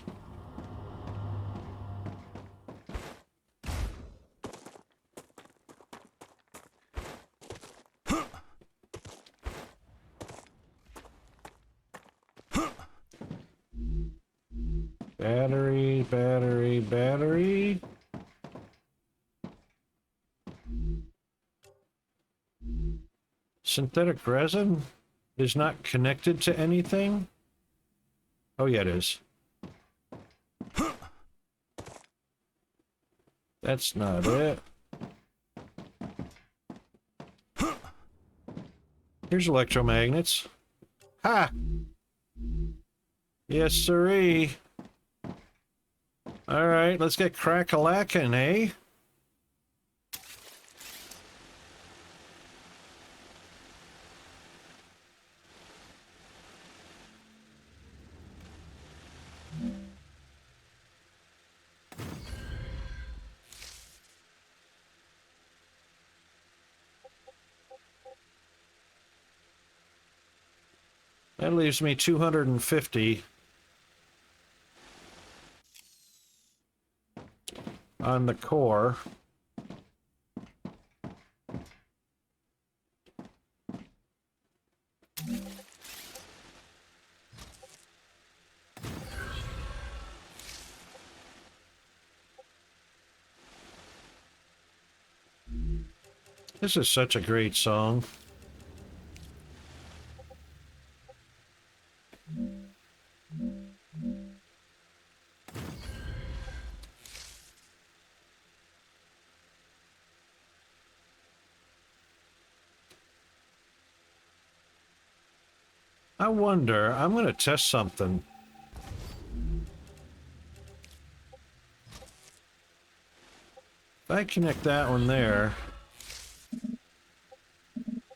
Battery, battery, battery. Synthetic resin is not connected to anything? Oh yeah, it is. That's not it. Here's electromagnets. Ha! Yes, sirree. All right, let's get crack-a-lackin', eh? That leaves me 250 on the core. This is such a great song. I wonder, I'm going to test something. If I connect that one there.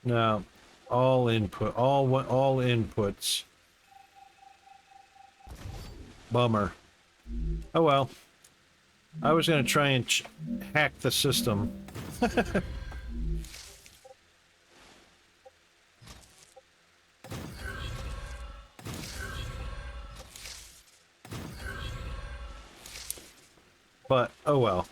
No, all inputs. Bummer. Oh well. I was going to try and hack the system. But, oh well.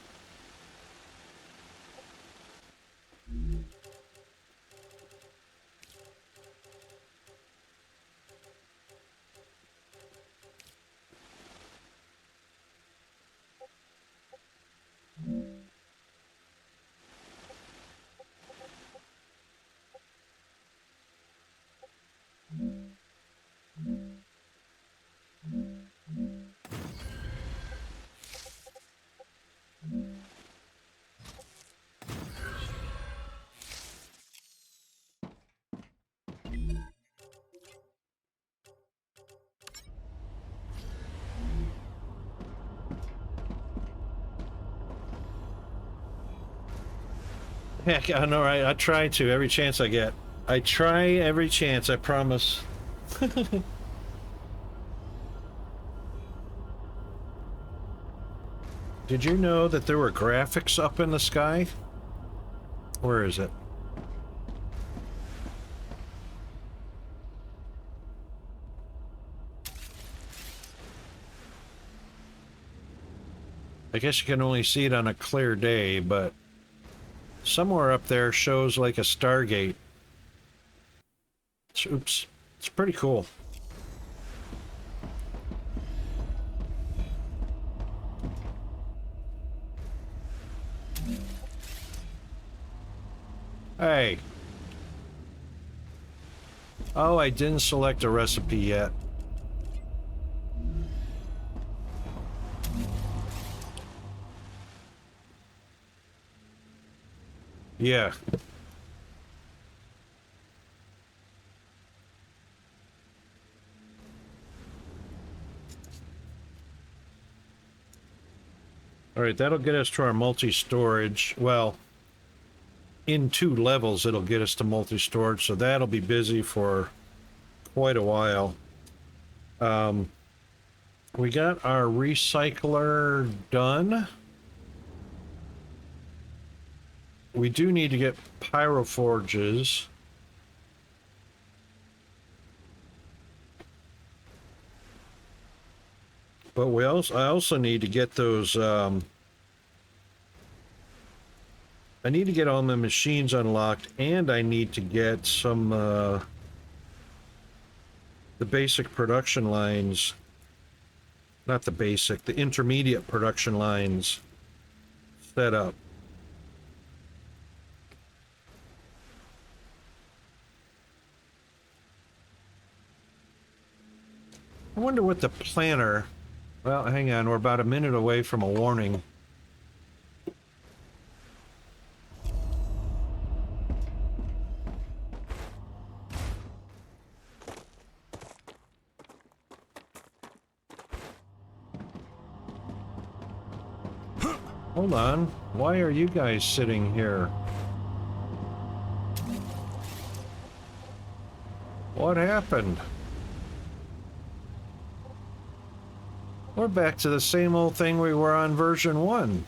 Heck, I know, right? I try to every chance I get. I try every chance, I promise. Did you know that there were graphics up in the sky? Where is it? I guess you can only see it on a clear day, but somewhere up there shows like a Stargate. Oops. It's pretty cool. Hey. Oh, I didn't select a recipe yet. Yeah. All right, that'll get us to our multi-storage. Well, in 2 levels, it'll get us to multi-storage, so that'll be busy for quite a while. We got our recycler done. We do need to get pyroforges. But I also need to get those, I need to get all my machines unlocked, and I need to get some, the basic production lines. Not the basic, the intermediate production lines set up. I wonder what the planner... Well, hang on, we're about a minute away from a warning. Hold on. Why are you guys sitting here? What happened? We're back to the same old thing we were on version 1.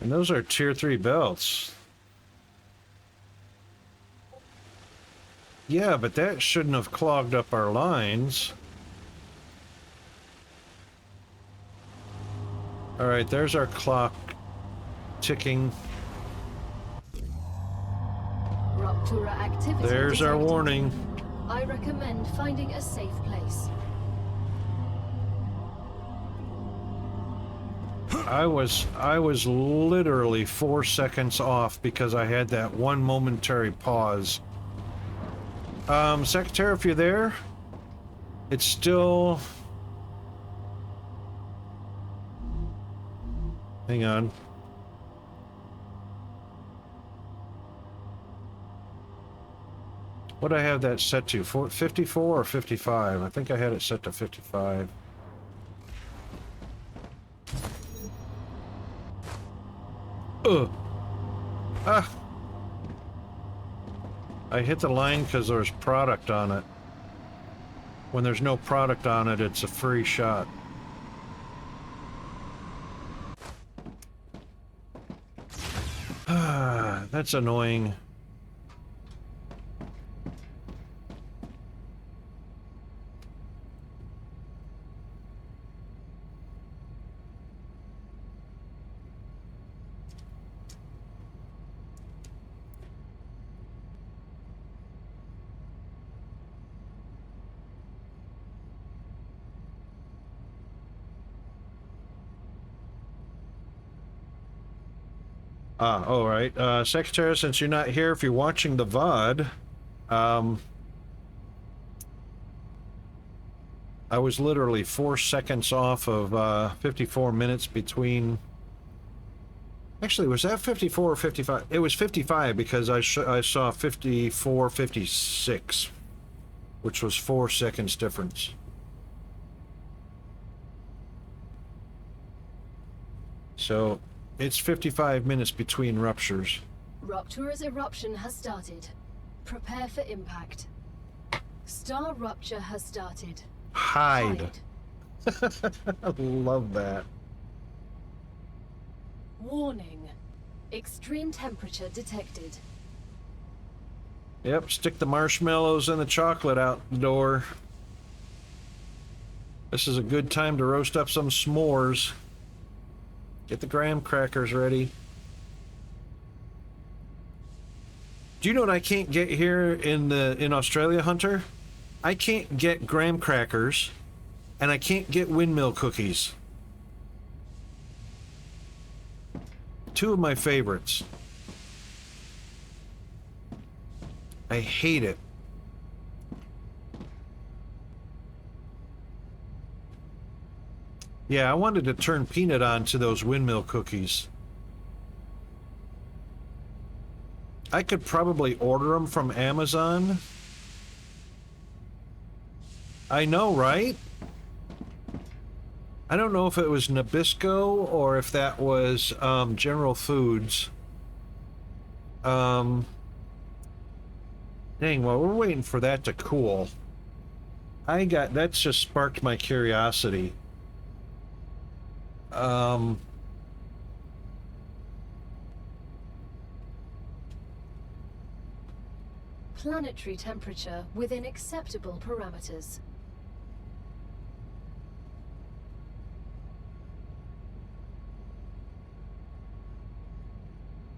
And those are tier 3 belts. Yeah, but that shouldn't have clogged up our lines. Alright, there's our clock ticking. Ruptura activity There's our detected. warning. I recommend finding a safe place. I was literally 4 seconds off because I had that one momentary pause. Secretary, if you're there, it's still... Hang on. What'd I have that set to? 54 or 55? I think I had it set to 55. Ugh. Ah. I hit the line because there's product on it. When there's no product on it, it's a free shot. Ah, that's annoying. All right. Secretary, since you're not here, if you're watching the VOD, I was literally 4 seconds off of 54 minutes between... Actually, was that 54 or 55? It was 55 because I saw 54, 56, which was 4 seconds difference. So... It's 55 minutes between ruptures. Ruptura's eruption has started. Prepare for impact. Star rupture has started. Hide. I love that. Warning. Extreme temperature detected. Yep, stick the marshmallows and the chocolate out the door. This is a good time to roast up some s'mores. Get the graham crackers ready. Do you know what I can't get here in Australia, Hunter? I can't get graham crackers, and I can't get windmill cookies. 2 of my favorites. I hate it. Yeah, I wanted to turn Peanut on to those windmill cookies. I could probably order them from Amazon. I know, right? I don't know if it was Nabisco or if that was General Foods. Dang, well, we're waiting for that to cool. That's just sparked my curiosity. Planetary temperature within acceptable parameters.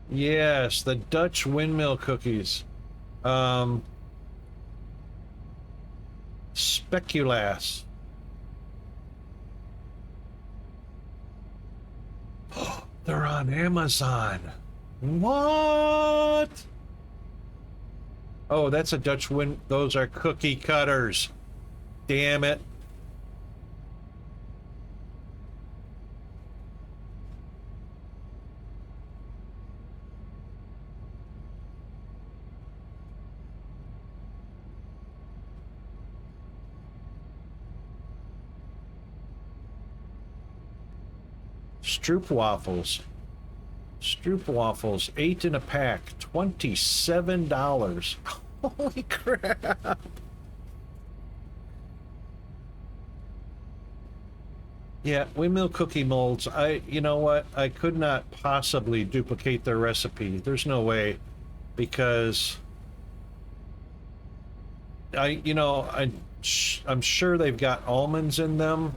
Yes, the Dutch windmill cookies. Speculas. They're on Amazon. What? Oh, that's a Dutch those are cookie cutters. Damn it. Stroop waffles. Stroop waffles, 8 in a pack, $27. Holy crap. Yeah, windmill cookie molds. You know what? I could not possibly duplicate their recipe. There's no way, because I'm sure they've got almonds in them.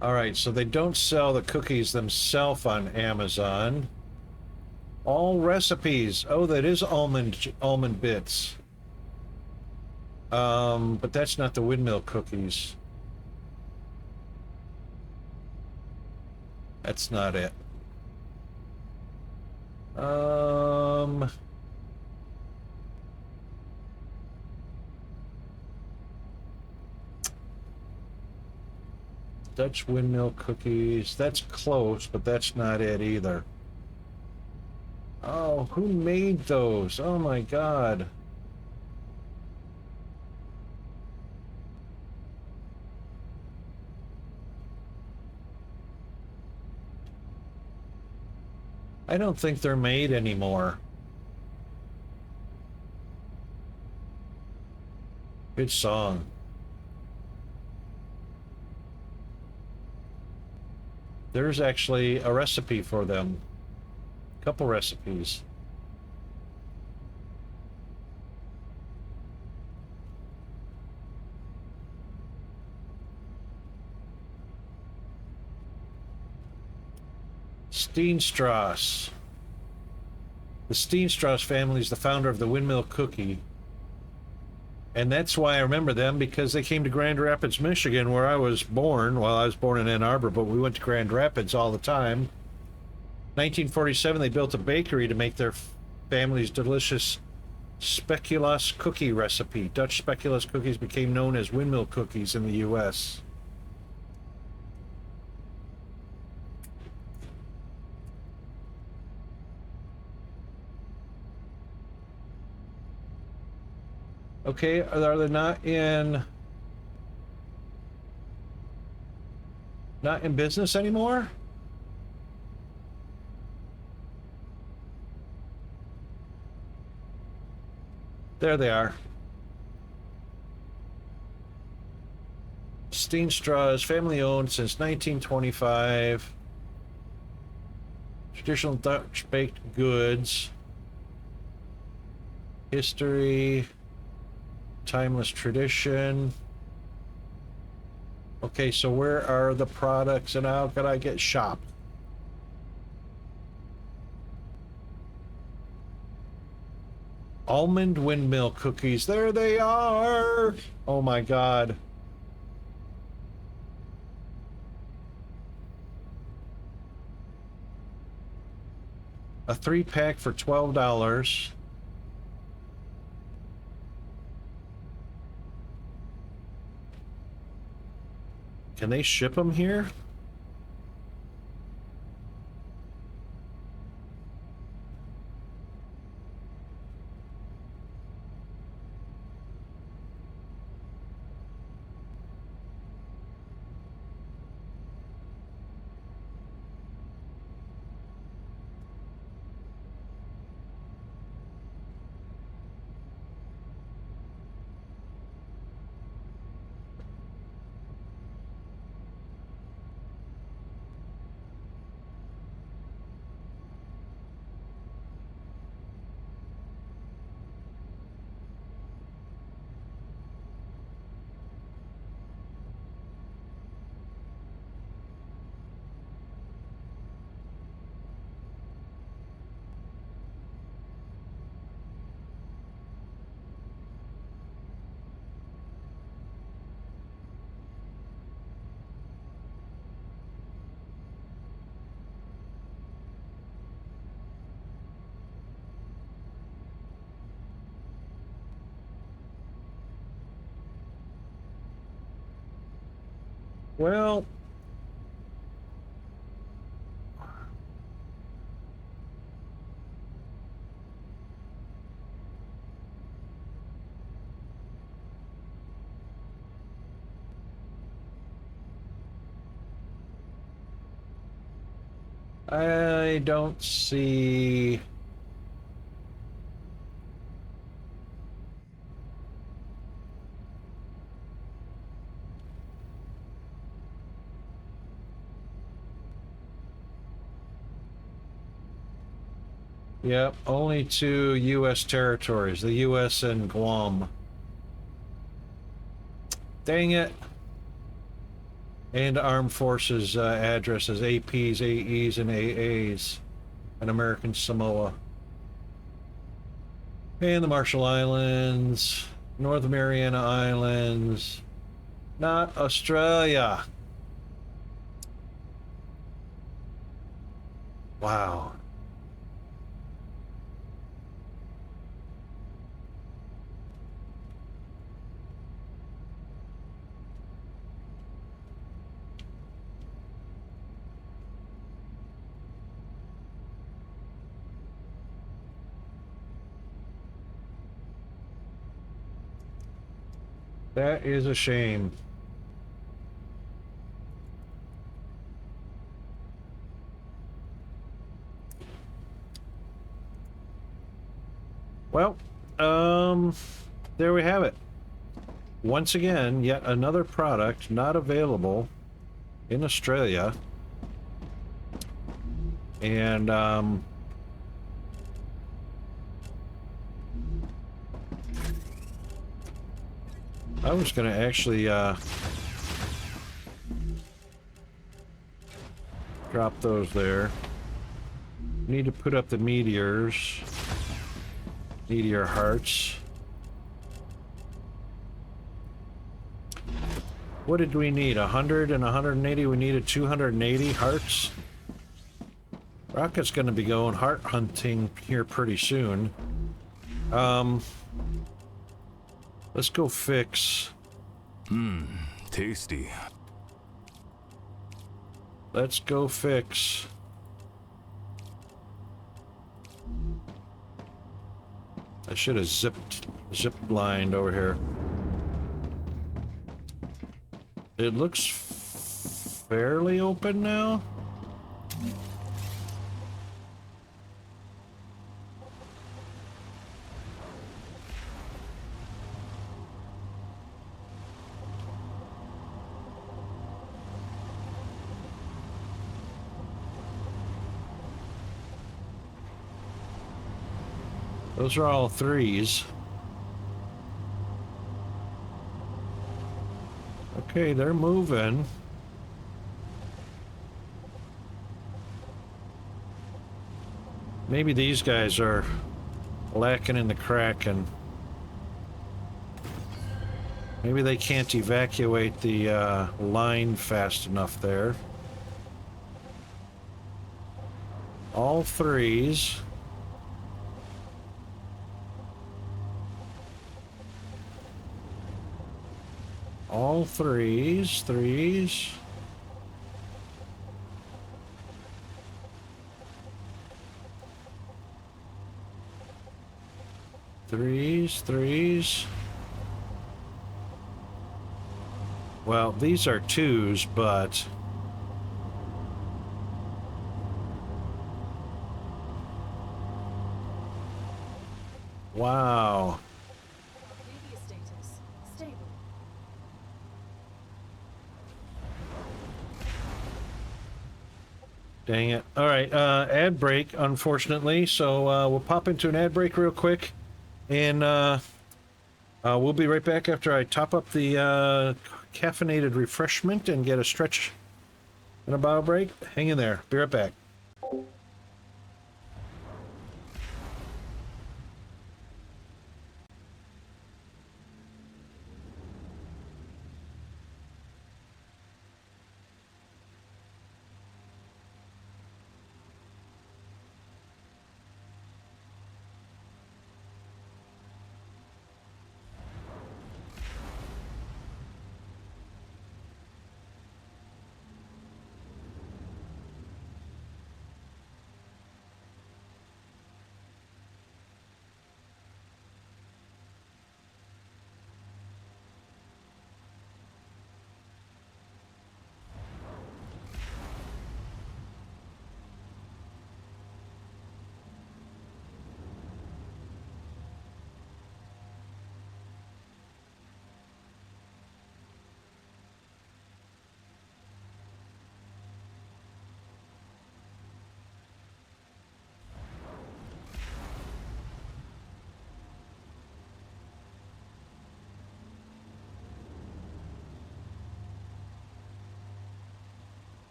All right, so they don't sell the cookies themselves on Amazon. All recipes. Oh, that is almond bits. But that's not the windmill cookies. That's not it. Dutch windmill cookies. That's close, but that's not it either. Oh, who made those? Oh my God. I don't think they're made anymore. Good song. There's actually a recipe for them. A couple recipes. Steenstrasse. The Steenstrasse family is the founder of the windmill cookie. And that's why I remember them, because they came to Grand Rapids, Michigan, where I was born. Well, I was born in Ann Arbor, but we went to Grand Rapids all the time. 1947, they built a bakery to make their family's delicious speculoos cookie recipe. Dutch speculoos cookies became known as windmill cookies in the U.S. Okay, are they not in business anymore? There they are. Steenstrasse, family owned since 1925. Traditional Dutch baked goods. History. Timeless tradition. Okay, so where are the products and how could I get shopped? Almond windmill cookies. There they are. Oh my God. A 3-pack for $12. Can they ship them here? Well, I don't see. Yep, only 2 U.S. territories, the U.S. and Guam. Dang it. And armed forces addresses, APs, AEs, and AAs, and American Samoa. And the Marshall Islands, North Mariana Islands, not Australia. Wow. That is a shame. Well, there we have it. Once again, yet another product not available in Australia. And, I was going to actually, drop those there. Need to put up the meteors. Meteor hearts. What did we need? 100 and 180? We needed 280 hearts. Rocket's going to be going heart hunting here pretty soon. Let's go fix. Tasty. Let's go fix. I should have zip lined over here. It looks fairly open now. Those are all 3s. Okay, they're moving. Maybe these guys are lacking in the Kraken. Maybe they can't evacuate the line fast enough there. All 3s. All 3s, 3s. Threes, 3s. Well, these are 2s, but wow. Previous status stable. Dang it. All right, ad break, unfortunately. So we'll pop into an ad break real quick. And we'll be right back after I top up the caffeinated refreshment and get a stretch and a bottle break. Hang in there. Be right back.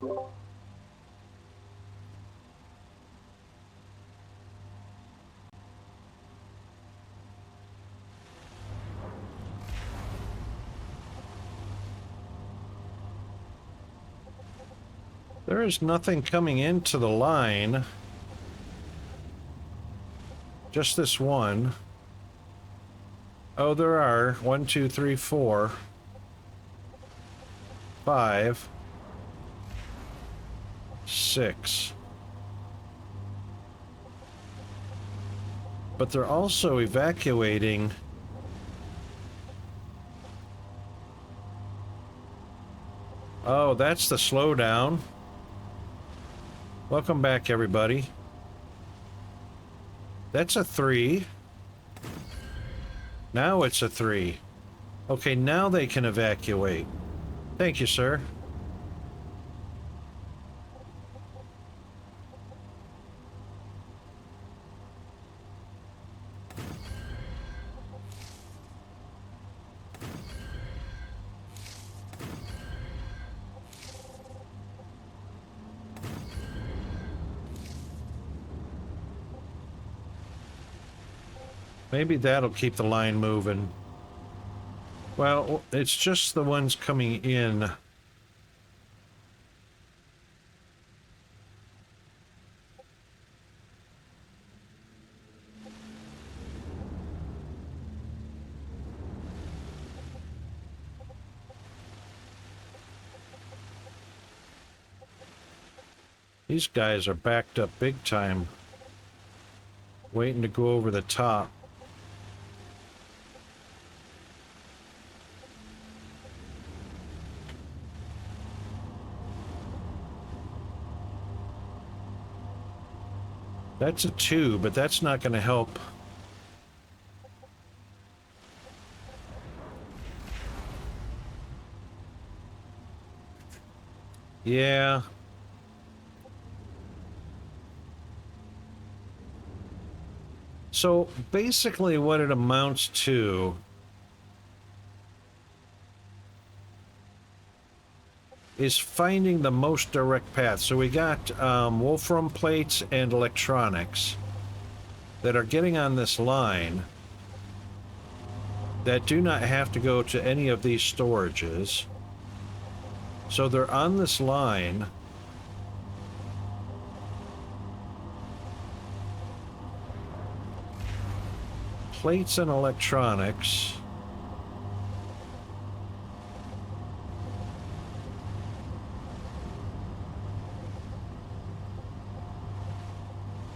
There is nothing coming into the line. Just this one. Oh, there are. 1, 2, 3, 4, 5, 6. But they're also evacuating. Oh, that's the slowdown. Welcome back, everybody. That's a 3. Now it's a 3. Okay, now they can evacuate. Thank you, sir. Maybe that'll keep the line moving. Well, it's just the ones coming in. These guys are backed up big time, waiting to go over the top. That's a 2, but that's not going to help. Yeah. So basically what it amounts to is finding the most direct path. So we got Wolfram plates and electronics that are getting on this line that do not have to go to any of these storages. So they're on this line. Plates and electronics.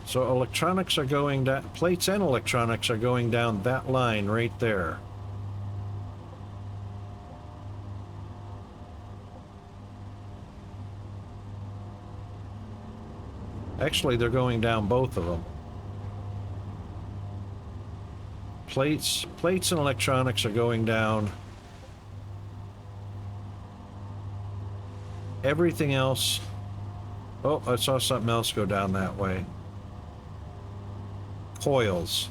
So electronics are going down, plates and electronics are going down that line right there. Actually, they're going down both of them. Plates and electronics are going down. Everything else. Oh, I saw something else go down that way. Coils.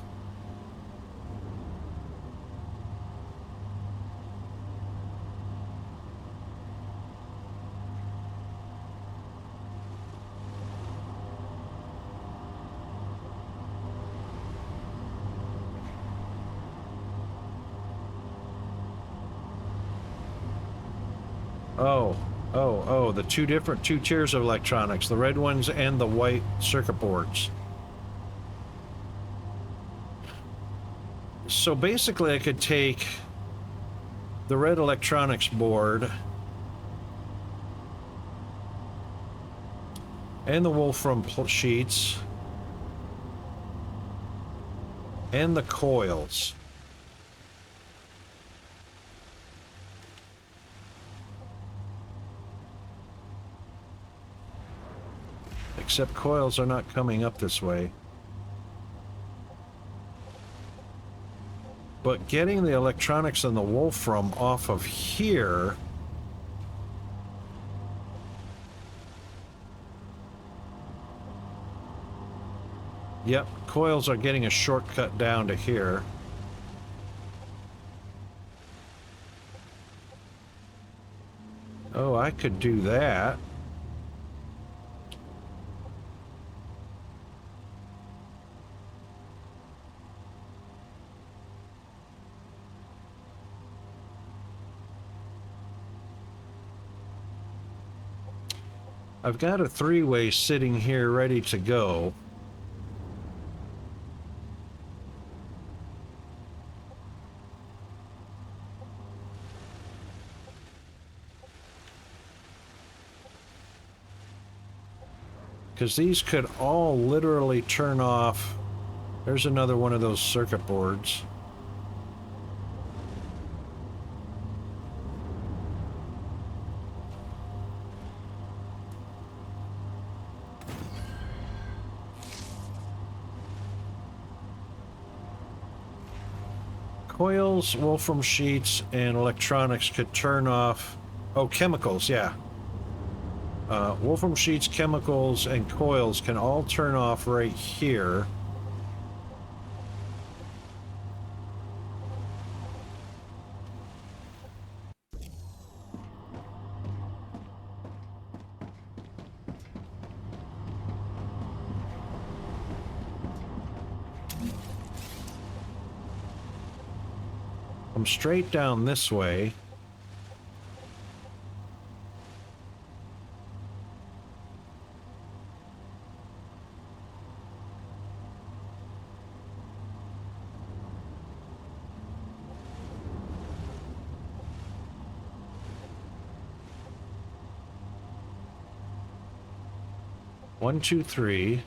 Oh, the two tiers of electronics, the red ones and the white circuit boards. So basically I could take the red electronics board and the Wolfram sheets and the coils. Except coils are not coming up this way. But getting the electronics and the Wolfram off of here Yep, coils are getting a shortcut down to here. Oh, I could do that. I've got a three-way sitting here ready to go. Because these could all literally turn off. There's another one of those circuit boards. Coils, Wolfram sheets, and electronics could turn off. Oh, chemicals, yeah. Wolfram sheets, chemicals, and coils can all turn off right here. Come straight down this way. One, two, three.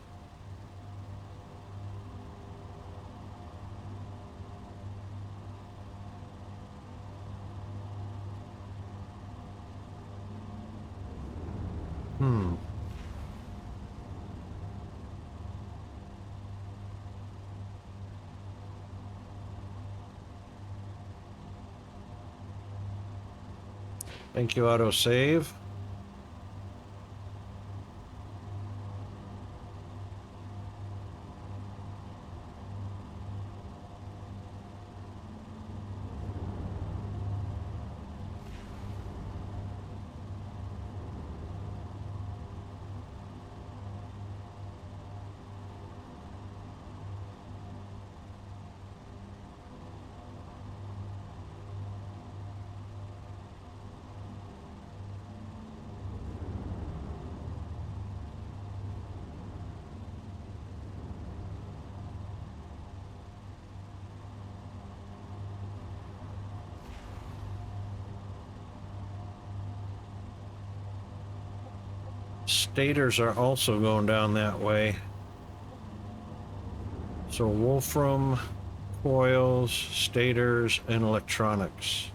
Thank you, autosave. Stators are also going down that way. So Wolfram, coils, stators, and electronics.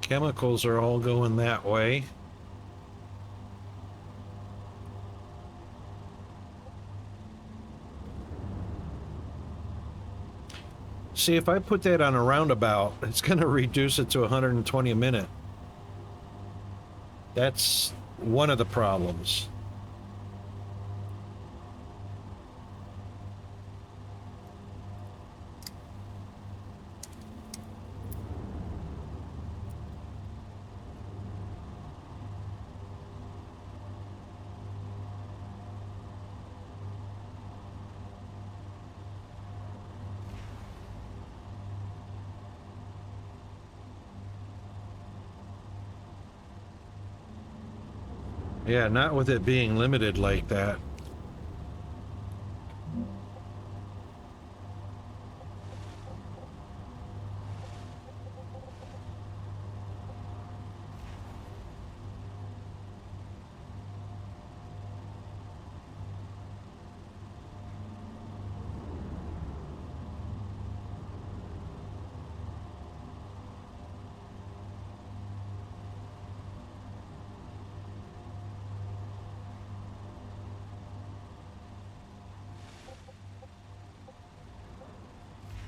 Chemicals are all going that way. See, if I put that on a roundabout, it's going to reduce it to 120 a minute. That's one of the problems. Yeah, not with it being limited like that.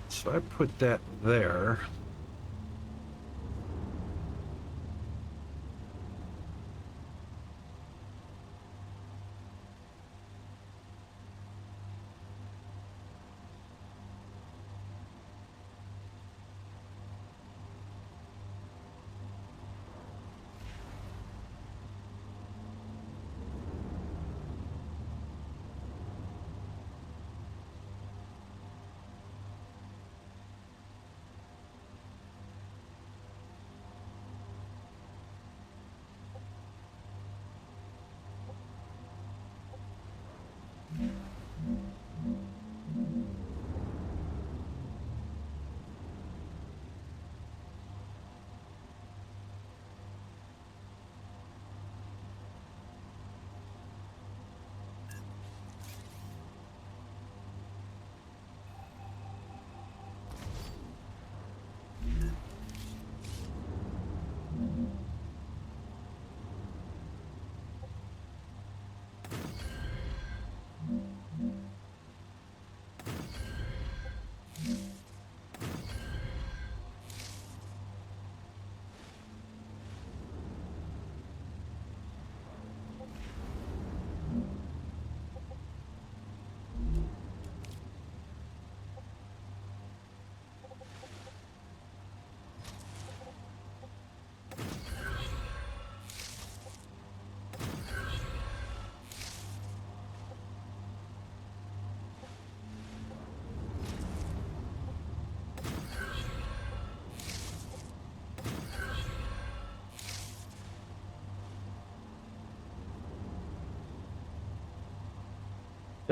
So I put that there.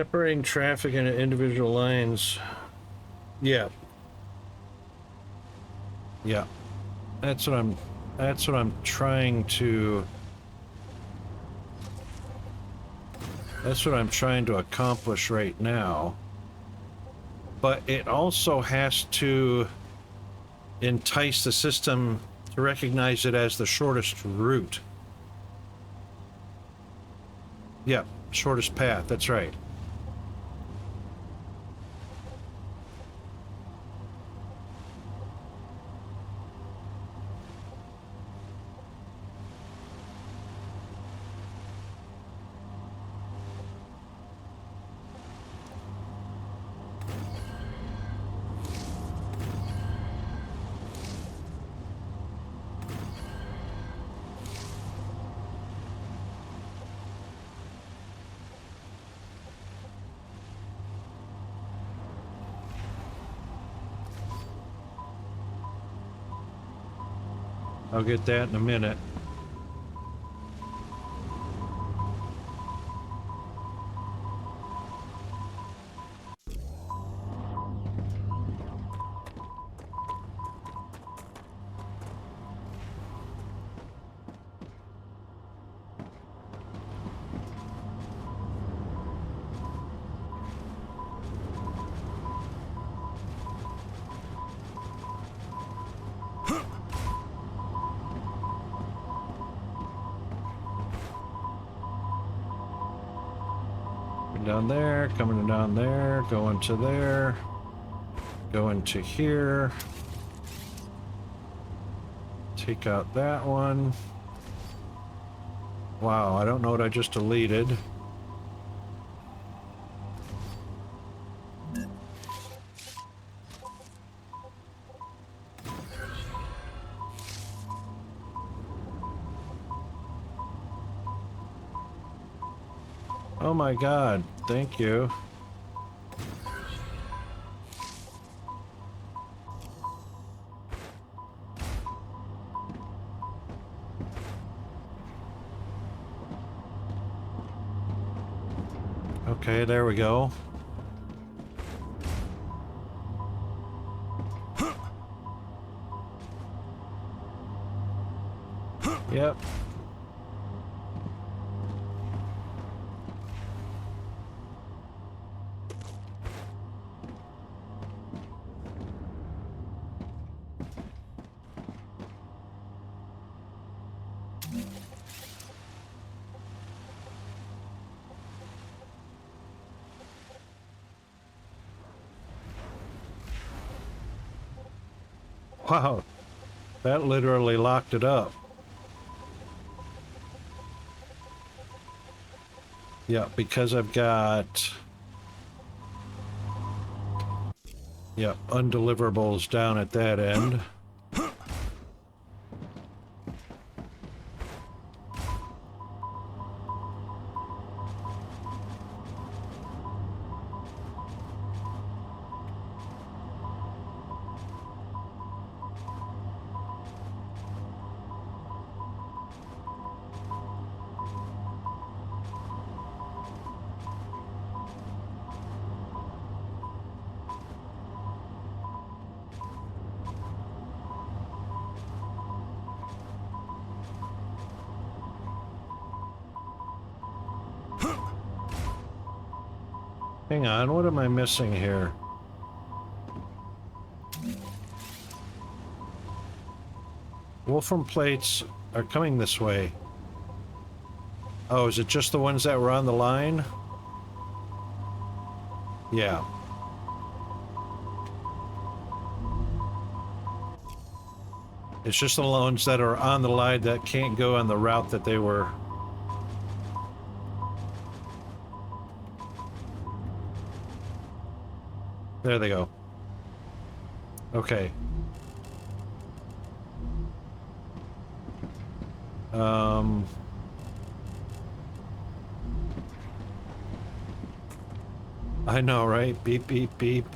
Separating traffic into individual lanes. Yeah. Yeah. That's what I'm trying to accomplish right now. But it also has to entice the system to recognize it as the shortest route. Yeah, shortest path, that's right. I'll get that in a minute. Down there, coming down there, going to there, going to here. Take out that one. Wow, I don't know what I just deleted. Oh my God, thank you. Okay, there we go. Yep. Wow, that literally locked it up. Yeah, because I've got... yeah, undeliverables down at that end. Hang on, what am I missing here? Wolfram plates are coming this way. Oh, is it just the ones that were on the line? Yeah. It's just the ones that are on the line that can't go on the route that they were. There they go. Okay. I know, right? Beep, beep, beep.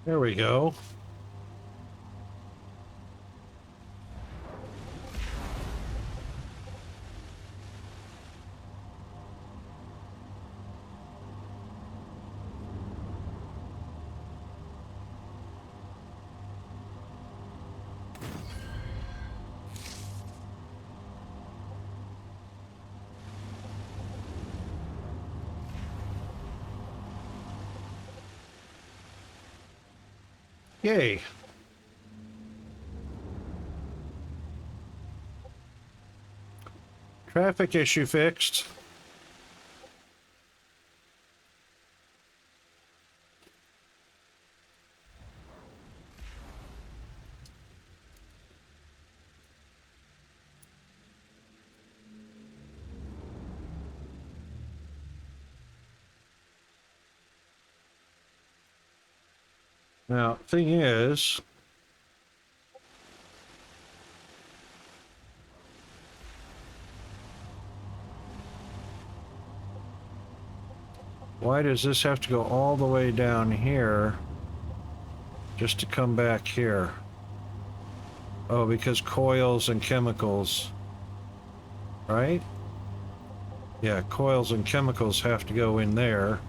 There we go. Yay. Traffic issue fixed. Now, thing is, why does this have to go all the way down here just to come back here? Oh, because coils and chemicals, right? Yeah, coils and chemicals have to go in there.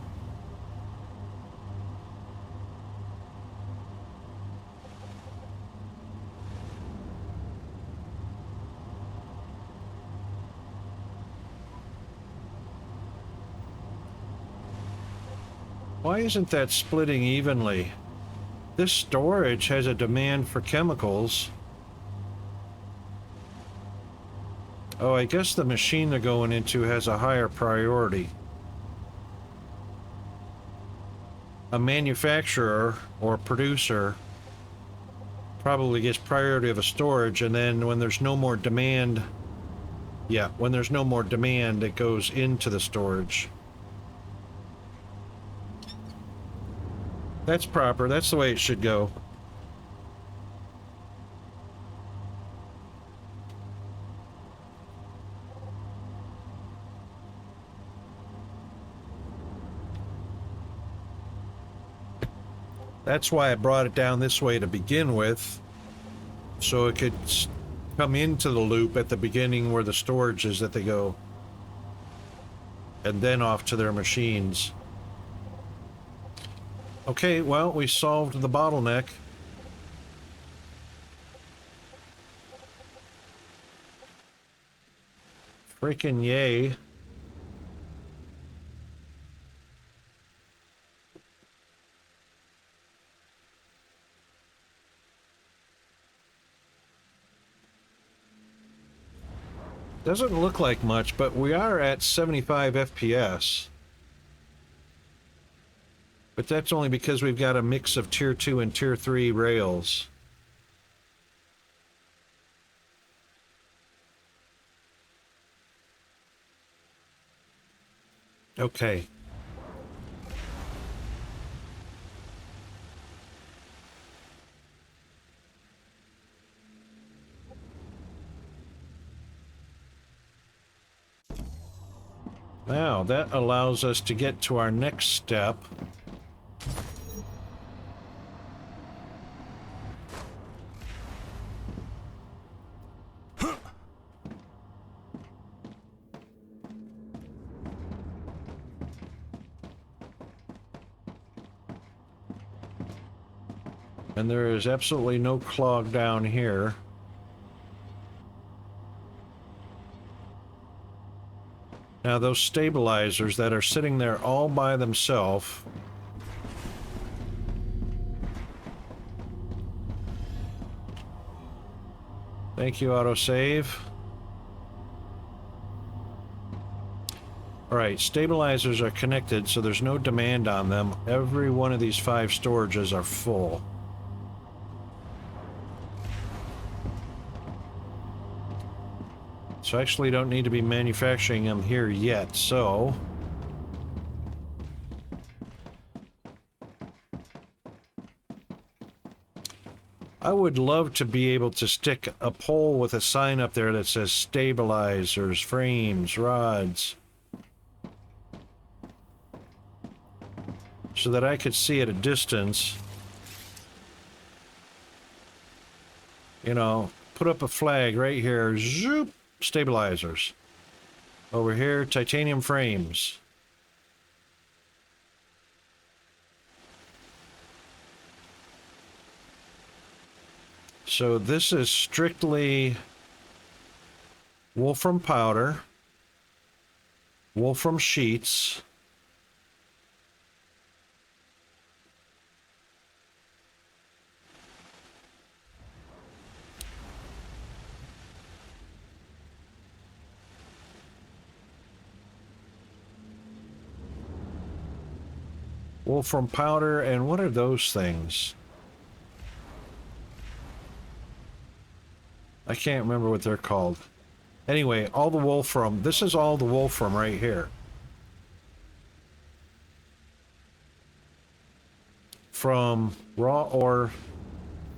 Why isn't that splitting evenly? This storage has a demand for chemicals. Oh, I guess the machine they're going into has a higher priority. A manufacturer or producer probably gets priority of a storage, and then when there's no more demand, yeah, when there's no more demand, it goes into the storage. That's proper. That's the way it should go. That's why I brought it down this way to begin with, so it could come into the loop at the beginning where the storage is that they go, and then off to their machines. Okay, well, we solved the bottleneck. Freaking yay. Doesn't look like much, but we are at 75 FPS. But that's only because we've got a mix of Tier 2 and Tier 3 rails. Okay. Now, that allows us to get to our next step. And there is absolutely no clog down here. Now those stabilizers that are sitting there all by themselves, thank you, autosave. Alright, stabilizers are connected, so there's no demand on them. Every one of these 5 storages are full. So I actually don't need to be manufacturing them here yet, so I would love to be able to stick a pole with a sign up there that says stabilizers, frames, rods, so that I could see at a distance You know, put up a flag right here. Zoop! Stabilizers. Over here, titanium frames. So this is strictly wolfram powder, wolfram sheets, wolfram powder, and what are those things? I can't remember what they're called. Anyway, all the wolfram. This is all the wolfram right here. From raw ore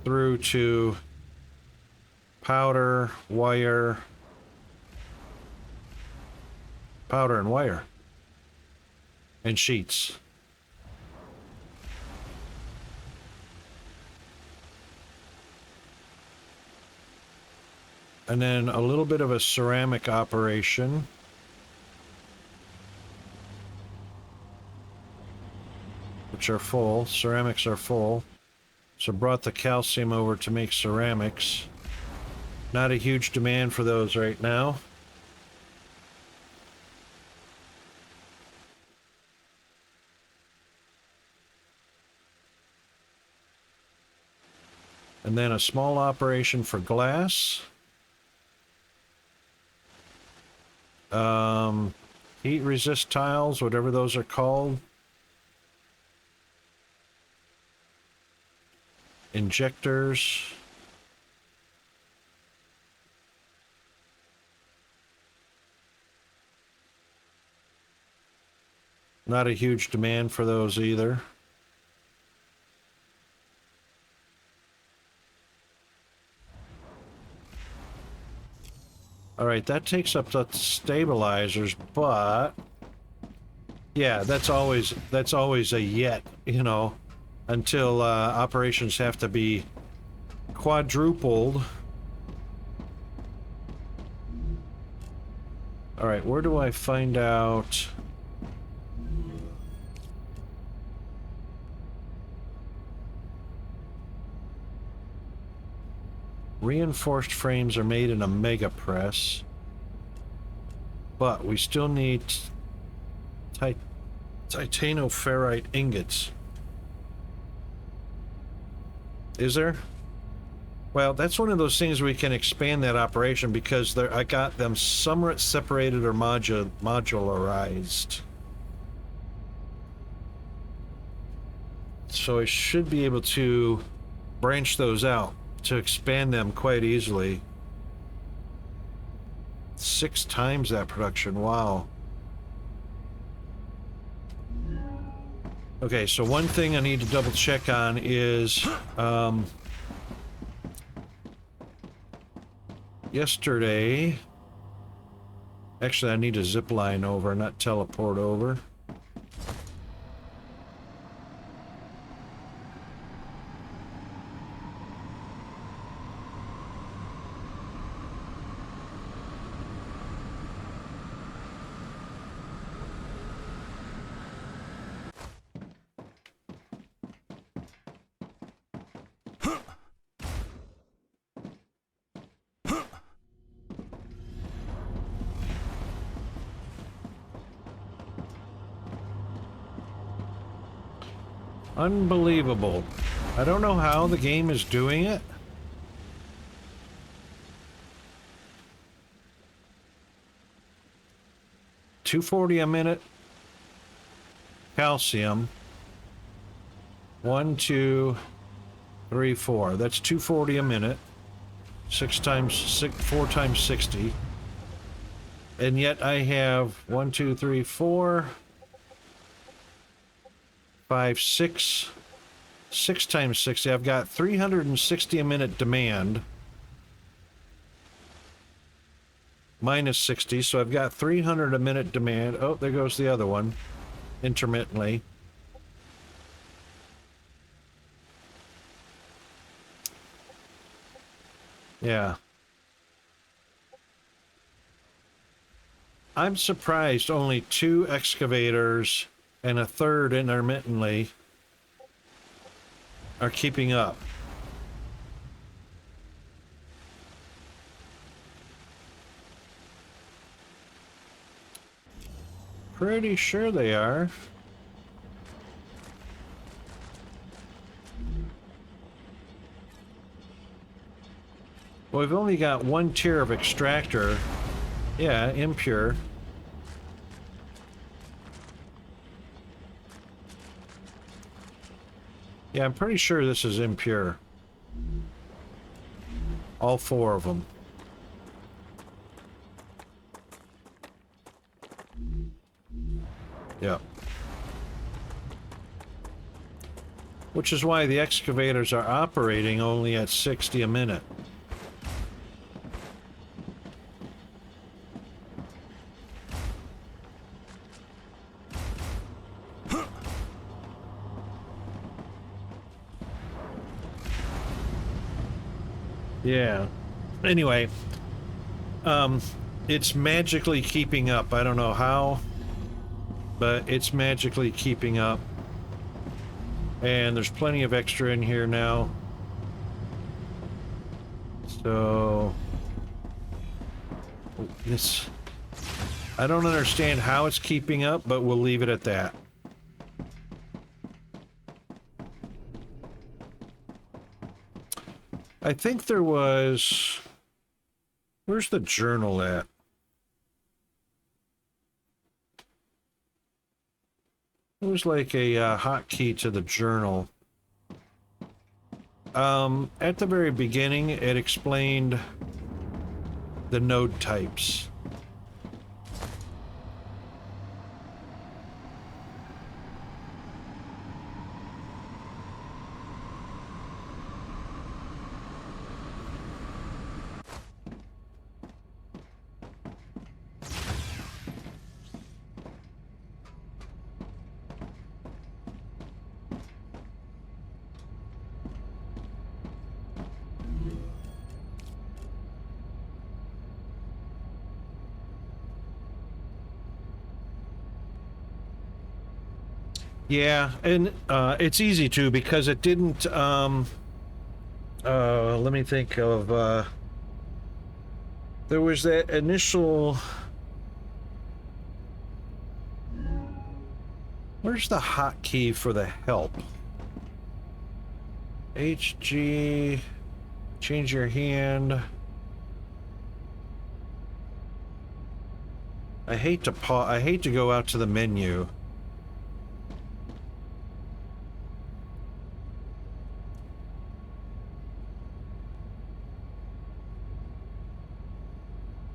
through to powder, wire, powder and wire, and sheets. And then a little bit of a ceramic operation. Which are full. Ceramics are full. So brought the calcium over to make ceramics. Not a huge demand for those right now. And then a small operation for glass. Heat resist tiles, whatever those are called. Injectors. Not a huge demand for those either. All right, that takes up the stabilizers, but yeah, that's always a yet, you know, until operations have to be quadrupled. All right, where do I find out? Reinforced frames are made in a mega press, but we still need titanoferrite ingots. Is there? Well, that's one of those things we can expand that operation because I got them somewhat separated or modularized. So I should be able to branch those out to expand them quite easily. 6 times that production, wow. Okay, so one thing I need to double check on is yesterday, actually I need to zip line over, not teleport over. Unbelievable. I don't know how the game is doing it. $240 a minute. Calcium. 1, 2, 3, 4. That's $240 a minute. 4 times 60. And yet I have 1, 2, 3, 4. 5, 6. 6 times 60. I've got 360 a minute demand. Minus 60, so I've got 300 a minute demand. Oh, there goes the other one. Intermittently. Yeah. I'm surprised only 2 excavators and a third intermittently are keeping up. Pretty sure they are. Well, we've only got 1 tier of extractor. Yeah, impure. Yeah, I'm pretty sure this is impure. All 4 of them. Yep. Which is why the excavators are operating only at 60 a minute. Yeah. Anyway, it's magically keeping up. I don't know how, but it's magically keeping up. And there's plenty of extra in here now. So this, I don't understand how it's keeping up, but we'll leave it at that. I think there was... Where's the journal at? It was like a hotkey to the journal. At the very beginning, it explained the node types. Yeah, and it's easy to because it didn't let me think of there was that initial, where's the hotkey for the help? HG, change your hand. I hate to go out to the menu.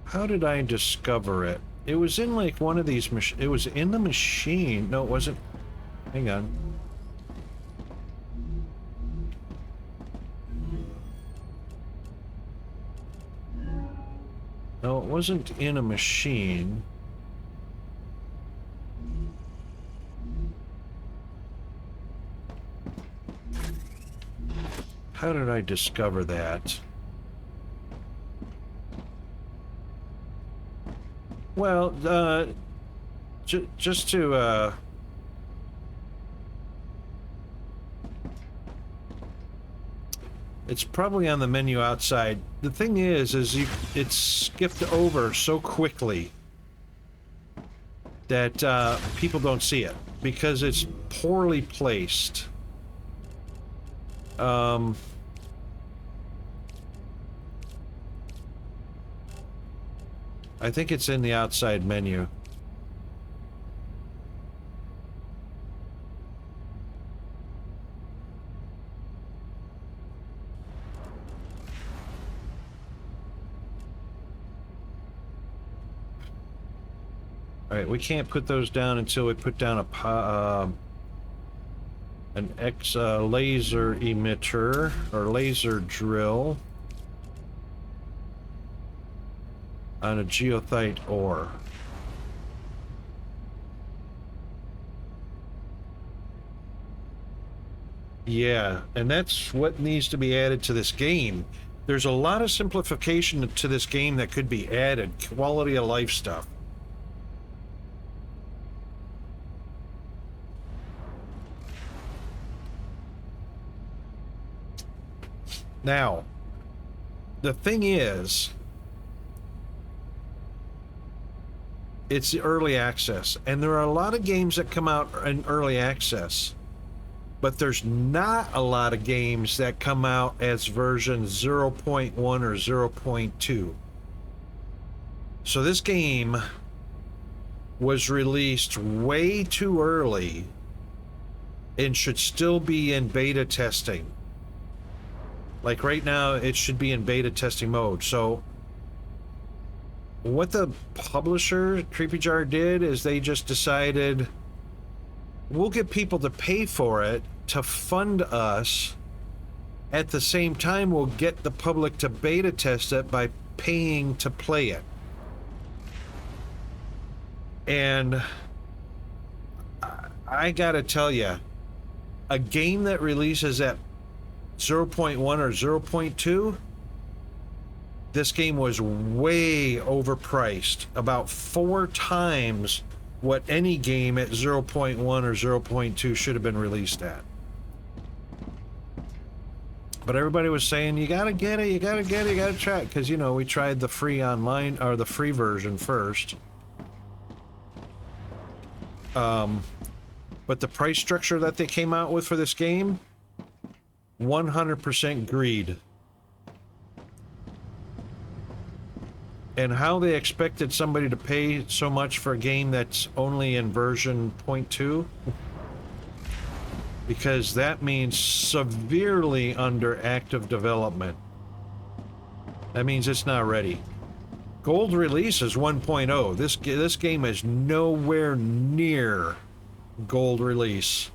How did I discover it? It was in like one of these it was in the machine. No, it wasn't. Hang on. No, it wasn't in a machine. How did I discover that? Well, just to, it's probably on the menu outside. The thing is it's skipped over so quickly that people don't see it because it's poorly placed. I think it's in the outside menu. Alright, we can't put those down until we put down an laser emitter or laser drill on a geothite ore. Yeah, and that's what needs to be added to this game. There's a lot of simplification to this game that could be added, quality of life stuff. Now, the thing is, it's early access, and there are a lot of games that come out in early access, but there's not a lot of games that come out as version 0.1 or 0.2. So this game was released way too early and should still be in beta testing. Like right now, it should be in beta testing mode. So what the publisher, Creepy Jar, did is they just decided, we'll get people to pay for it to fund us. At the same time, we'll get the public to beta test it by paying to play it. And I gotta tell you, a game that releases at 0.1 or 0.2, this game was way overpriced, about 4 times what any game at 0.1 or 0.2 should have been released at. But everybody was saying, you gotta get it, you gotta get it, you gotta try it, because, you know, we tried the free online, or the free version first. But the price structure that they came out with for this game, 100% greed. And how they expected somebody to pay so much for a game that's only in version 0.2? Because that means severely under active development. That means it's not ready. Gold release is 1.0. This game is nowhere near gold release.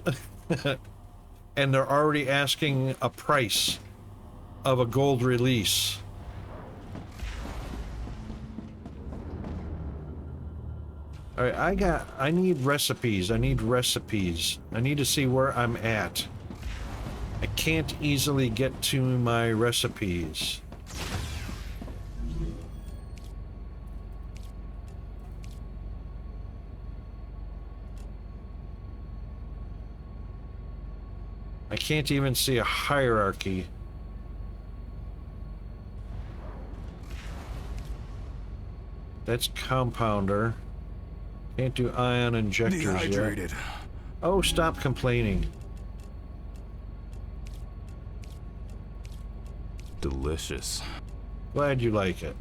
And they're already asking a price of a gold release. All right, I need recipes. I need to see where I'm at. I can't easily get to my recipes. I can't even see a hierarchy. That's compounder. Can't do ion injectors Dehydrated. yet. Oh, stop complaining. Delicious. Glad you like it.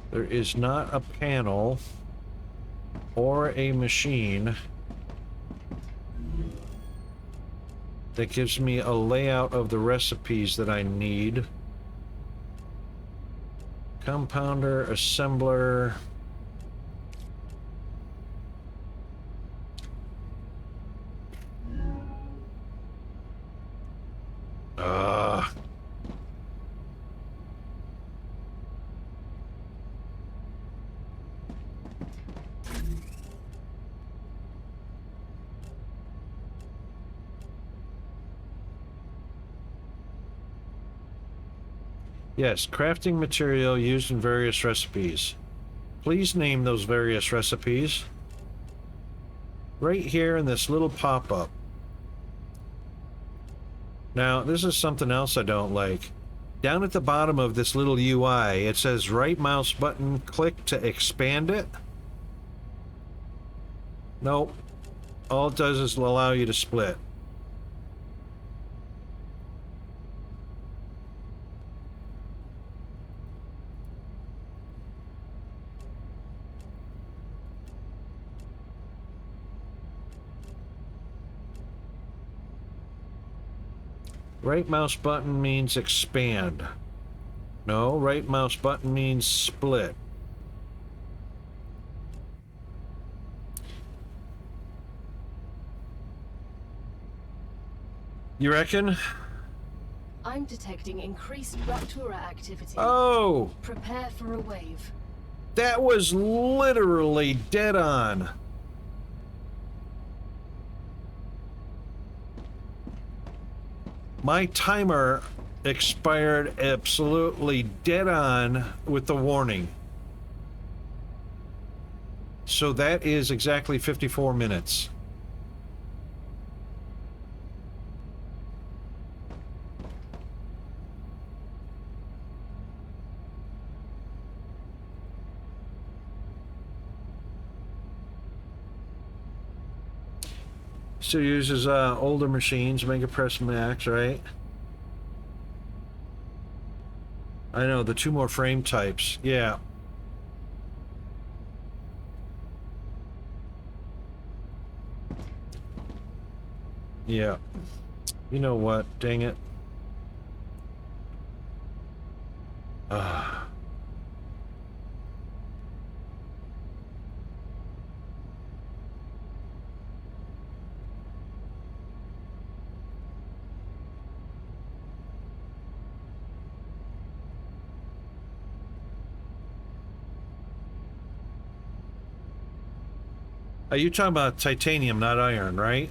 There is not a panel or a machine that gives me a layout of the recipes that I need. Compounder, assembler. Yes, crafting material used in various recipes. Please name those various recipes. Right here in this little pop-up. Now, this is something else I don't like. Down at the bottom of this little UI, it says right mouse button, click to expand it. Nope. All it does is allow you to split. Right mouse button means expand. No, right mouse button means split. You reckon? I'm detecting increased Raptura activity. Oh! Prepare for a wave. That was literally dead on. My timer expired absolutely dead on with the warning. So that is exactly 54 minutes. Still uses older machines, Mega Press Max, right? I know, the 2 more frame types. Yeah. Yeah. You know what? Dang it. Ah. Are you talking about titanium, not iron, right?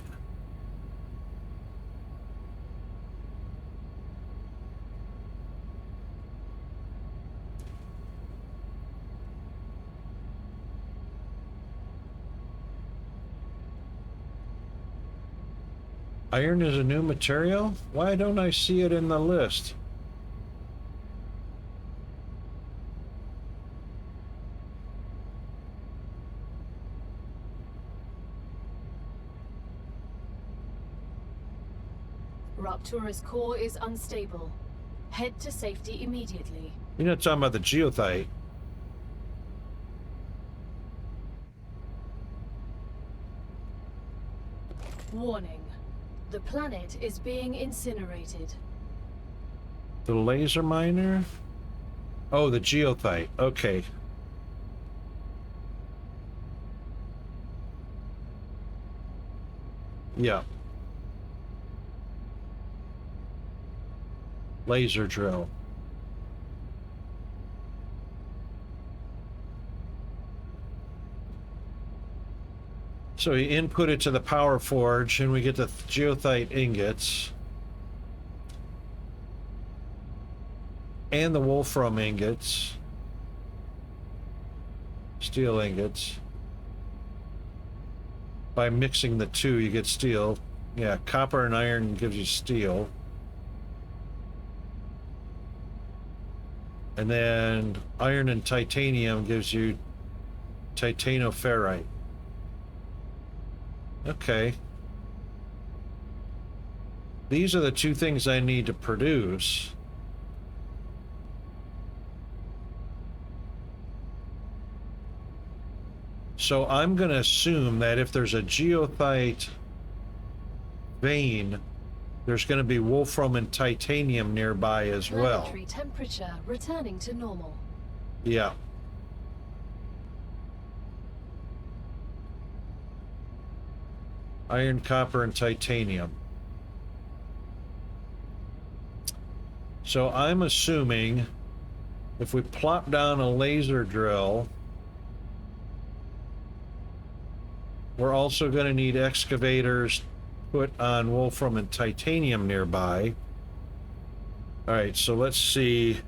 Iron is a new material? Why don't I see it in the list? Raptura's core is unstable. Head to safety immediately. You're not talking about the geothite. Warning. The planet is being incinerated. The laser miner? Oh, the geothite. Okay. Yeah. Laser drill. So you input it to the power forge and we get the geothite ingots. And the wolfram ingots. Steel ingots. By mixing the two, you get steel. Yeah, copper and iron gives you steel. And then iron and titanium gives you titanoferrite. Okay. These are the 2 things I need to produce. So I'm going to assume that if there's a geothite vein, there's going to be wolfram and titanium nearby as well. Planetary temperature returning to normal. Yeah. Iron, copper, and titanium. So I'm assuming if we plop down a laser drill, we're also going to need excavators put on wolfram and titanium nearby. All right, so let's see.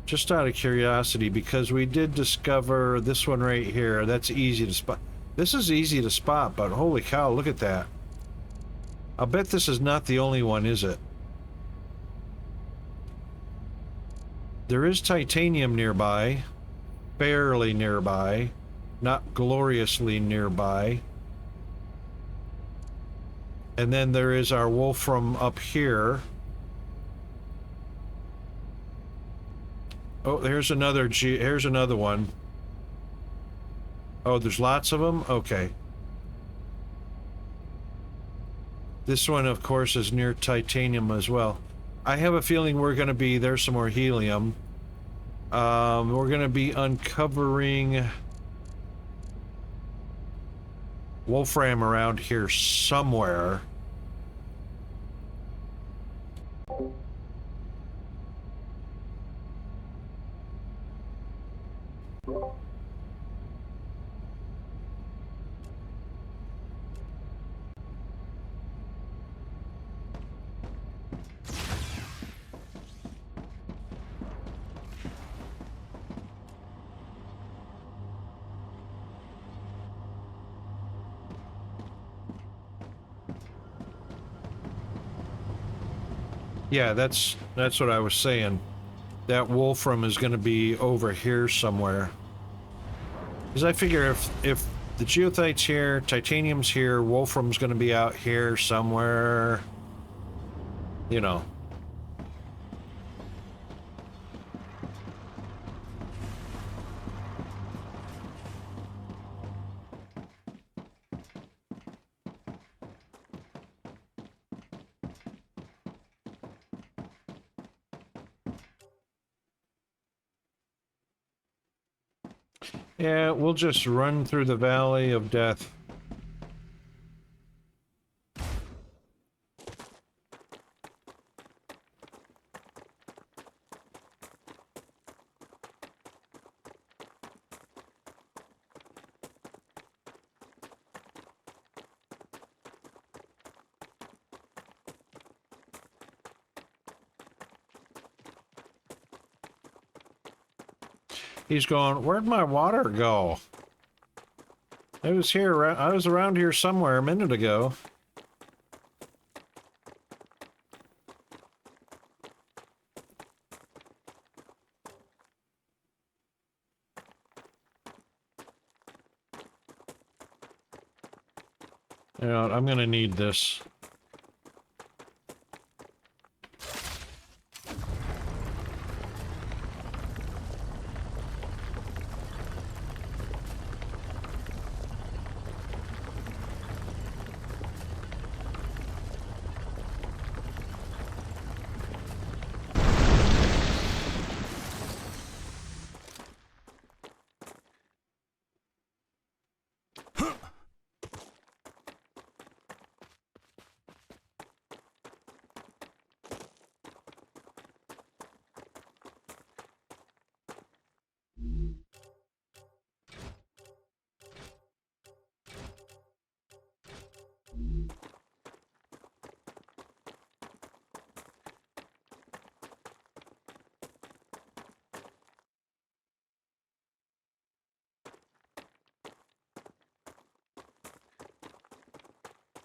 Just out of curiosity, because we did discover this one right here. That's easy to spot. This is easy to spot, but holy cow, look at that. I'll bet this is not the only one, is it? There is titanium nearby. Barely nearby. Not gloriously nearby. And then there is our wolfram up here. Oh, here's another one. Oh, there's lots of them? Okay. This one, of course, is near titanium as well. I have a feeling we're going to be... There's some more helium. We're going to be uncovering wolfram around here somewhere. Yeah, that's what I was saying. That wolfram is going to be over here somewhere. Because I figure if the geothite's here, titanium's here, wolfram's going to be out here somewhere. You know. Yeah, we'll just run through the valley of death. He's going, where'd my water go? It was here, I was around here somewhere a minute ago. You know, I'm gonna need this.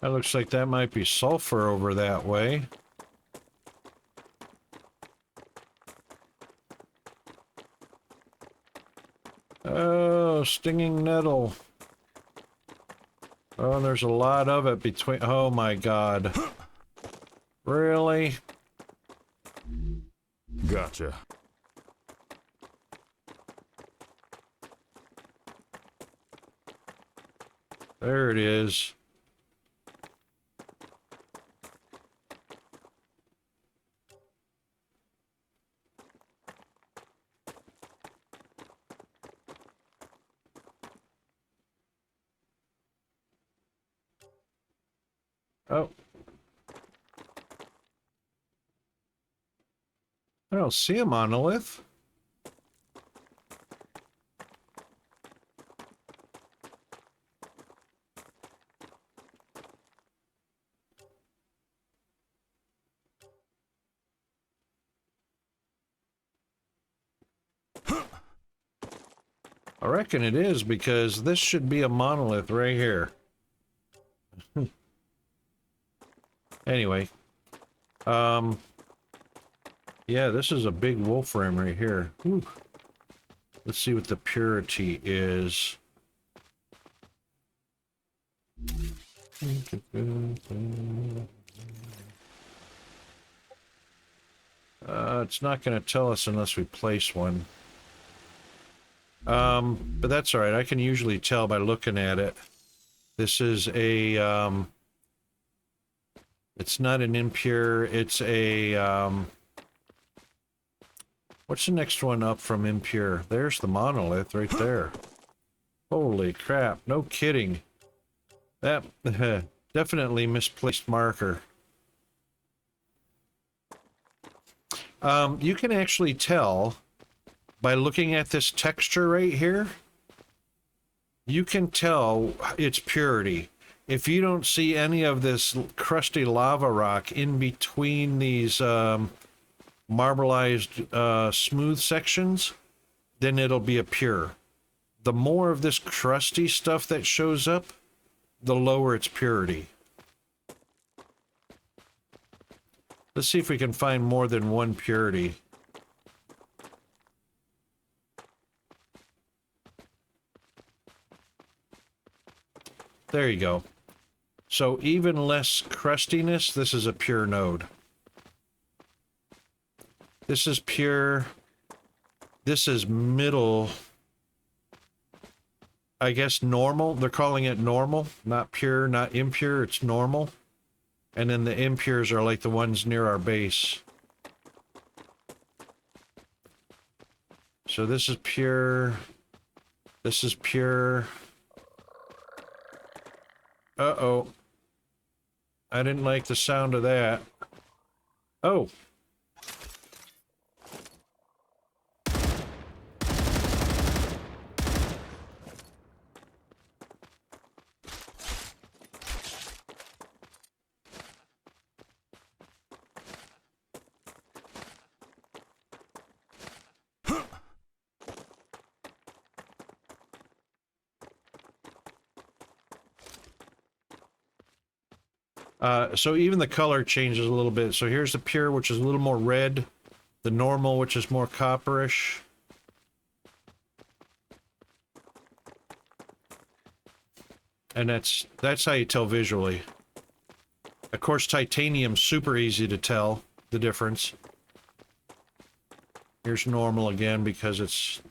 That looks like that might be sulfur over that way. Oh, stinging nettle. Oh, there's a lot of it between... Oh my god. Really? Gotcha. There it is. Oh. I don't see a monolith. I reckon it is, because this should be a monolith right here. Anyway. Yeah, this is a big wolfram right here. Whew. Let's see what the purity is. It's not going to tell us unless we place one. But that's all right. I can usually tell by looking at it. This is a, it's not an impure, it's a, what's the next one up from impure? There's the monolith right there. Holy crap, no kidding. That, definitely misplaced marker. You can actually tell by looking at this texture right here. You can tell its purity. If you don't see any of this crusty lava rock in between these marbleized smooth sections, then it'll be a pure. The more of this crusty stuff that shows up, the lower its purity. Let's see if we can find more than one purity. There you go. So even less crustiness, this is a pure node. This is pure. This is middle. I guess normal. They're calling it normal, not pure, not impure. It's normal. And then the impures are like the ones near our base. So this is pure. This is pure. Uh-oh. I didn't like the sound of that. Oh. So even the color changes a little bit. So here's the pure, which is a little more red. The normal, which is more copperish. And that's how you tell visually. Of course, titanium's super easy to tell the difference. Here's normal again because it's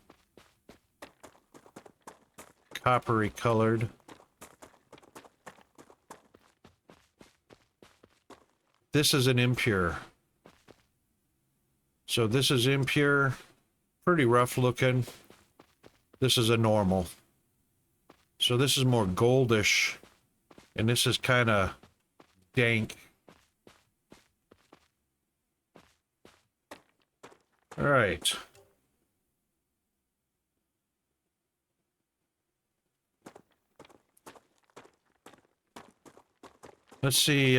coppery colored. This is an impure. So this is impure, pretty rough looking. This is a normal. So this is more goldish, and this is kind of dank. All right. Let's see,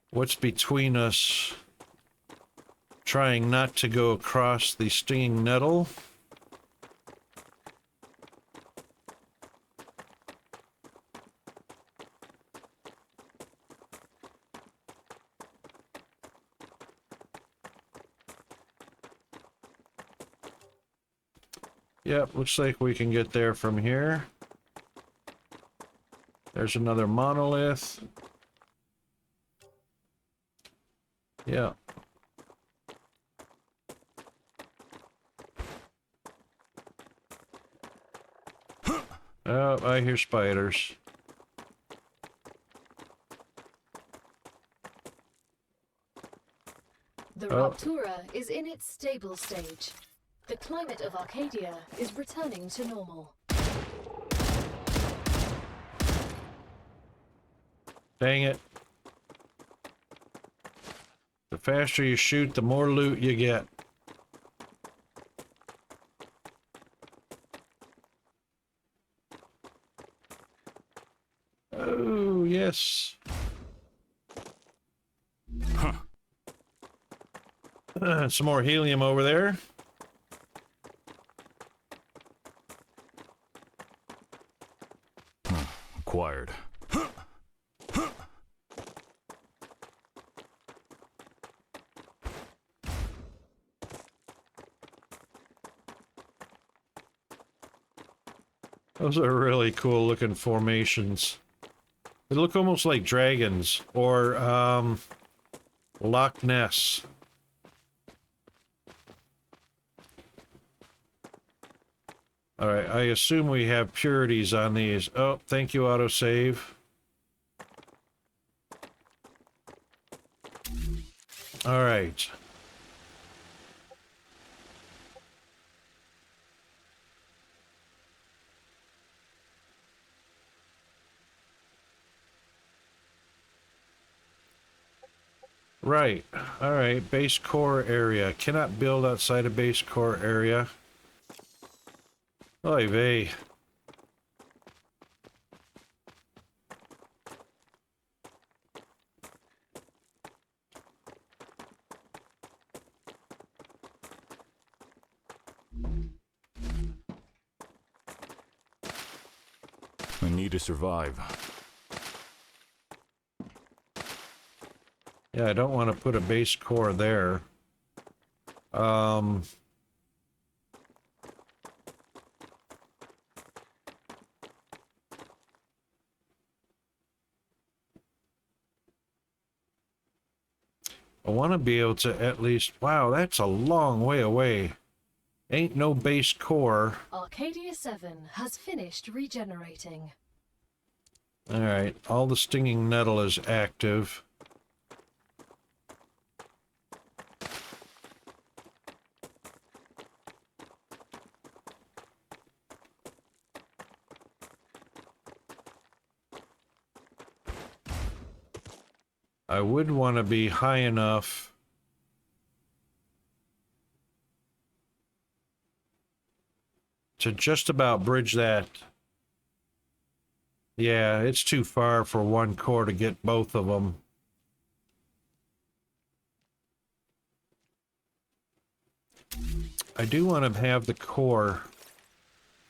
what's between us? Trying not to go across the stinging nettle. Yep, looks like we can get there from here. There's another monolith. Yeah. Oh, I hear spiders. The Raptura is in its stable stage. The climate of Arcadia is returning to normal. Dang it. The faster you shoot, the more loot you get. Oh, yes. Huh. Some more helium over there. Acquired. Those are really cool looking formations. They look almost like dragons or Loch Ness. Alright, I assume we have purities on these. Oh, thank you, autosave. Alright. Right. Alright, base core area. Cannot build outside of base core area. Oy vey. I need to survive. Yeah, I don't want to put a base core there. I want to be able to at least... Wow, that's a long way away. Ain't no base core. Arcadia 7 has finished regenerating. Alright, all the stinging nettle is active. I would want to be high enough to just about bridge that. Yeah, it's too far for one core to get both of them. I do want to have the core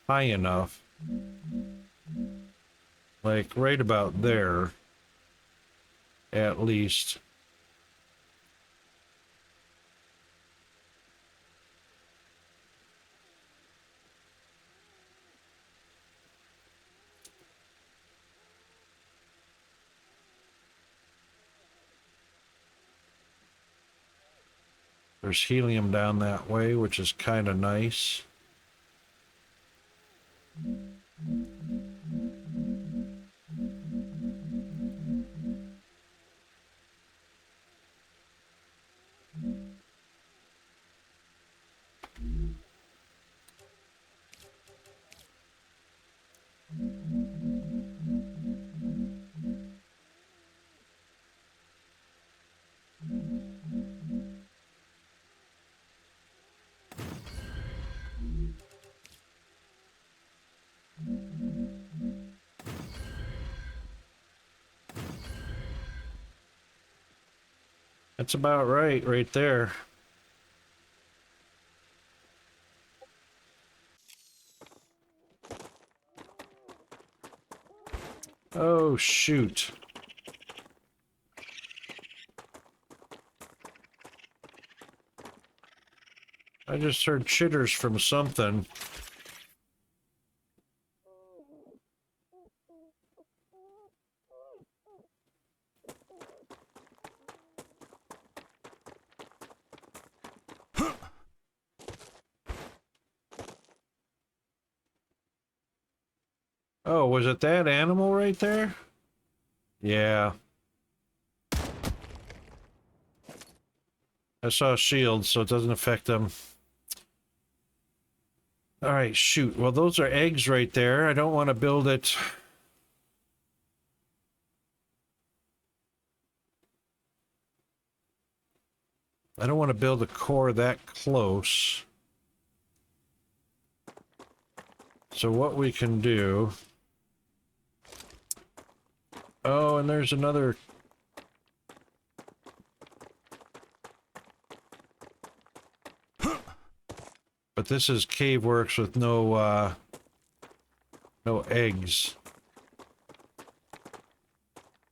high enough. Like right about there. At least. There's helium down that way, which is kind of nice. That's about right there. Oh, shoot. I just heard chitters from something. Oh, was it that animal right there? Yeah. I saw a shield, so it doesn't affect them. Alright, shoot. Well, those are eggs right there. I don't want to build it. I don't want to build a core that close. So what we can do... Oh, and there's another... But this is cave works with no eggs.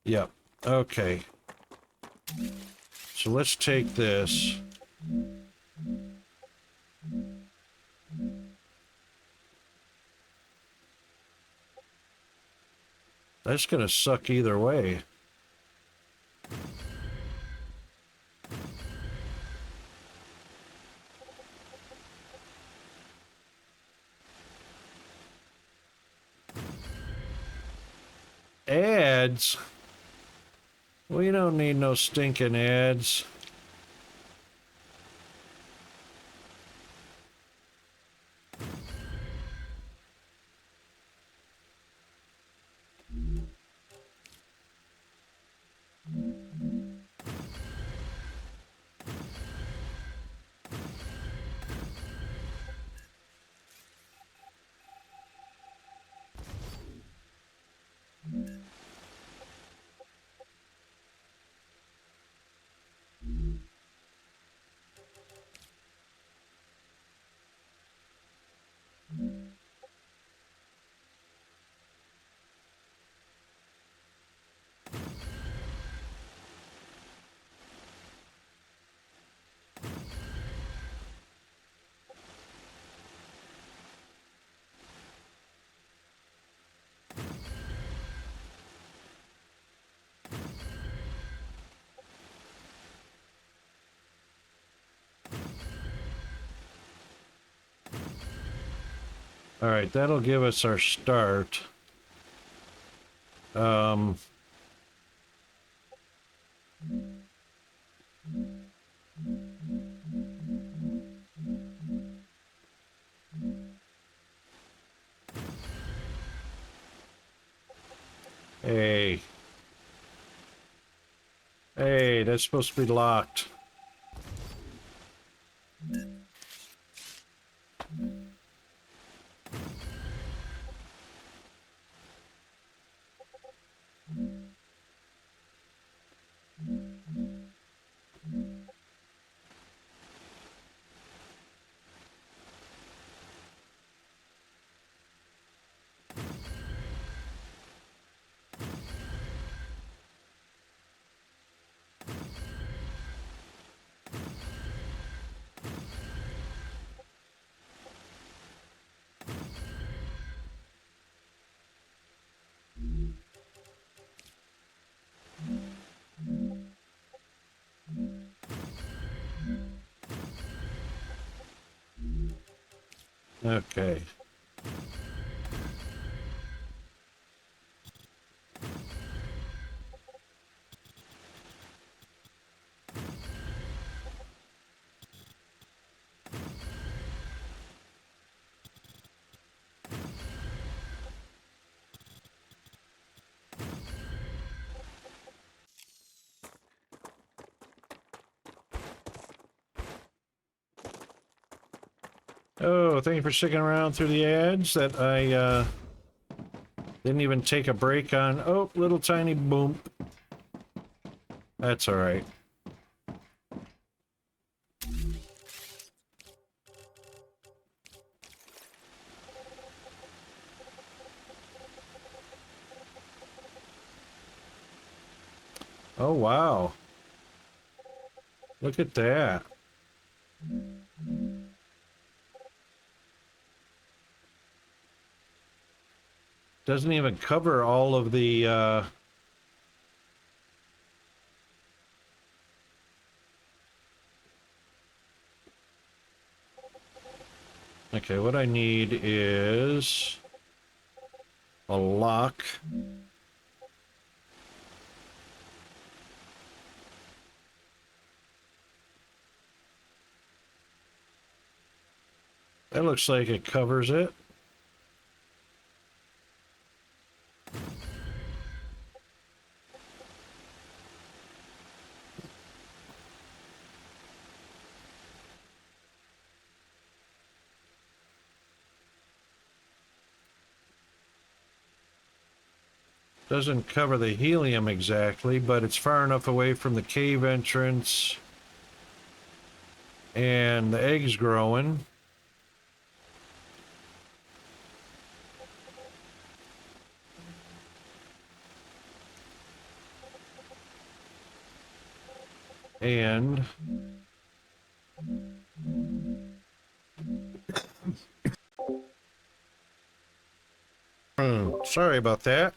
Yep. Okay. So let's take this. That's gonna suck either way. Ads? We don't need no stinking ads. All right, that'll give us our start. Hey. Hey, that's supposed to be locked. Okay. Oh, thank you for sticking around through the ads that I didn't even take a break on. Oh, little tiny boom. That's all right. Oh, wow. Look at that. Doesn't even cover all of the, Okay, what I need is a lock. That looks like it covers it. Doesn't cover the helium exactly, but it's far enough away from the cave entrance and the eggs growing. And sorry about that.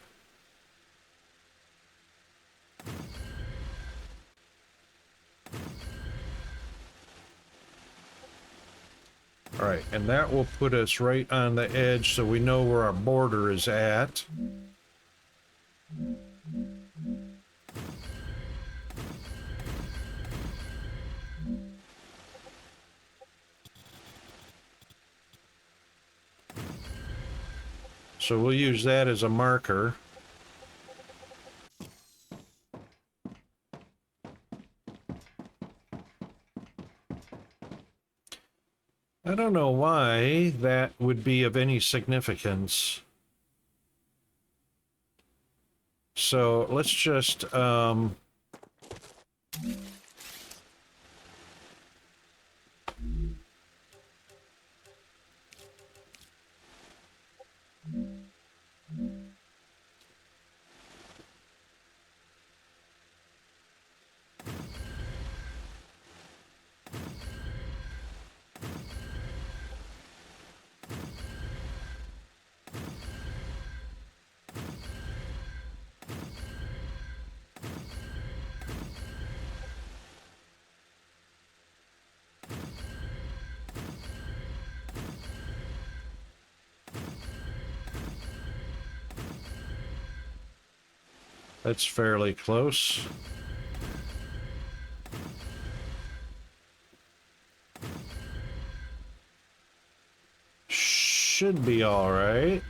All right, and that will put us right on the edge so we know where our border is at. So we'll use that as a marker. I don't know why that would be of any significance. So let's just, That's fairly close. Should be all right.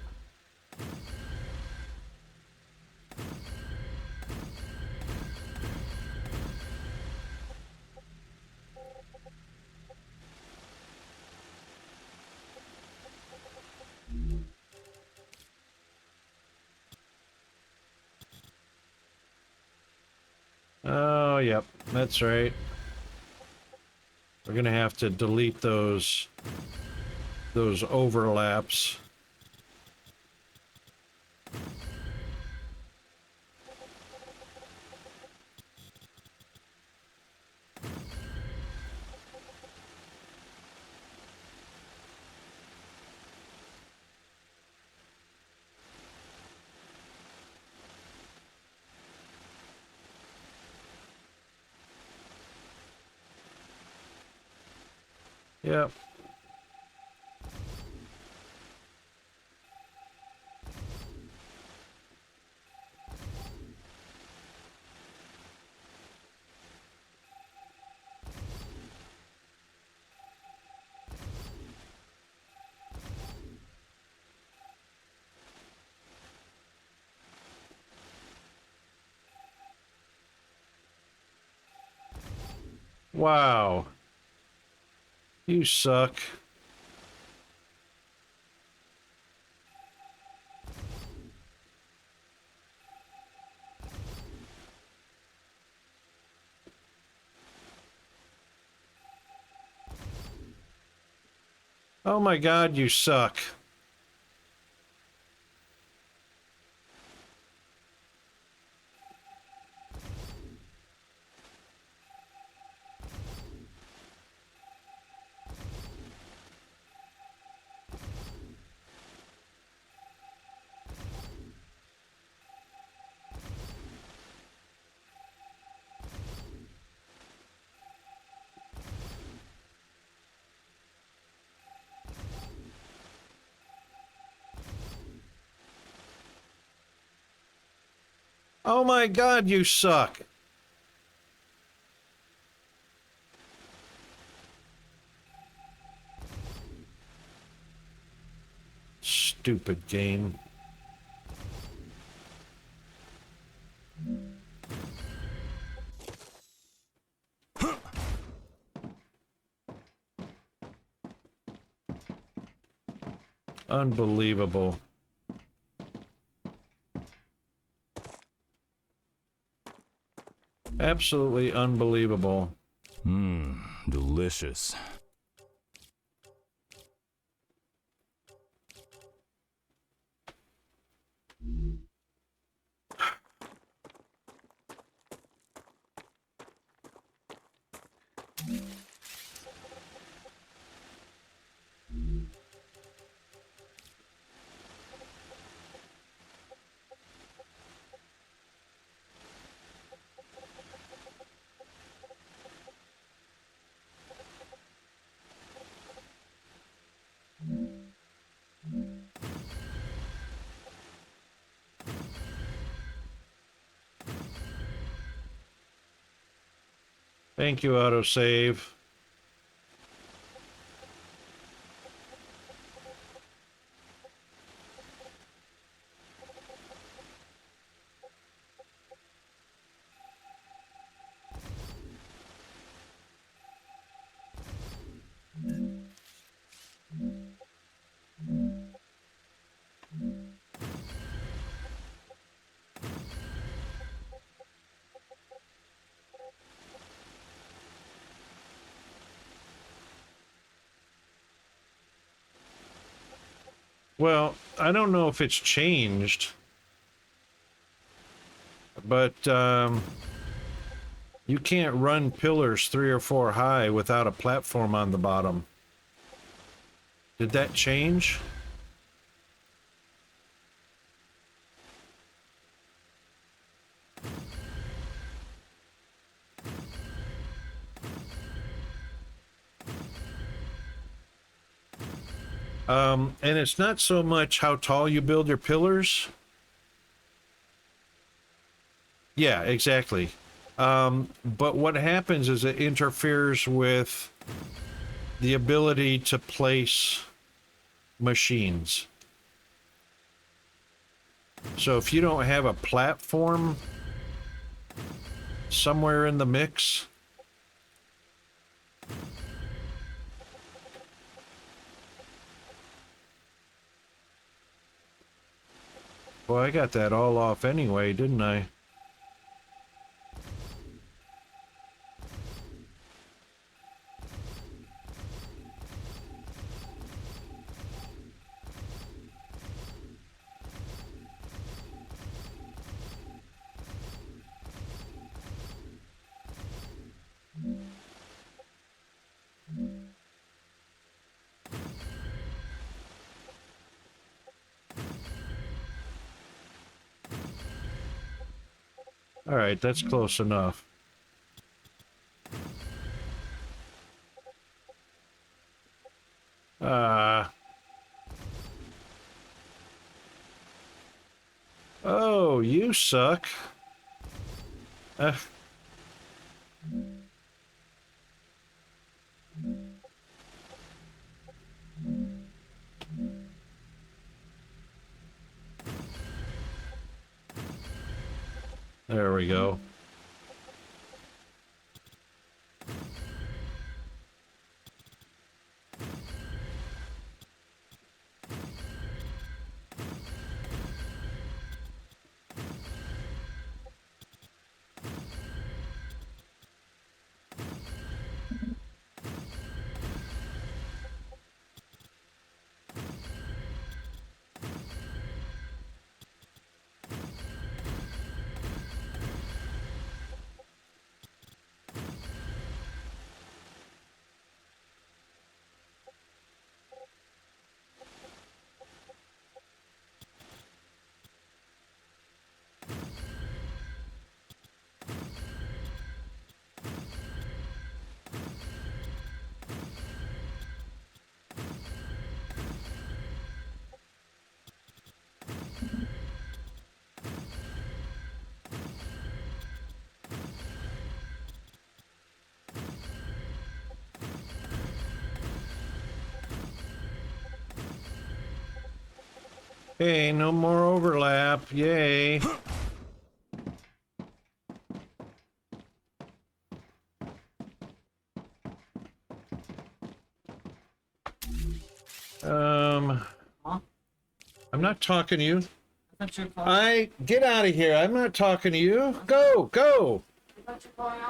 Oh, yep, that's right. We're gonna have to delete those overlaps. Yep. Wow. You suck. Oh my God, you suck. Oh my God, you suck. Stupid game. Unbelievable. Absolutely unbelievable. Mmm, delicious. Thank you, autosave. Well, I don't know if it's changed, but you can't run pillars 3 or 4 high without a platform on the bottom. Did that change? And it's not so much how tall you build your pillars. Yeah, exactly. But what happens is it interferes with the ability to place machines. So if you don't have a platform somewhere in the mix, well, I got that all off anyway, didn't I? All right, that's close enough. Oh, you suck. Uh, there we go. Hey, no more overlap. Yay. Huh? I'm not talking to you. I thought you were calling. Get out of here. I'm not talking to you. Go, go. I thought you were calling out.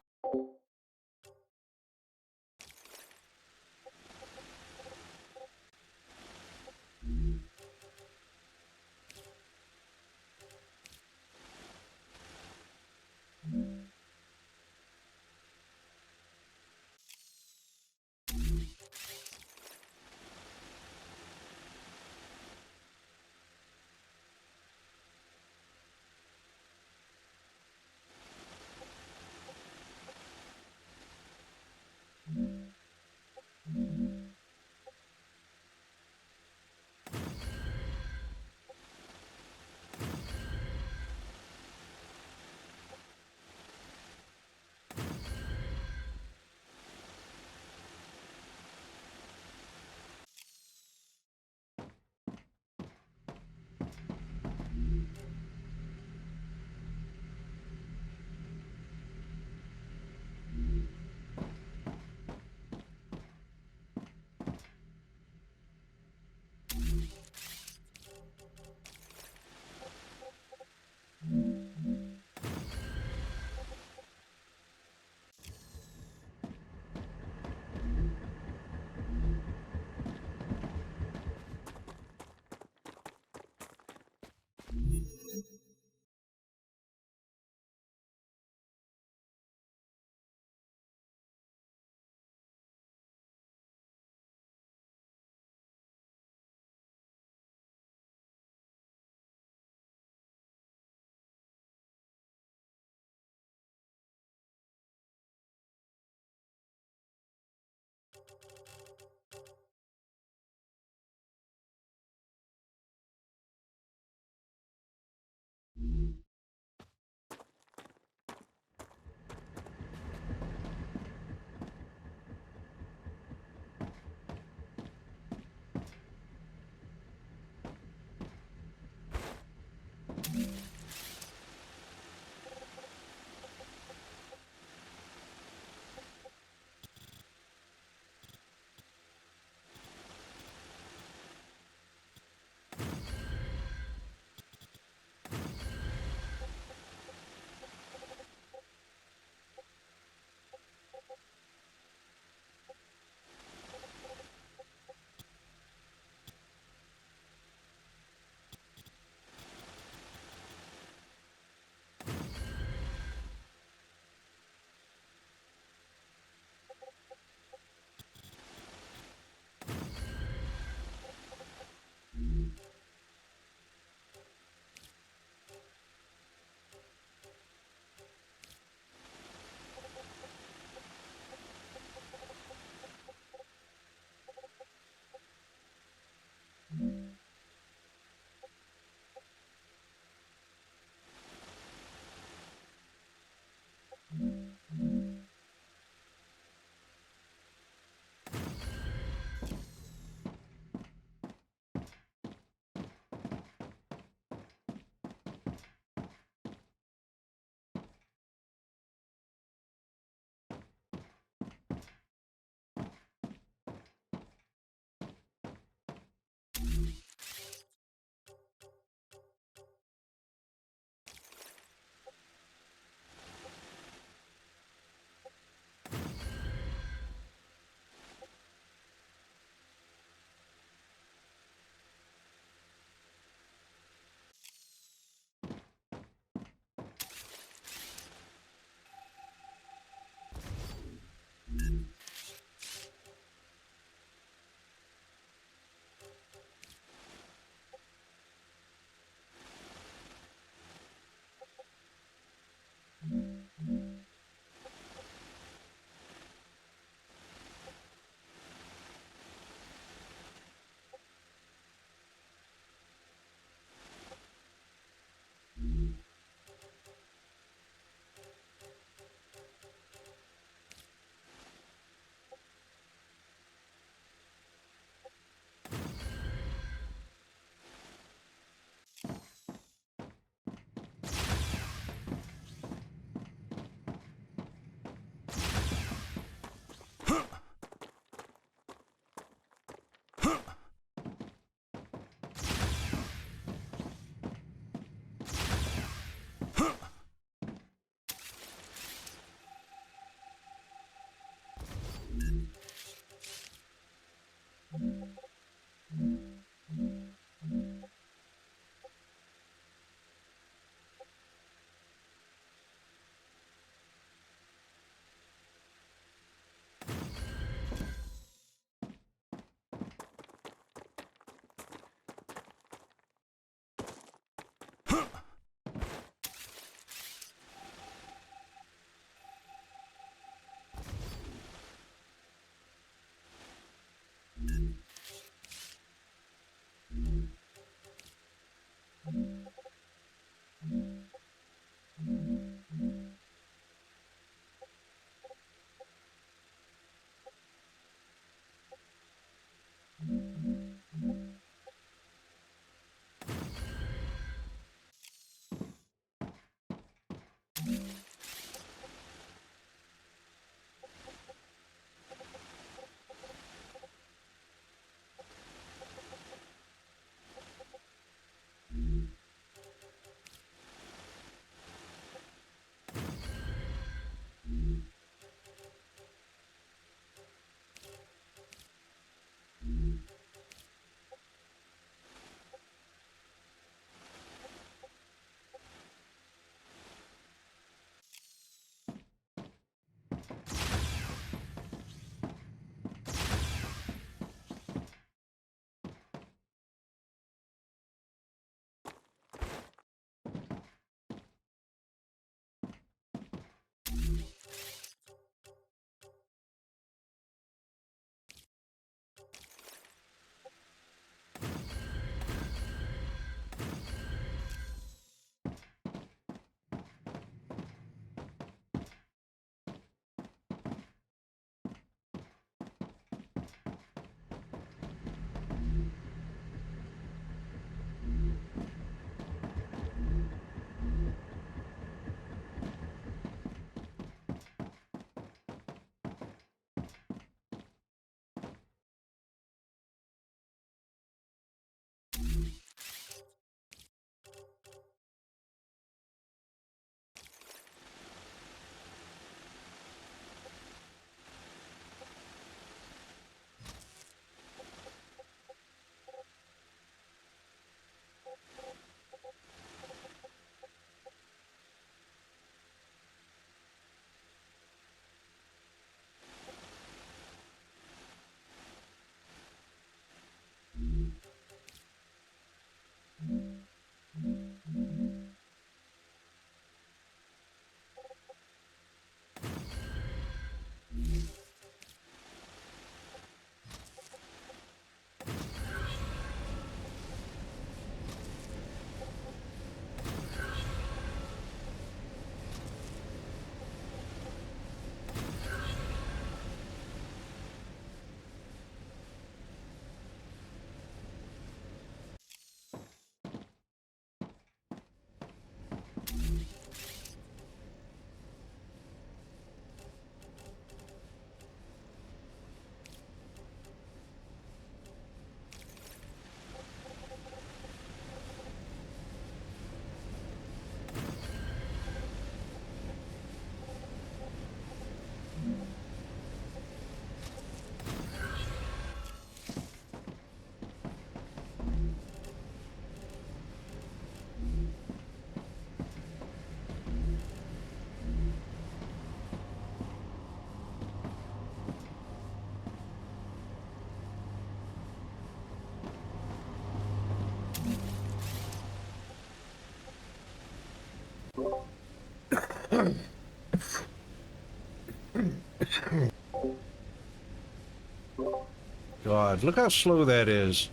God, look how slow that is.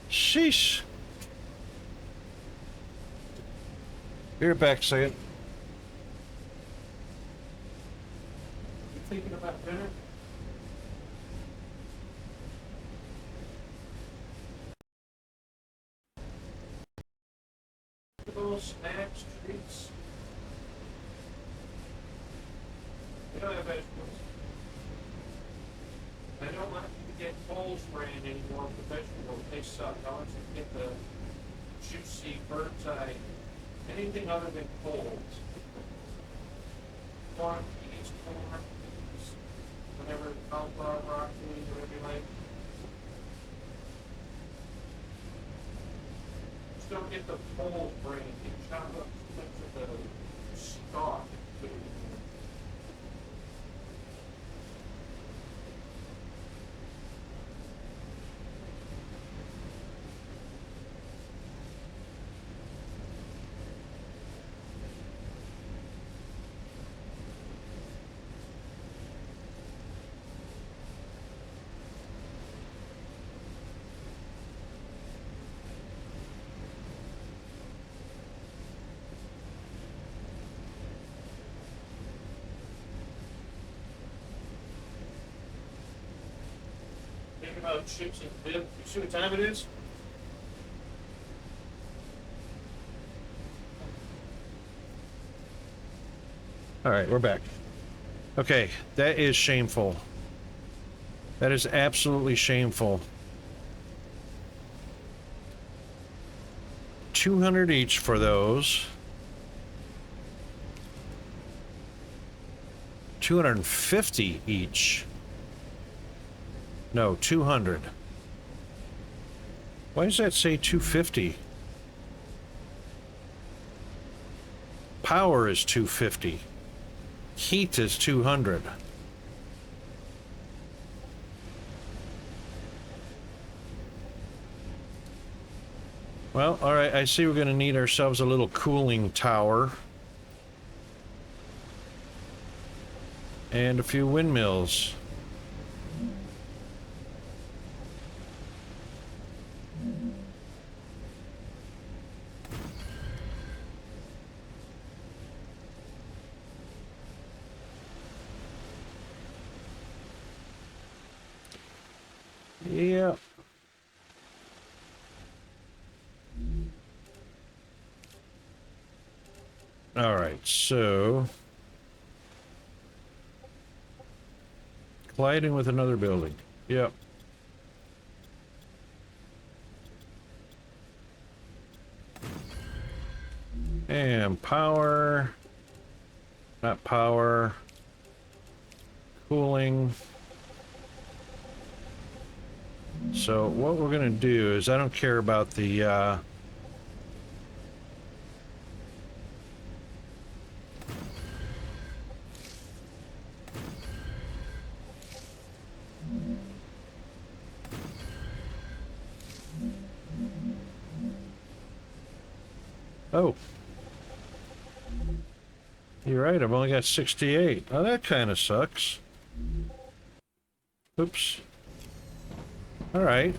Sheesh. Be right back, say it. You thinking about dinner? Little snacks, treats. We don't have vegetables. I don't want you to get Coles brand anymore for vegetables. They suck. I want you to get the juicy bird's eye. Anything other than Coles. Corn, peas, whatever, cauliflower, broccoli, whatever you like. Just don't get the Coles brand. You chop up too much of the stalk. Think about chips and dip. You see what time it is? All right, we're back. Okay, that is shameful. That is absolutely shameful. 200 each for those. 250 each. No, 200. Why does that say 250? Power is 250. Heat is 200. Well, all right, I see we're going to need ourselves a little cooling tower. And a few windmills. Yeah. All right, so colliding with another building. Yep. And power, not power, cooling. So what we're going to do is, I don't care about the oh, you're right, I've only got 68. Oh, that kind of sucks. Oops. All right,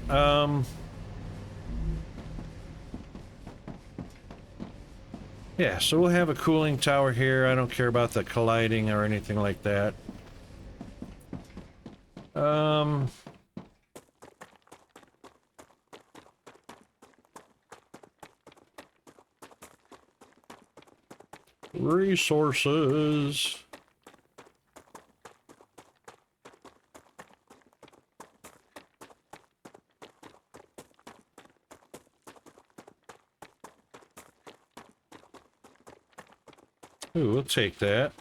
yeah, so we'll have a cooling tower here. I don't care about the colliding or anything like that. Resources. Ooh, we'll take that.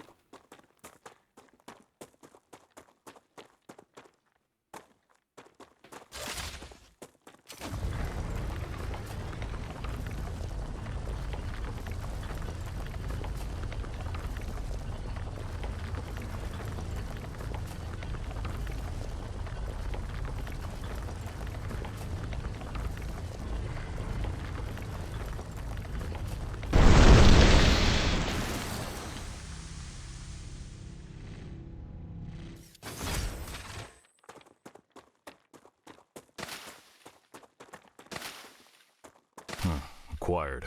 acquired.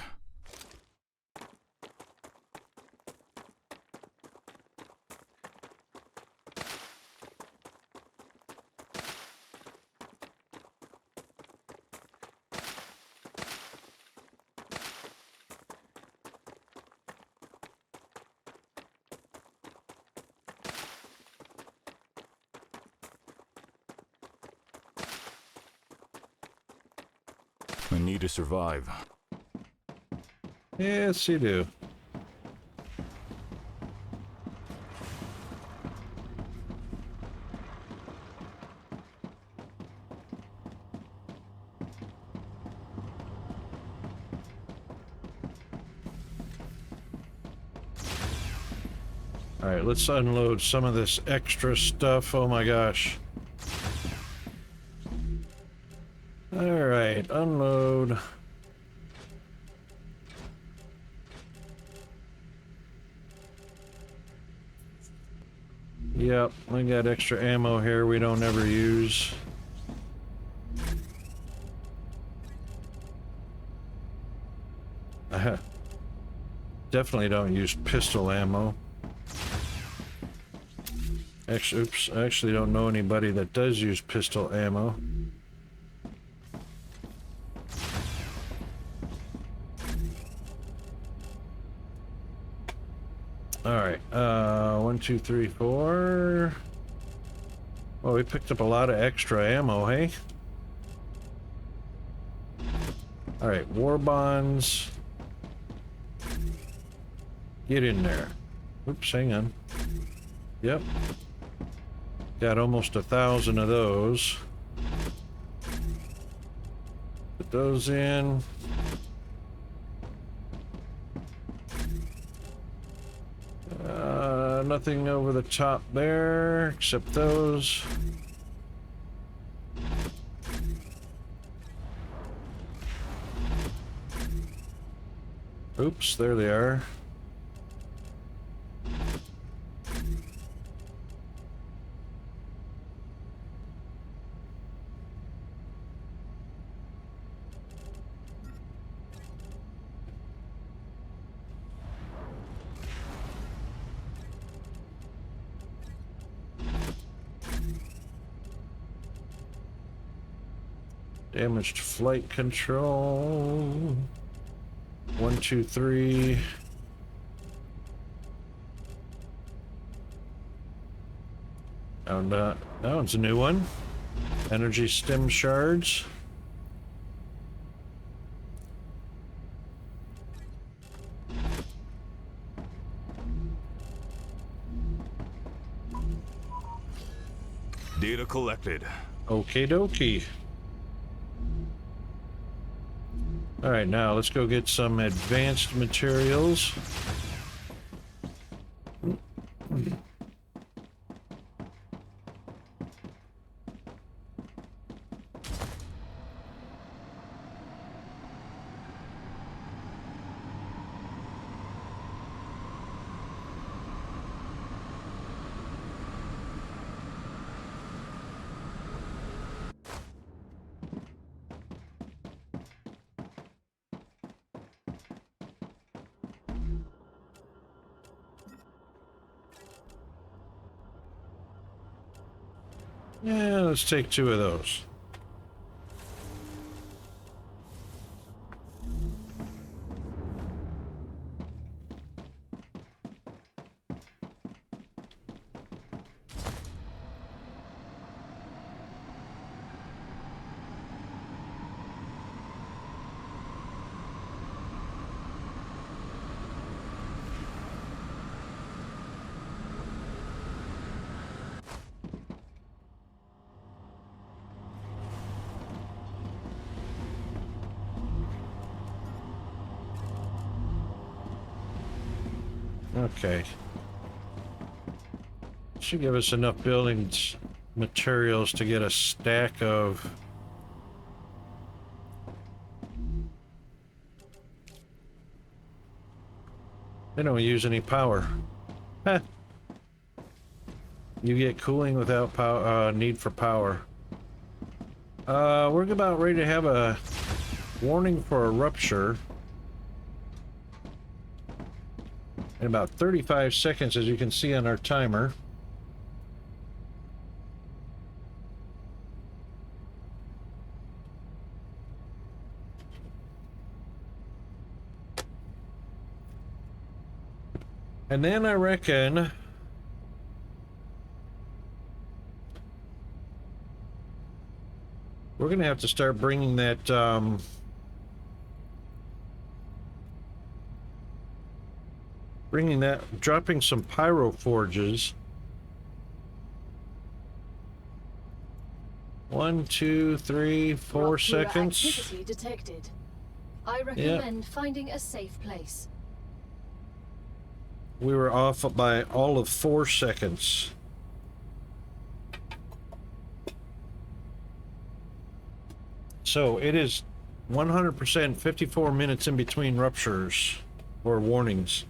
I need to survive. Yes, you do. All right, let's unload some of this extra stuff. Oh my gosh. All right, unload. Yep, we got extra ammo here we don't ever use. Definitely don't use pistol ammo. Actually, oops, I actually don't know anybody that does use pistol ammo. Alright, 1, 2, 3, 4. Well, we picked up a lot of extra ammo, hey? Alright, war bonds. Get in there. Oops, hang on. Yep. Got almost 1,000 of those. Put those in. Nothing over the top there, except those. Oops, there they are. Damaged flight control. 1, 2, 3. And that one's a new one. Energy stem shards. Data collected. Okie dokie. Alright, now let's go get some advanced materials. Yeah, let's take 2 of those. Okay. Should give us enough building materials to get a stack of... They don't use any power. Heh. You get cooling without power, need for power. We're about ready to have a warning for a rupture. in about 35 seconds, as you can see on our timer. And then I reckon we're going to have to start bringing that, dropping some pyro forges. 1, 2, 3, 4 Rupture seconds. activity detected. I recommend finding a safe place. We were off by all of 4 seconds. So it is 100% 54 minutes in between ruptures or warnings.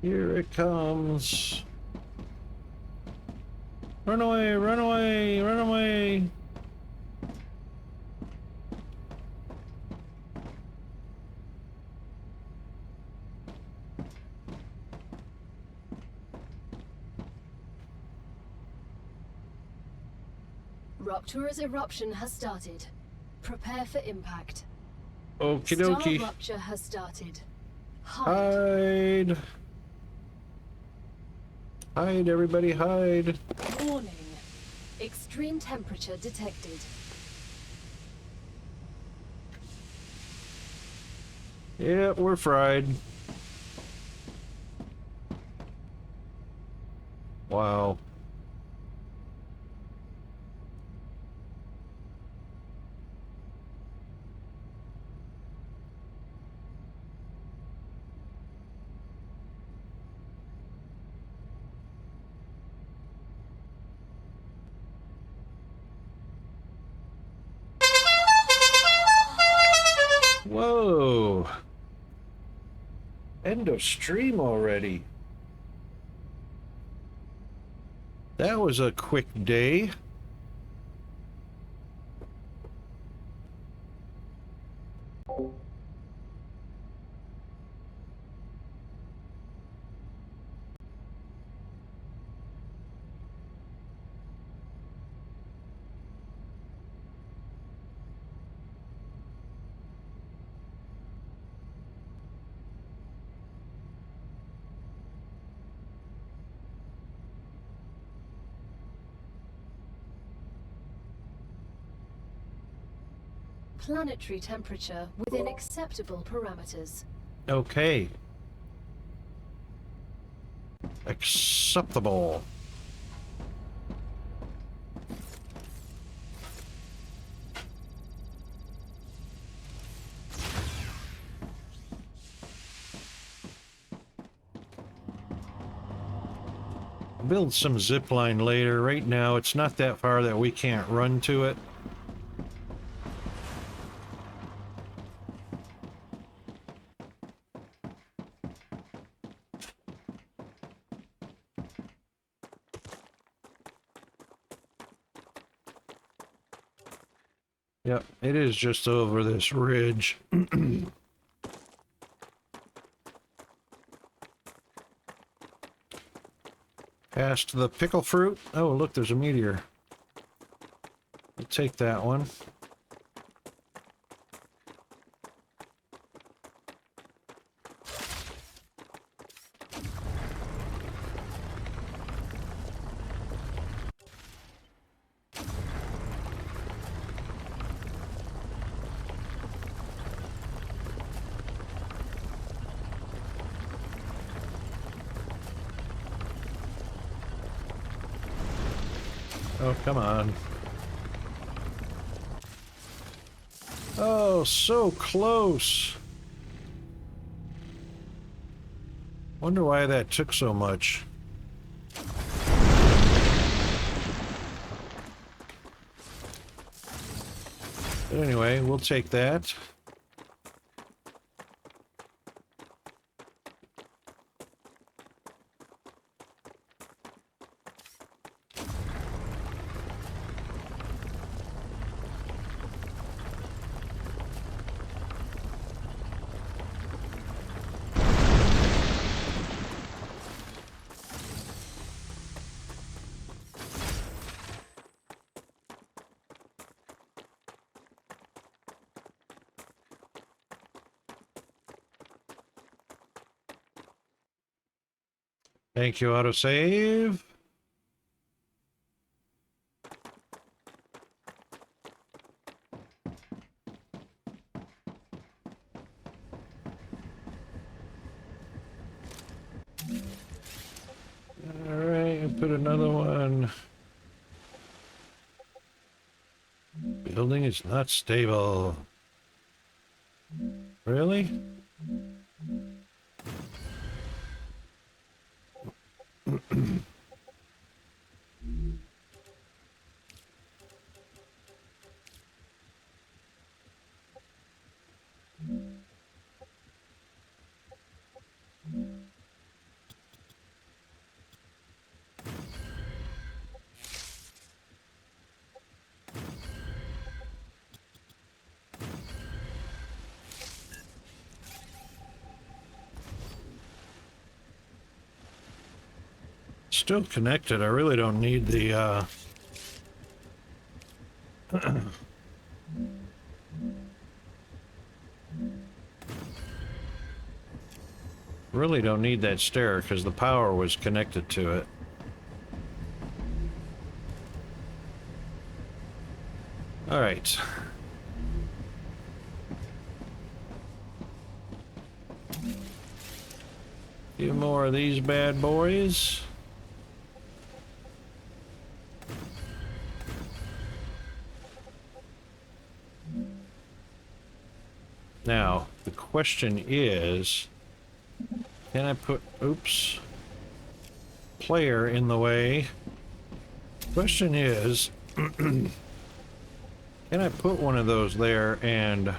Here it comes. Run away, run away, run away. Rupture's eruption has started. Prepare for impact. Okie Star dokie. rupture has started. Hide. Hide. Hide, everybody, hide. Warning. Extreme temperature detected. Yep, we're fried. Wow. Whoa. End of stream already. That was a quick day. Planetary temperature within acceptable parameters. Okay. Acceptable. Build some zip line later. Right now, it's not that far that we can't run to it. Yep, it is just over this ridge. Past the pickle fruit. Oh, look, there's a meteor. We'll take that one. Oh, come on. Oh, so close. Wonder why that took so much. But anyway, we'll take that. Thank you, autosave. Alright, and put another one. Building is not stable. Really? Still connected. I really don't need the really don't need that stair because the power was connected to it. All right. Few more of these bad boys. Now, the question is, can I put, oops, player in the way? Question is, can I put one of those there and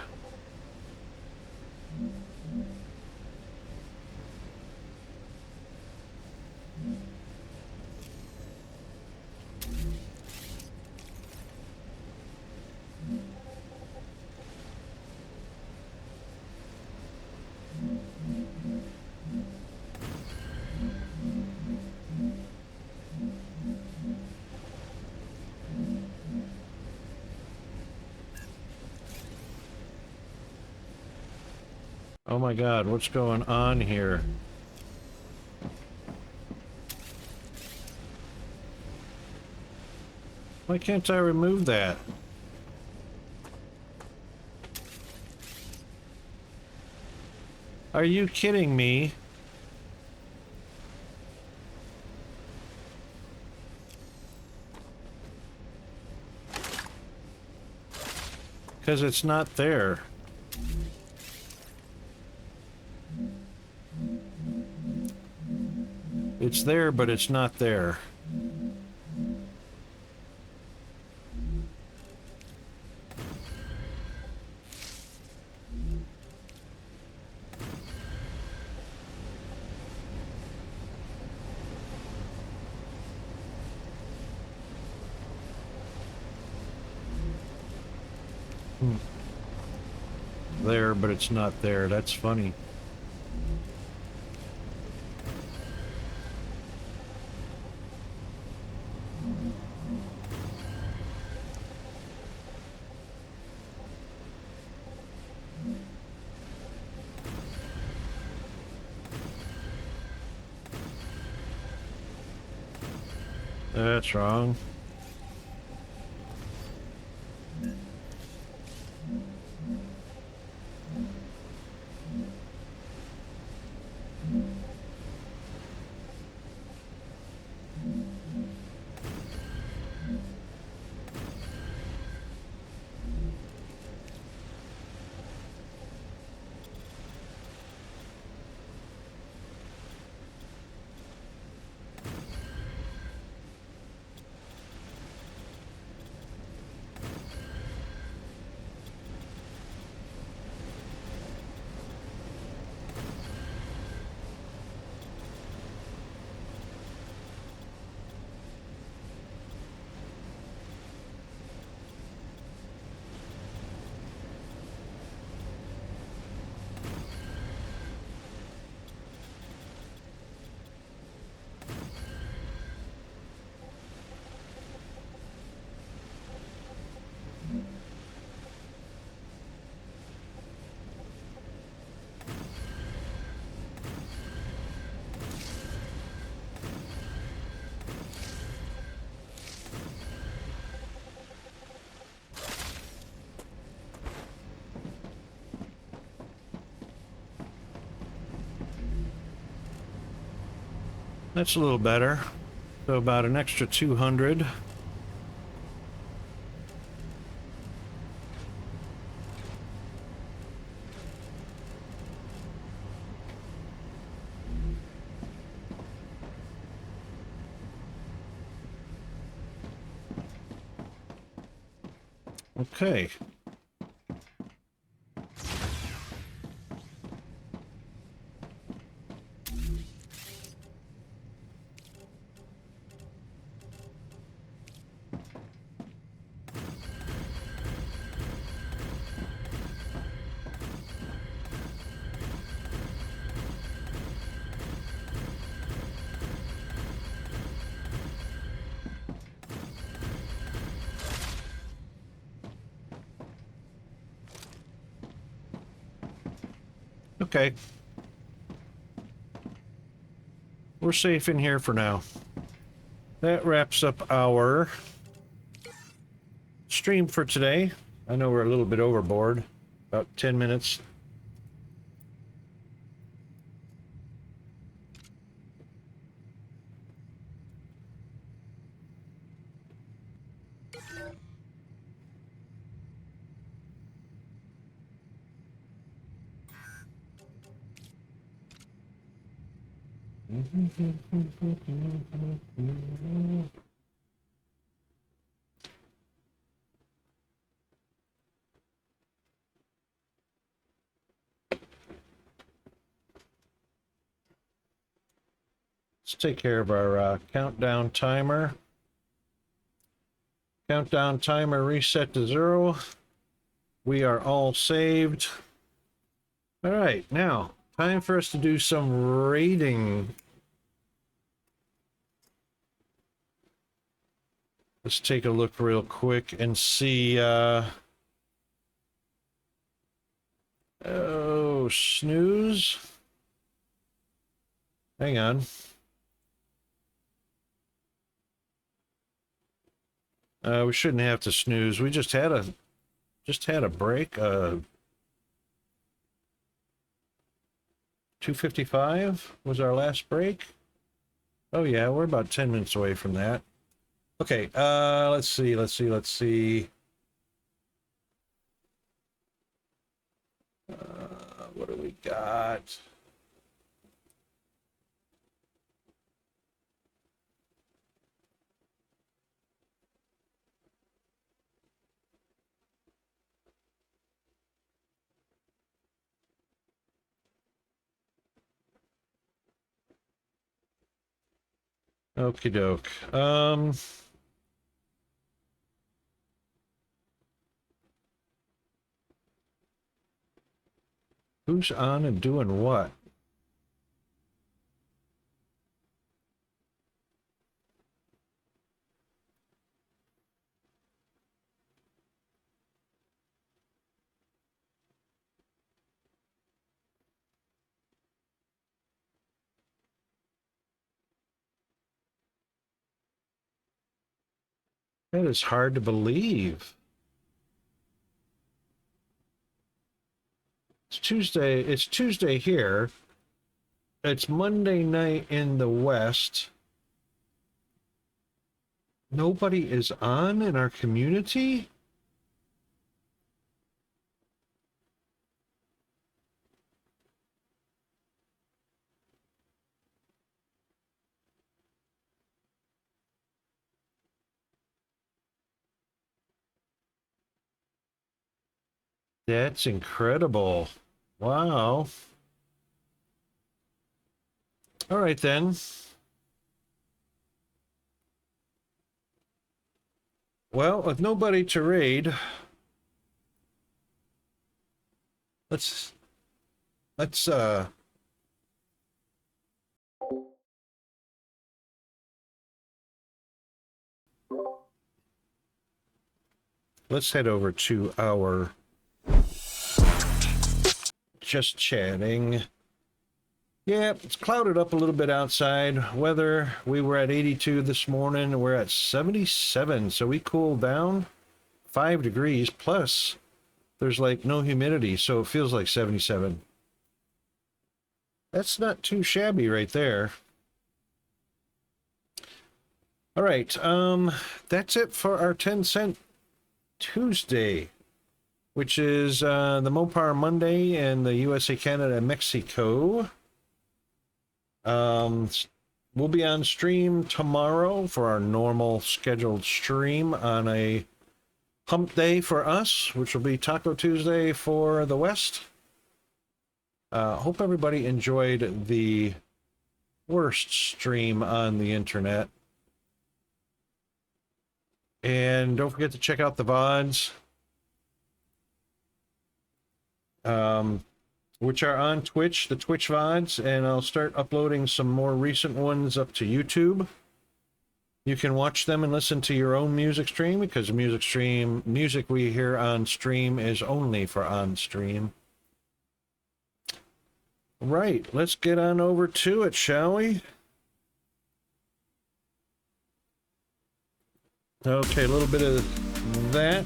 oh my God, what's going on here? Why can't I remove that? Are you kidding me? Because it's not there. It's there, but it's not there. There, but it's not there. That's funny. That's wrong. That's a little better. So about an extra 200. Okay. Okay. We're safe in here for now. That wraps up our stream for today. I know we're a little bit overboard. About 10 minutes. Let's take care of our countdown timer. Countdown timer reset to 0. We are all saved. All right, now time for us to do some raiding. Let's take a look real quick and see. Oh, snooze. Hang on. We shouldn't have to snooze. We just had a break. 2:55 was our last break. Oh yeah, we're about 10 minutes away from that. Okay, let's see. What do we got? Okie doke. Who's on and doing what? That is hard to believe. It's Tuesday. It's Tuesday here. It's Monday night in the West. Nobody is on in our community? That's incredible. Wow. All right, then. Well, with nobody to raid, let's let's head over to our just chatting. Yeah, it's clouded up a little bit outside. Weather, we were at 82 this morning. We're at 77, so we cooled down 5 degrees. Plus, there's like no humidity, so it feels like 77. That's not too shabby right there. All right, that's it for our TenCent Tuesday, which is the Mopar Monday and the USA, Canada, and Mexico. We'll be on stream tomorrow for our normal scheduled stream on a hump day for us, which will be Taco Tuesday for the West. Hope everybody enjoyed the worst stream on the internet. And don't forget to check out the VODs, which are on Twitch, the Twitch VODs, and I'll start uploading some more recent ones up to YouTube. You can watch them and listen to your own music stream, because music we hear on stream is only for on stream. Right, let's get on over to it, shall we? Okay, a little bit of that.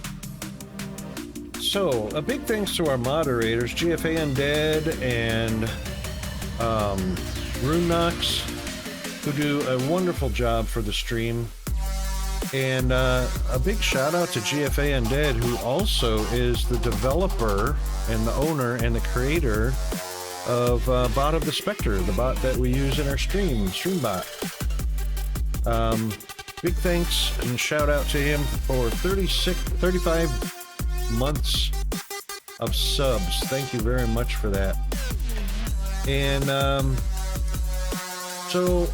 So, a big thanks to our moderators, GFA Undead and Runenox, who do a wonderful job for the stream. And a big shout out to GFA Undead, who also is the developer and the owner and the creator of Bot of the Spectre, the bot that we use in our StreamBot. Big thanks and shout out to him for 35 months of subs. Thank you very much for that. And so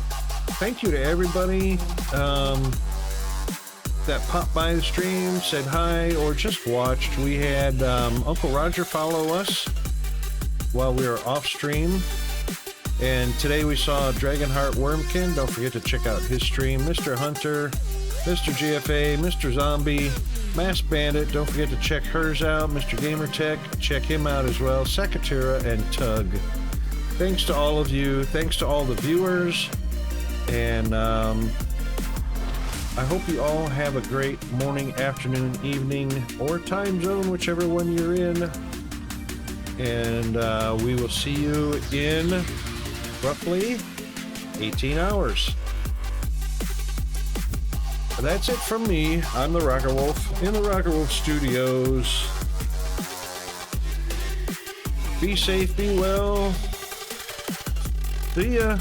thank you to everybody that popped by the stream, said hi, or just watched. We had Uncle Roger follow us while we were off stream, and today we saw Dragonheart Wormkin. Don't forget to check out his stream. Mr. Hunter, Mr. GFA, Mr. Zombie, Mass Bandit, don't forget to check hers out. Mr. Gamertech, check him out as well. Sakatura and Tug. Thanks to all of you. Thanks to all the viewers. And I hope you all have a great morning, afternoon, evening, or time zone, whichever one you're in. And we will see you in roughly 18 hours. That's it from me. I'm the Rocker Wolf in the Rocker Wolf Studios. Be safe, be well. See ya.